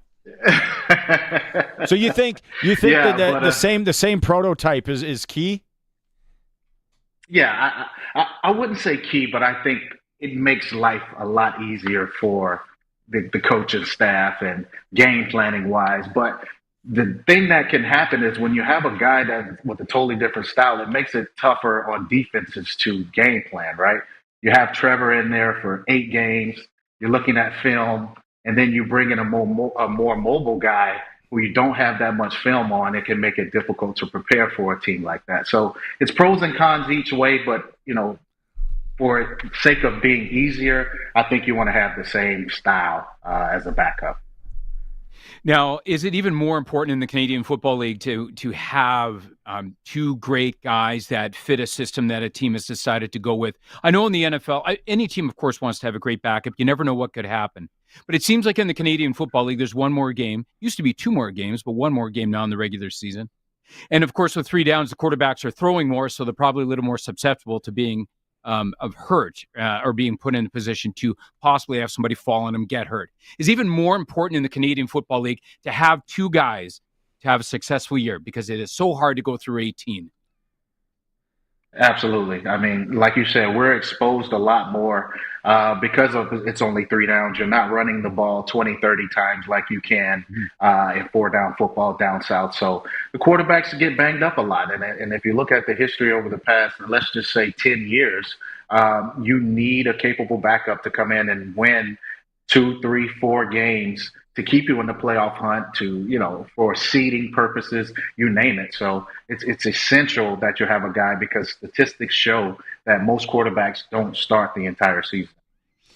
So you think that the same prototype is key? Yeah, I wouldn't say key, but I think it makes life a lot easier for the coaching staff and game planning wise. But the thing that can happen is when you have a guy that with a totally different style, it makes it tougher on defenses to game plan, right? You have Trevor in there for 8 games. You're looking at film, and then you bring in a more mobile guy who you don't have that much film on. It can make it difficult to prepare for a team like that. So it's pros and cons each way, but for the sake of being easier, I think you want to have the same style as a backup. Now, is it even more important in the Canadian Football League to have 2 great guys that fit a system that a team has decided to go with? I know in the NFL, any team, of course, wants to have a great backup. You never know what could happen. But it seems like in the Canadian Football League, there's one more game. Used to be 2 more games, but 1 more game now in the regular season. And, of course, with 3 downs, the quarterbacks are throwing more, so they're probably a little more susceptible to being hurt or being put in a position to possibly have somebody fall on them, get hurt. Is even more important in the Canadian Football League to have 2 guys to have a successful year because it is so hard to go through 18. Absolutely. I mean, like you said, we're exposed a lot more because of it's only 3 downs. You're not running the ball 20, 30 times like you can in 4-down football down south. So the quarterbacks get banged up a lot. And if you look at the history over the past, let's just say 10 years, you need a capable backup to come in and win 2, 3, 4 games to keep you in the playoff hunt, for seeding purposes, you name it. So it's essential that you have a guy because statistics show that most quarterbacks don't start the entire season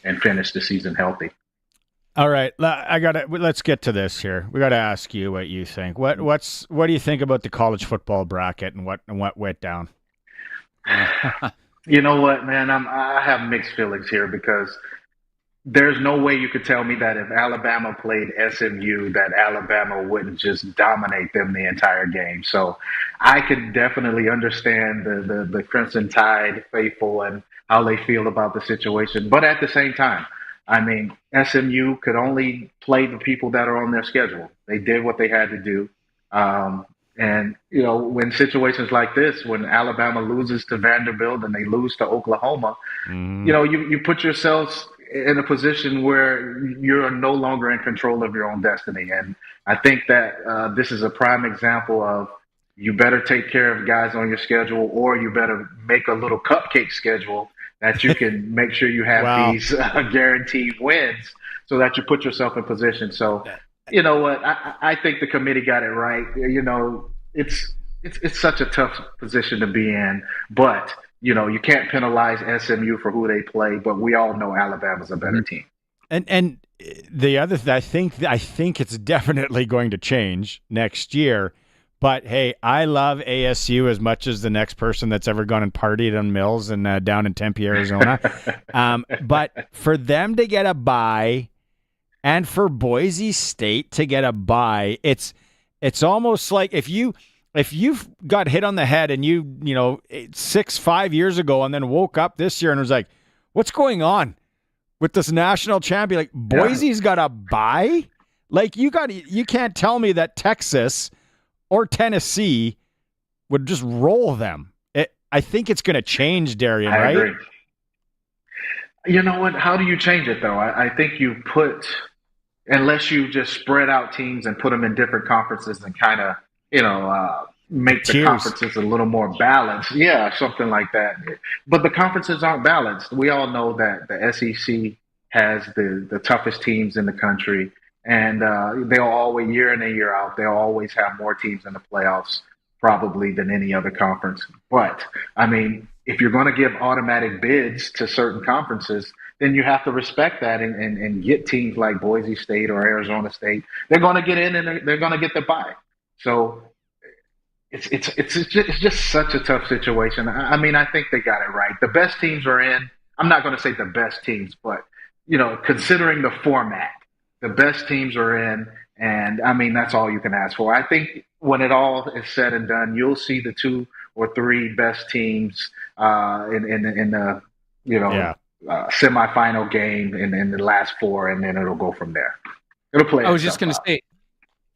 and finish the season healthy. All right, let's get to this here. We got to ask you what you think. What do you think about the college football bracket and what went down? You know what, man? I have mixed feelings here because there's no way you could tell me that if Alabama played SMU, that Alabama wouldn't just dominate them the entire game. So I could definitely understand the Crimson Tide faithful and how they feel about the situation. But at the same time, I mean, SMU could only play the people that are on their schedule. They did what they had to do. And, when situations like this, when Alabama loses to Vanderbilt and they lose to Oklahoma, you put yourselves in a position where you're no longer in control of your own destiny. And I think that this is a prime example of you better take care of guys on your schedule, or you better make a little cupcake schedule that you can make sure you have these guaranteed wins so that you put yourself in position. So, you know what? I think the committee got it right. It's such a tough position to be in, but you can't penalize SMU for who they play, but we all know Alabama's a better team. And the other thing, I think it's definitely going to change next year. But hey, I love ASU as much as the next person that's ever gone and partied on Mills and down in Tempe, Arizona. But for them to get a bye, and for Boise State to get a bye, it's almost like if you've got hit on the head and you 5 years ago and then woke up this year and was like, what's going on with this national champion? Like, Boise's got a bye? Like, you can't tell me that Texas or Tennessee would just roll them. I think it's going to change, Darian, I right? agree. You know what? How do you change it, though? I think you unless you just spread out teams and put them in different conferences and kind of, make the conferences a little more balanced. Yeah, something like that. But the conferences aren't balanced. We all know that the SEC has the toughest teams in the country, and they'll always, year in and year out, they'll always have more teams in the playoffs probably than any other conference. But, I mean, if you're going to give automatic bids to certain conferences, then you have to respect that and get teams like Boise State or Arizona State. They're going to get in and they're going to get the bye. So it's just such a tough situation. I mean, I think they got it right. The best teams are in. I'm not going to say the best teams, but considering the format, the best teams are in, and I mean that's all you can ask for. I think when it all is said and done, you'll see the 2 or 3 best teams in the semifinal game in the last 4, and then it'll go from there. It'll play. I was just going to say.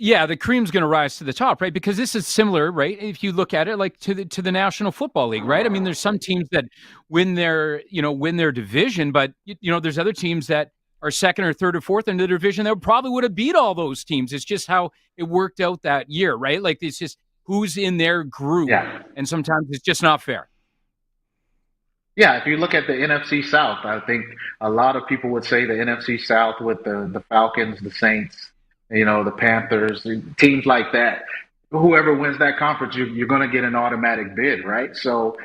Yeah, the cream's going to rise to the top, right? Because this is similar, right? If you look at it like to the National Football League, right? I mean, there's some teams that win their division, but there's other teams that are second or third or fourth in the division that probably would have beat all those teams. It's just how it worked out that year, right? Like it's just who's in their group, and sometimes it's just not fair. Yeah, if you look at the NFC South, I think a lot of people would say the NFC South with the Falcons, the Saints, the Panthers, teams like that, whoever wins that conference, you're going to get an automatic bid, right? So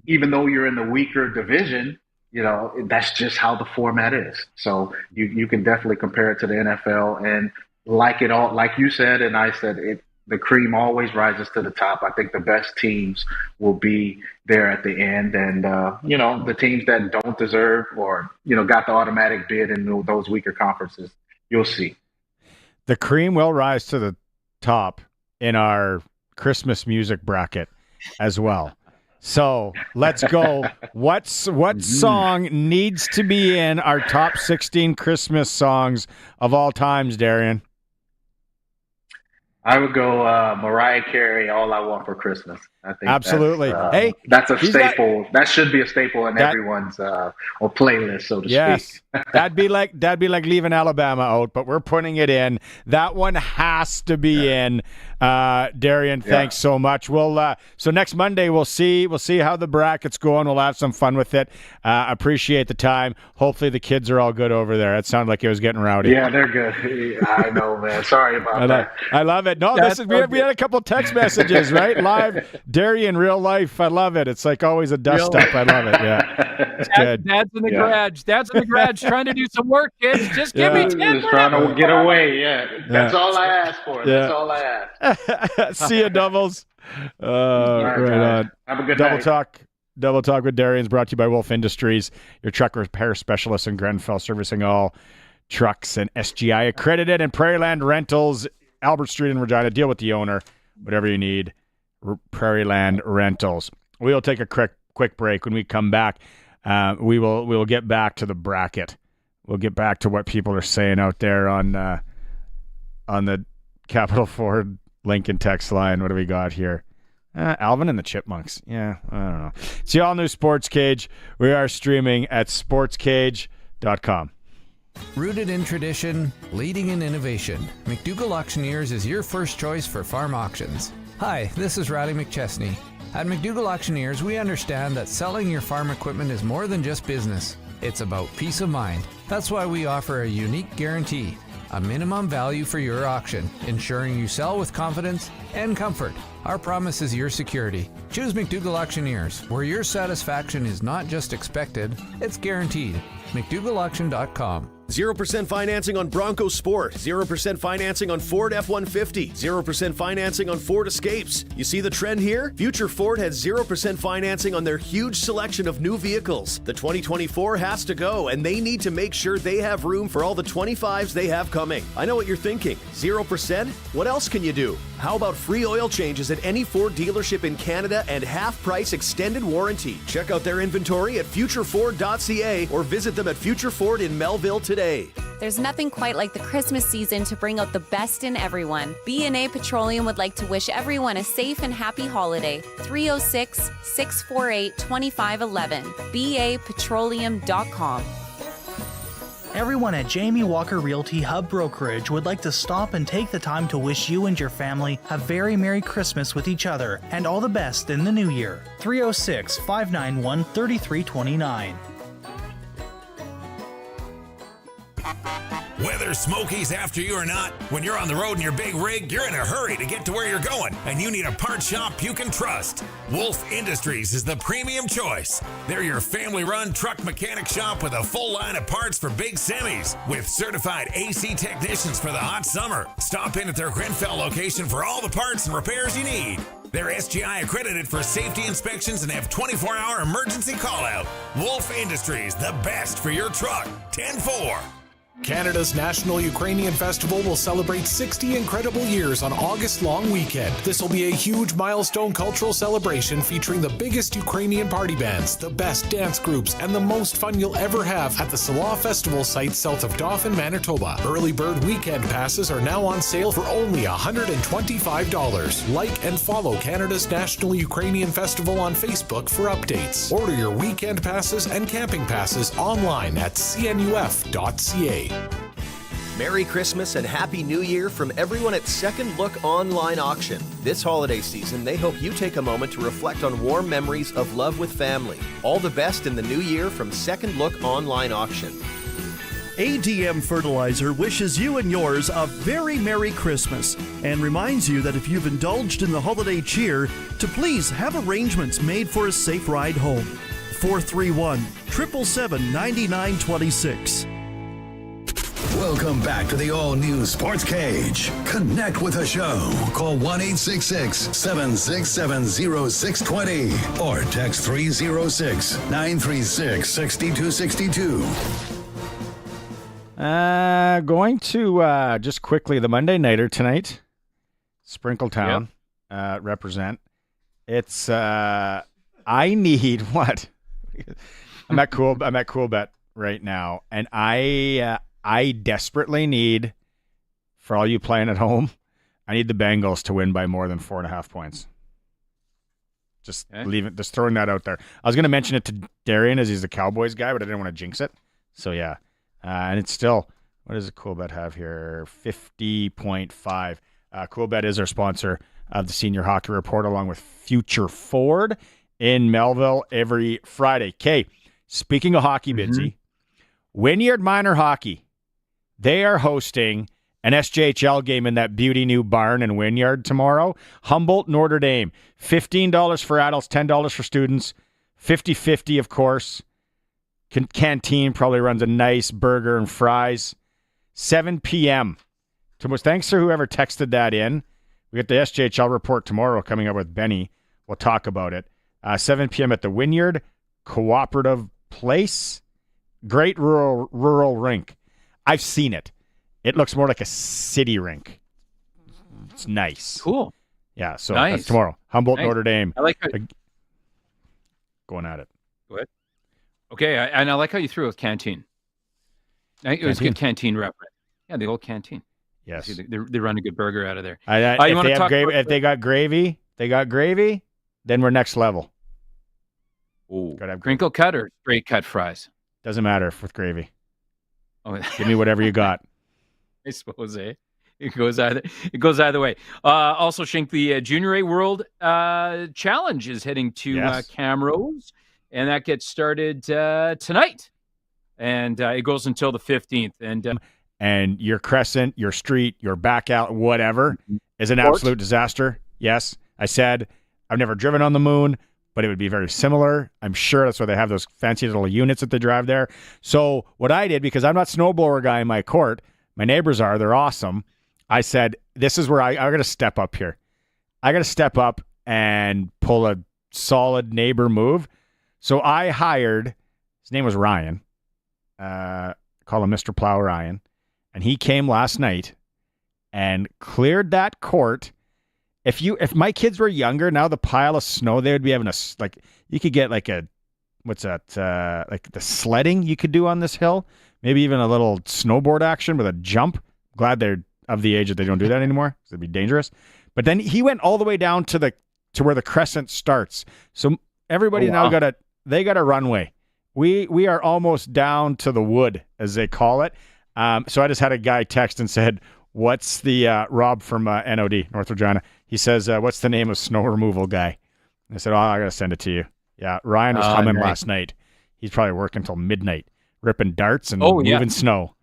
even though you're in the weaker division, that's just how the format is. So you can definitely compare it to the NFL, and like you said, and I said, the cream always rises to the top. I think the best teams will be there at the end, and the teams that don't deserve or got the automatic bid in those weaker conferences, you'll see. The cream will rise to the top in our Christmas music bracket as well. So let's go. What song needs to be in our top 16 Christmas songs of all times, Darian? I would go Mariah Carey, All I Want for Christmas. I think absolutely. That's a staple. That should be a staple in everyone's playlist, so to speak. that'd be like leaving Alabama out, but we're putting it in. That one has to be in. Darian, thanks so much. We'll so next Monday we'll see how the bracket's going. We'll have some fun with it. Appreciate the time. Hopefully the kids are all good over there. It sounded like it was getting rowdy. Yeah, they're good. I know, man. Sorry about that. I love it. No, we had a couple text messages, right? Live. Darian, real life. I love it. It's like always a dust up. I love it. Yeah. It's good. Dad's in the garage. Dad's in the garage trying to do some work, kids. Just give me 10 minutes. Just trying to get away. Yeah. That's all I ask for. Yeah. That's all I ask. See you, Doubles. Right on. Have a good Double night. Double Talk with Darian is brought to you by Wolf Industries, your truck repair specialist in Grenfell, servicing all trucks and SGI accredited, and Prairieland Rentals, Albert Street in Regina. Deal with the owner, whatever you need. Prairieland Rentals. We'll take a quick break. When we come back, we will get back to the bracket. We'll get back to what people are saying out there on the Capital Ford Lincoln text line. What do we got here? Alvin and the Chipmunks. Yeah, I don't know. It's the all-new Sportscage. We are streaming at sportscage.com. Rooted in tradition, leading in innovation, McDougall Auctioneers is your first choice for farm auctions. Hi, this is Riley McChesney. At McDougall Auctioneers, we understand that selling your farm equipment is more than just business. It's about peace of mind. That's why we offer a unique guarantee, a minimum value for your auction, ensuring you sell with confidence and comfort. Our promise is your security. Choose McDougall Auctioneers, where your satisfaction is not just expected, it's guaranteed. McDougallAuction.com. 0% financing on Bronco Sport, 0% financing on Ford F-150, 0% financing on Ford Escapes. You see the trend here? Future Ford has 0% financing on their huge selection of new vehicles. The 2024 has to go, and they need to make sure they have room for all the 25s they have coming. I know what you're thinking. 0%? What else can you do? How about free oil changes at any Ford dealership in Canada and half-price extended warranty? Check out their inventory at futureford.ca or visit them at Future Ford in Melville today. There's nothing quite like the Christmas season to bring out the best in everyone. B&A Petroleum would like to wish everyone a safe and happy holiday. 306-648-2511. BAPetroleum.com. Everyone at Jamie Walker Realty Hub Brokerage would like to stop and take the time to wish you and your family a very Merry Christmas with each other and all the best in the new year. 306-591-3329. Whether Smokey's after you or not, when you're on the road in your big rig, you're in a hurry to get to where you're going, and you need a part shop you can trust. Wolf Industries is the premium choice. They're your family-run truck mechanic shop with a full line of parts for big semis, with certified AC technicians for the hot summer. Stop in at their Grenfell location for all the parts and repairs you need. They're SGI accredited for safety inspections and have 24-hour emergency call-out. Wolf Industries, the best for your truck. 10-4. Canada's National Ukrainian Festival will celebrate 60 incredible years on August long weekend. This will be a huge milestone cultural celebration featuring the biggest Ukrainian party bands, the best dance groups, and the most fun you'll ever have at the Salah Festival site south of Dauphin, Manitoba. Early bird weekend passes are now on sale for only $125. Like and follow Canada's National Ukrainian Festival on Facebook for updates. Order your weekend passes and camping passes online at cnuf.ca. Merry Christmas and Happy New Year from everyone at Second Look Online Auction. This holiday season, they hope you take a moment to reflect on warm memories of love with family. All the best in the new year from Second Look Online Auction. ADM Fertilizer wishes you and yours a very Merry Christmas and reminds you that if you've indulged in the holiday cheer, to please have arrangements made for a safe ride home. 431-777-9926. Welcome back to the all-new Sports Cage. Connect with the show. Call 1-866-767-0620 or text 306-936-6262. Going to just quickly the Monday Nighter tonight. Sprinkletown represent. It's I need what? I'm at Coolbet right now, and I desperately need, for all you playing at home, I need the Bengals to win by more than 4.5 points. Just throwing that out there. I was going to mention it to Darian as he's the Cowboys guy, but I didn't want to jinx it. So yeah, and it's still, what does Coolbet have here? 50.5. Coolbet is our sponsor of the Senior Hockey Report, along with Future Ford in Melville every Friday. Okay, speaking of hockey, Bidsy, Wynyard Minor Hockey. They are hosting an SJHL game in that beauty new barn in Wynyard tomorrow. Humboldt, Notre Dame. $15 for adults, $10 for students. 50-50, of course. Canteen probably runs a nice burger and fries. 7 p.m. Thanks to whoever texted that in. We get the SJHL report tomorrow coming up with Benny. We'll talk about it. 7 p.m. at the Wynyard Cooperative Place. Great rural rink. I've seen it. It looks more like a city rink. It's nice. Cool. Yeah, so that's tomorrow. Humboldt, Notre Dame. I like how going at it. Go ahead. Okay, and I like how you threw with canteen. It was a good canteen rep. Yeah, the old canteen. Yes. They run a good burger out of there. If they got gravy, then we're next level. Ooh. Crinkle cut or straight cut fries? Doesn't matter with gravy. Oh, give me whatever you got. I suppose, It goes either way. Also, Shink, the Junior A World Challenge is heading to Camrose, and that gets started tonight, and it goes until the 15th. And your crescent, your street, your back out, whatever, is an absolute disaster. Yes, I said I've never driven on the moon, but it would be very similar. I'm sure that's why they have those fancy little units that they drive there. So what I did, because I'm not snowblower guy in my court, my neighbors are, they're awesome. I said, this is where I got to step up here. I got to step up and pull a solid neighbor move. So I hired, his name was Ryan, call him Mr. Plow Ryan, and he came last night and cleared that court. If my kids were younger, now the pile of snow, they would be having you could get like the sledding you could do on this hill, maybe even a little snowboard action with a jump. Glad they're of the age that they don't do that anymore. It'd be dangerous. But then he went all the way down to where the crescent starts. So everybody now got a runway. We are almost down to the wood, as they call it. So I just had a guy text and said, what's the Rob from NOD, North Regina? He says, what's the name of snow removal guy? And I said, I got to send it to you. Yeah, Ryan was humming last night. He's probably working until midnight, ripping darts and moving snow.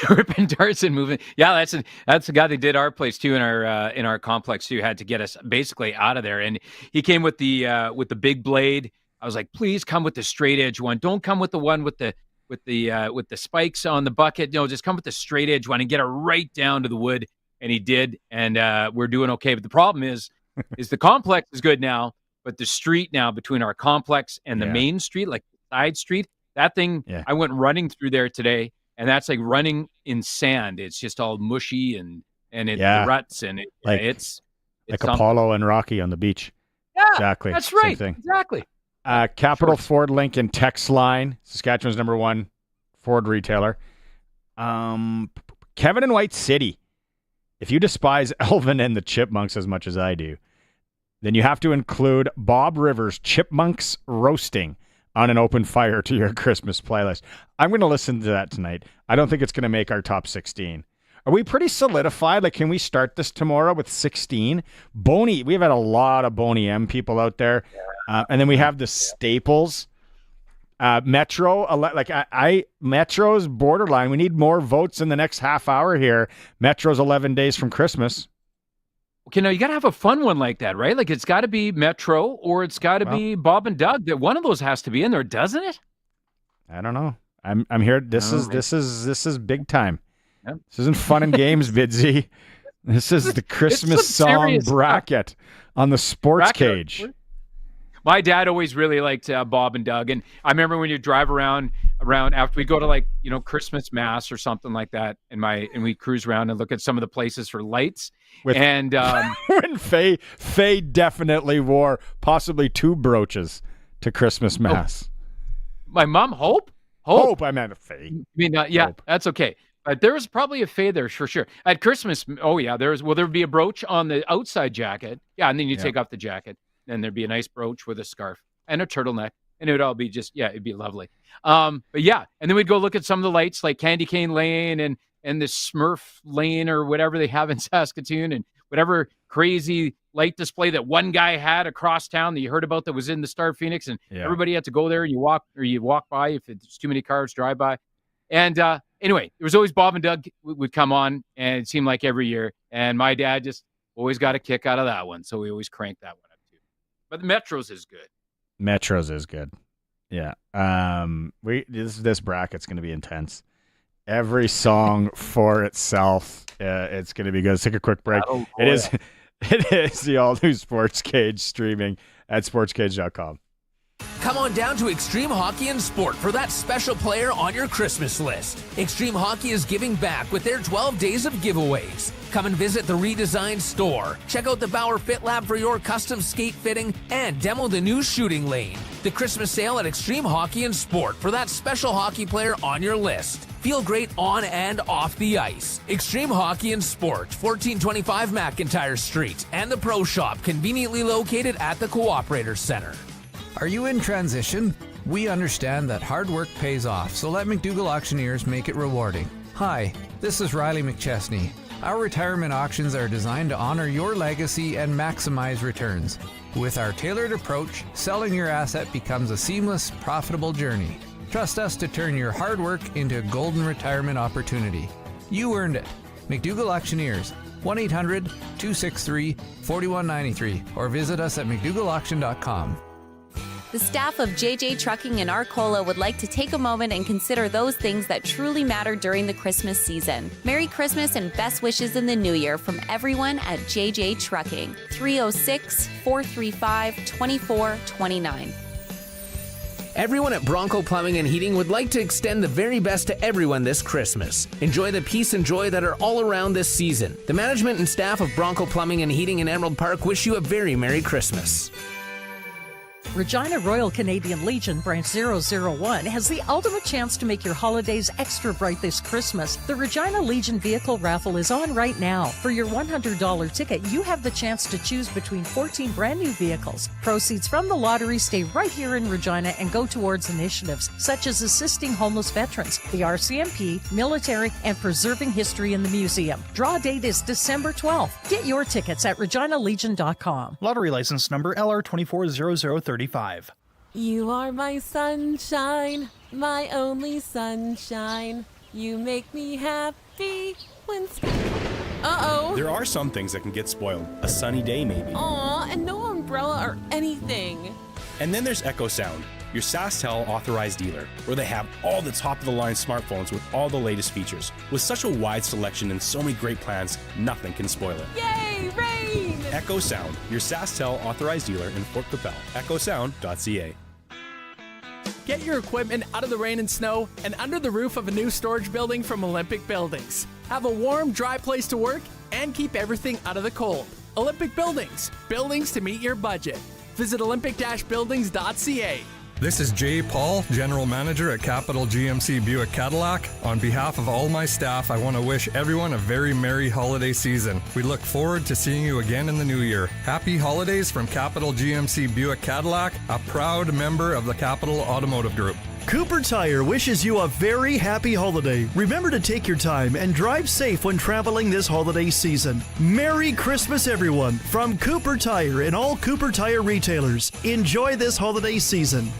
Ripping darts and moving. Yeah, that's the guy that did our place too in our complex too. Had to get us basically out of there, and he came with the big blade. I was like, please come with the straight edge one. Don't come with the one with the spikes on the bucket. No, just come with the straight edge one and get it right down to the wood. And he did, and we're doing okay. But the problem is is the complex is good now, but the street now between our complex and the main street, like the side street, that thing, I went running through there today, and that's like running in sand. It's just all mushy and the ruts, and it's like Apollo and Rocky on the beach. Yeah, exactly. That's right. Same thing. Exactly. Capital Ford Lincoln text line, Saskatchewan's #1 Ford retailer. Kevin in White City. If you despise Elvin and the Chipmunks as much as I do, then you have to include Bob Rivers' Chipmunks Roasting on an Open Fire to your Christmas playlist. I'm going to listen to that tonight. I don't think it's going to make our top 16. Are we pretty solidified? Like, can we start this tomorrow with 16? Boney, we've had a lot of Boney M people out there. And then we have the staples. Metro, Metro's borderline. We need more votes in the next half hour here. Metro's 11 days from Christmas. Okay, now you got to have a fun one like that, right? Like, it's got to be Metro or it's got to be Bob and Doug. That one of those has to be in there, doesn't it? I don't know. I'm here. This is big time. Yep. This isn't fun and games, Vidsy. This is the Christmas song bracket on the Sportscage. My dad always really liked Bob and Doug, and I remember when you drive around after we go to Christmas Mass or something like that, and we cruise around and look at some of the places for lights. When Faye definitely wore possibly 2 brooches to Christmas Mass. My mom, Hope. I meant Faye. I mean, Hope. That's okay. There was probably a Faye there for sure. At Christmas, there would be a brooch on the outside jacket. Yeah, and then you take off the jacket. And there'd be a nice brooch with a scarf and a turtleneck, and it would all be it'd be lovely. And then we'd go look at some of the lights like Candy Cane Lane and the Smurf Lane or whatever they have in Saskatoon, and whatever crazy light display that one guy had across town that you heard about that was in the Star Phoenix, and everybody had to go there. You walk by if it's too many cars drive by. And anyway, there was always Bob and Doug would come on, and it seemed like every year. And my dad just always got a kick out of that one, so we always cranked that one. But the Metros is good. Metros is good. Yeah. This bracket's going to be intense. Every song for itself, it's going to be good. Let's take a quick break. It is the all-new Sportscage, streaming at sportscage.com. Come on down to Extreme Hockey and Sport for that special player on your Christmas list. Extreme Hockey is giving back with their 12 days of giveaways. Come and visit the redesigned store. Check out the Bauer Fit Lab for your custom skate fitting and demo the new shooting lane. The Christmas sale at Extreme Hockey and Sport for that special hockey player on your list. Feel great on and off the ice. Extreme Hockey and Sport, 1425 McIntyre Street, and the Pro Shop, conveniently located at the Cooperator Center. Are you in transition? We understand that hard work pays off, so let McDougall Auctioneers make it rewarding. Hi, this is Riley McChesney. Our retirement auctions are designed to honor your legacy and maximize returns. With our tailored approach, selling your asset becomes a seamless, profitable journey. Trust us to turn your hard work into a golden retirement opportunity. You earned it. McDougall Auctioneers, 1-800-263-4193, or visit us at mcdougallauction.com. The staff of JJ Trucking in Arcola would like to take a moment and consider those things that truly matter during the Christmas season. Merry Christmas and best wishes in the new year from everyone at JJ Trucking. 306-435-2429. Everyone at Bronco Plumbing and Heating would like to extend the very best to everyone this Christmas. Enjoy the peace and joy that are all around this season. The management and staff of Bronco Plumbing and Heating in Emerald Park wish you a very Merry Christmas. Regina Royal Canadian Legion Branch 001 has the ultimate chance to make your holidays extra bright this Christmas. The Regina Legion Vehicle Raffle is on right now. For your $100 ticket, you have the chance to choose between 14 brand new vehicles. Proceeds from the lottery stay right here in Regina and go towards initiatives such as assisting homeless veterans, the RCMP, military, and preserving history in the museum. Draw date is December 12th. Get your tickets at reginalegion.com. Lottery license number LR240035. You are my sunshine, my only sunshine. You make me happy when... Uh-oh. There are some things that can get spoiled. A sunny day, maybe. Aw, and no umbrella or anything. And then there's Echo Sound, your SaskTel authorized dealer, where they have all the top-of-the-line smartphones with all the latest features. With such a wide selection and so many great plans, nothing can spoil it. Yay, rain! Echo Sound, your SaskTel authorized dealer in Fort Capel. echosound.ca. Get your equipment out of the rain and snow and under the roof of a new storage building from Olympic Buildings. Have a warm, dry place to work and keep everything out of the cold. Olympic Buildings. Buildings to meet your budget. Visit olympic-buildings.ca. This is Jay Paul, General Manager at Capital GMC Buick Cadillac. On behalf of all my staff, I want to wish everyone a very merry holiday season. We look forward to seeing you again in the new year. Happy holidays from Capital GMC Buick Cadillac, a proud member of the Capital Automotive Group. Cooper Tire wishes you a very happy holiday. Remember to take your time and drive safe when traveling this holiday season. Merry Christmas, everyone, from Cooper Tire and all Cooper Tire retailers. Enjoy this holiday season.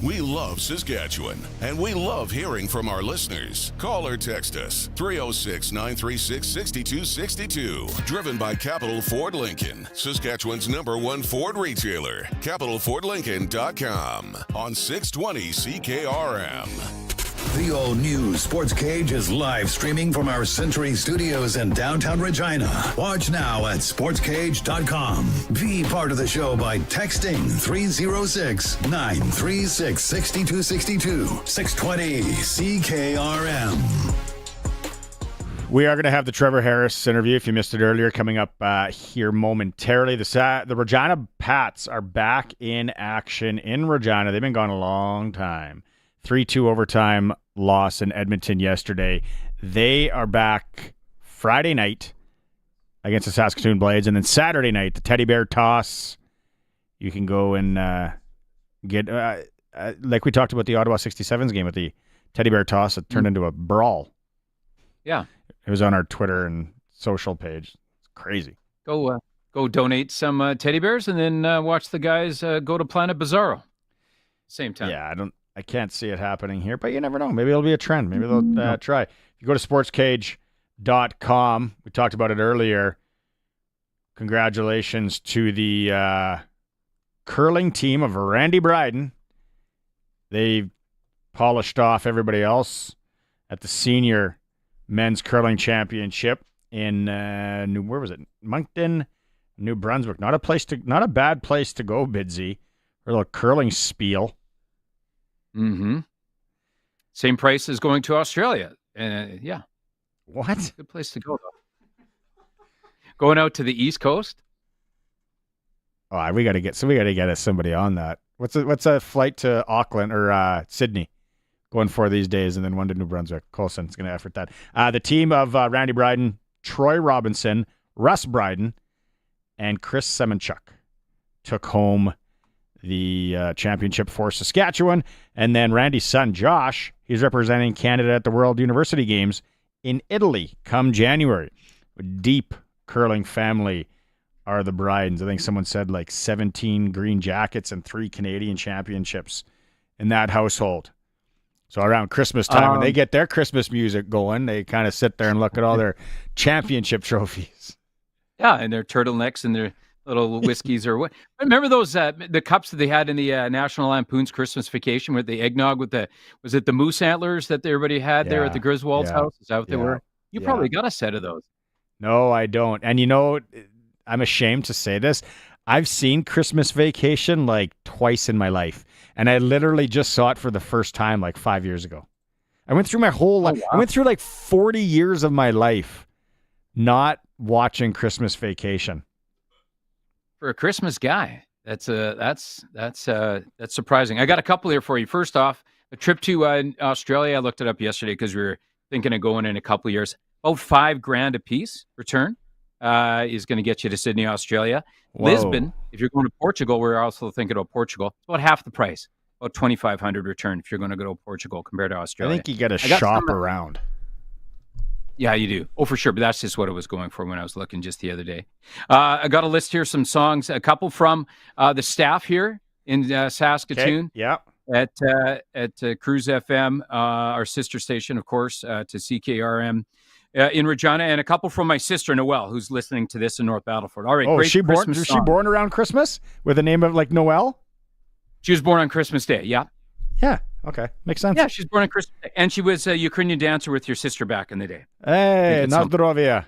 We love Saskatchewan, and we love hearing from our listeners. Call or text us, 306-936-6262. Driven by Capital Ford Lincoln, Saskatchewan's #1 Ford retailer. CapitalFordLincoln.com on 620 CKRM. The all-new Sportscage is live streaming from our Century Studios in downtown Regina. Watch now at sportscage.com. Be part of the show by texting 306-936-6262. 620 CKRM. We are going to have the Trevor Harris interview, if you missed it earlier, coming up here momentarily. The Regina Pats are back in action in Regina. They've been gone a long time. 3-2 overtime loss in Edmonton yesterday. They are back Friday night against the Saskatoon Blades, and then Saturday night, the Teddy Bear Toss. You can go and get, like we talked about the Ottawa 67s game with the Teddy Bear Toss. It turned into a brawl. Yeah. It was on our Twitter and social page. It's crazy. Go donate some teddy bears and then watch the guys go to Planet Bizarro. Same time. Yeah, I can't see it happening here, but you never know. Maybe it'll be a trend. Maybe they'll try. If you go to sportscage.com, we talked about it earlier. Congratulations to the curling team of Randy Bryden. They polished off everybody else at the senior men's curling championship in where was it? Moncton, New Brunswick. Not a bad place to go, Bidsy. A little curling spiel. Mm-hmm. Same price as going to Australia. Yeah. What? Good place to go, though. Going out to the East Coast? Oh, we got to get somebody on that. What's a flight to Auckland or Sydney going for these days, and then one to New Brunswick? Colson's going to effort that. The team of Randy Bryden, Troy Robinson, Russ Bryden, and Chris Semenchuk took home the championship for Saskatchewan. And then Randy's son, Josh, he's representing Canada at the World University Games in Italy come January. A deep curling family are the Brydens. I think someone said like 17 green jackets and 3 Canadian championships in that household. So around Christmas time, when they get their Christmas music going, they kind of sit there and look at all their championship trophies. Yeah, and their turtlenecks and their little whiskeys or what? Remember those the cups that they had in the National Lampoon's Christmas Vacation with the eggnog with was it the moose antlers that everybody had there at the Griswold's house? Is that what they were? You probably got a set of those. No, I don't. And you know, I'm ashamed to say this. I've seen Christmas Vacation like twice in my life, and I literally just saw it for the first time like 5 years ago. I went through my whole life. I went through like 40 years of my life not watching Christmas Vacation. For a Christmas guy, that's surprising. I got a couple here for you. First off, a trip to Australia. I looked it up yesterday because we were thinking of going in a couple of years. About $5,000 a piece return is going to get you to Sydney, Australia. Whoa. Lisbon, if you're going to Portugal, we're also thinking of Portugal. It's about half the price, about $2,500 return if you're going to go to Portugal compared to Australia. I think you got to shop around. Yeah, you do. Oh, for sure. But that's just what it was going for when I was looking just the other day. I got a list here, some songs, a couple from the staff here in Saskatoon. Okay. Yeah. At Cruise FM, our sister station, of course, to CKRM in Regina, and a couple from my sister, Noelle, who's listening to this in North Battleford. All right, great Christmas was she born around Christmas with a name of like Noelle? She was born on Christmas Day, yeah. Yeah, okay. Makes sense. Yeah, she's born on Christmas Day. And she was a Ukrainian dancer with your sister back in the day. Hey, na zdrowie.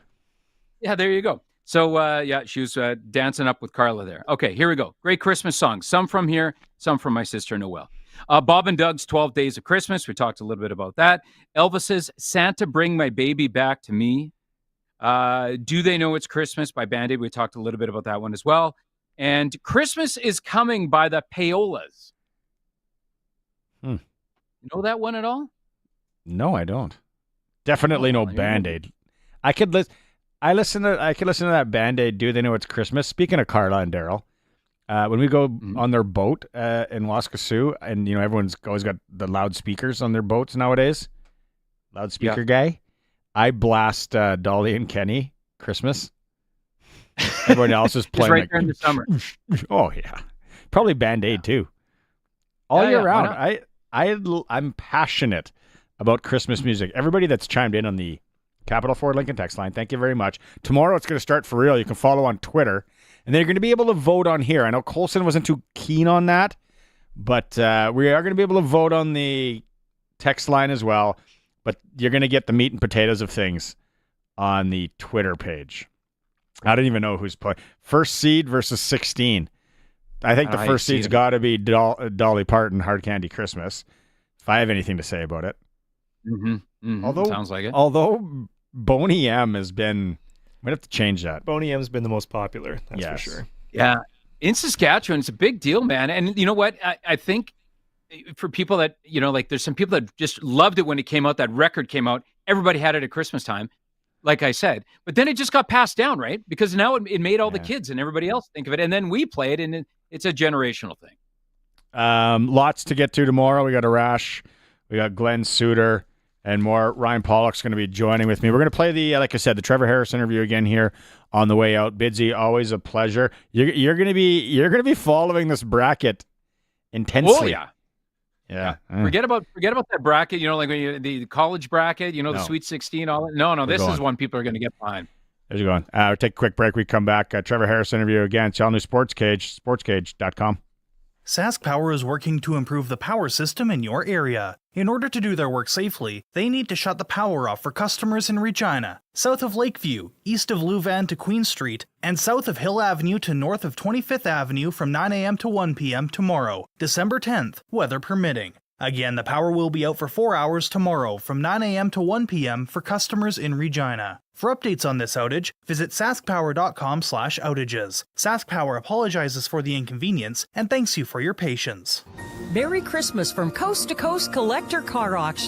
Yeah, there you go. So, yeah, she was dancing up with Carla there. Okay, here we go. Great Christmas songs. Some from here, some from my sister Noelle. Bob and Doug's 12 Days of Christmas. We talked a little bit about that. Elvis's Santa Bring My Baby Back to Me. Do They Know It's Christmas by Band-Aid. We talked a little bit about that one as well. And Christmas Is Coming by the Payolas. You know that one at all? No, I don't. Definitely no Band-Aid. I could listen to that Band-Aid. Do They Know It's Christmas? Speaking of Carla and Daryl, when we go on their boat in Waskasiu, and everyone's always got the loudspeakers on their boats nowadays. Loudspeaker guy. I blast Dolly and Kenny Christmas. Everyone else is playing right there in the summer. Oh yeah, probably Band-Aid too. All year round. I'm passionate about Christmas music. Everybody that's chimed in on the Capital Ford Lincoln text line, thank you very much. Tomorrow it's going to start for real. You can follow on Twitter, and then you're going to be able to vote on here. I know Colson wasn't too keen on that, but we are going to be able to vote on the text line as well. But you're going to get the meat and potatoes of things on the Twitter page. I don't even know who's playing. First seed versus 16. I think the first seed's got to be Dolly Parton, Hard Candy Christmas, if I have anything to say about it. Sounds like it. Although Boney M has been, we have to change that. Boney M's been the most popular, that's for sure. Yeah. In Saskatchewan, it's a big deal, man. And you know what? I think for people that, there's some people that just loved it when it came out, that record came out, everybody had it at Christmas time, like I said. But then it just got passed down, right? Because now it made all the kids and everybody else think of it. And then we play it, and it's a generational thing. Lots to get to tomorrow. We got Arash, we got Glenn Suter, and more. Ryan Pollock's going to be joining with me. We're going to play like I said, the Trevor Harris interview again here on the way out. Bidsy, always a pleasure. You're going to be following this bracket intensely. Oh yeah. Yeah. Forget about that bracket, like when the college bracket, the Sweet 16, all that. No, this is one people are going to get behind. There's going. We'll take a quick break. We come back. Trevor Harris interview again. It's all new Sportscage, sportscage.com. Sask Power is working to improve the power system in your area. In order to do their work safely, they need to shut the power off for customers in Regina, south of Lakeview, east of Louvain to Queen Street, and south of Hill Avenue to north of 25th Avenue from 9 a.m. to 1 p.m. tomorrow, December 10th, weather permitting. Again, the power will be out for 4 hours tomorrow from 9 a.m. to 1 p.m. for customers in Regina. For updates on this outage, visit saskpower.com/outages. Sask Power apologizes for the inconvenience and thanks you for your patience. Merry Christmas from Coast to Coast Collector Car Auction.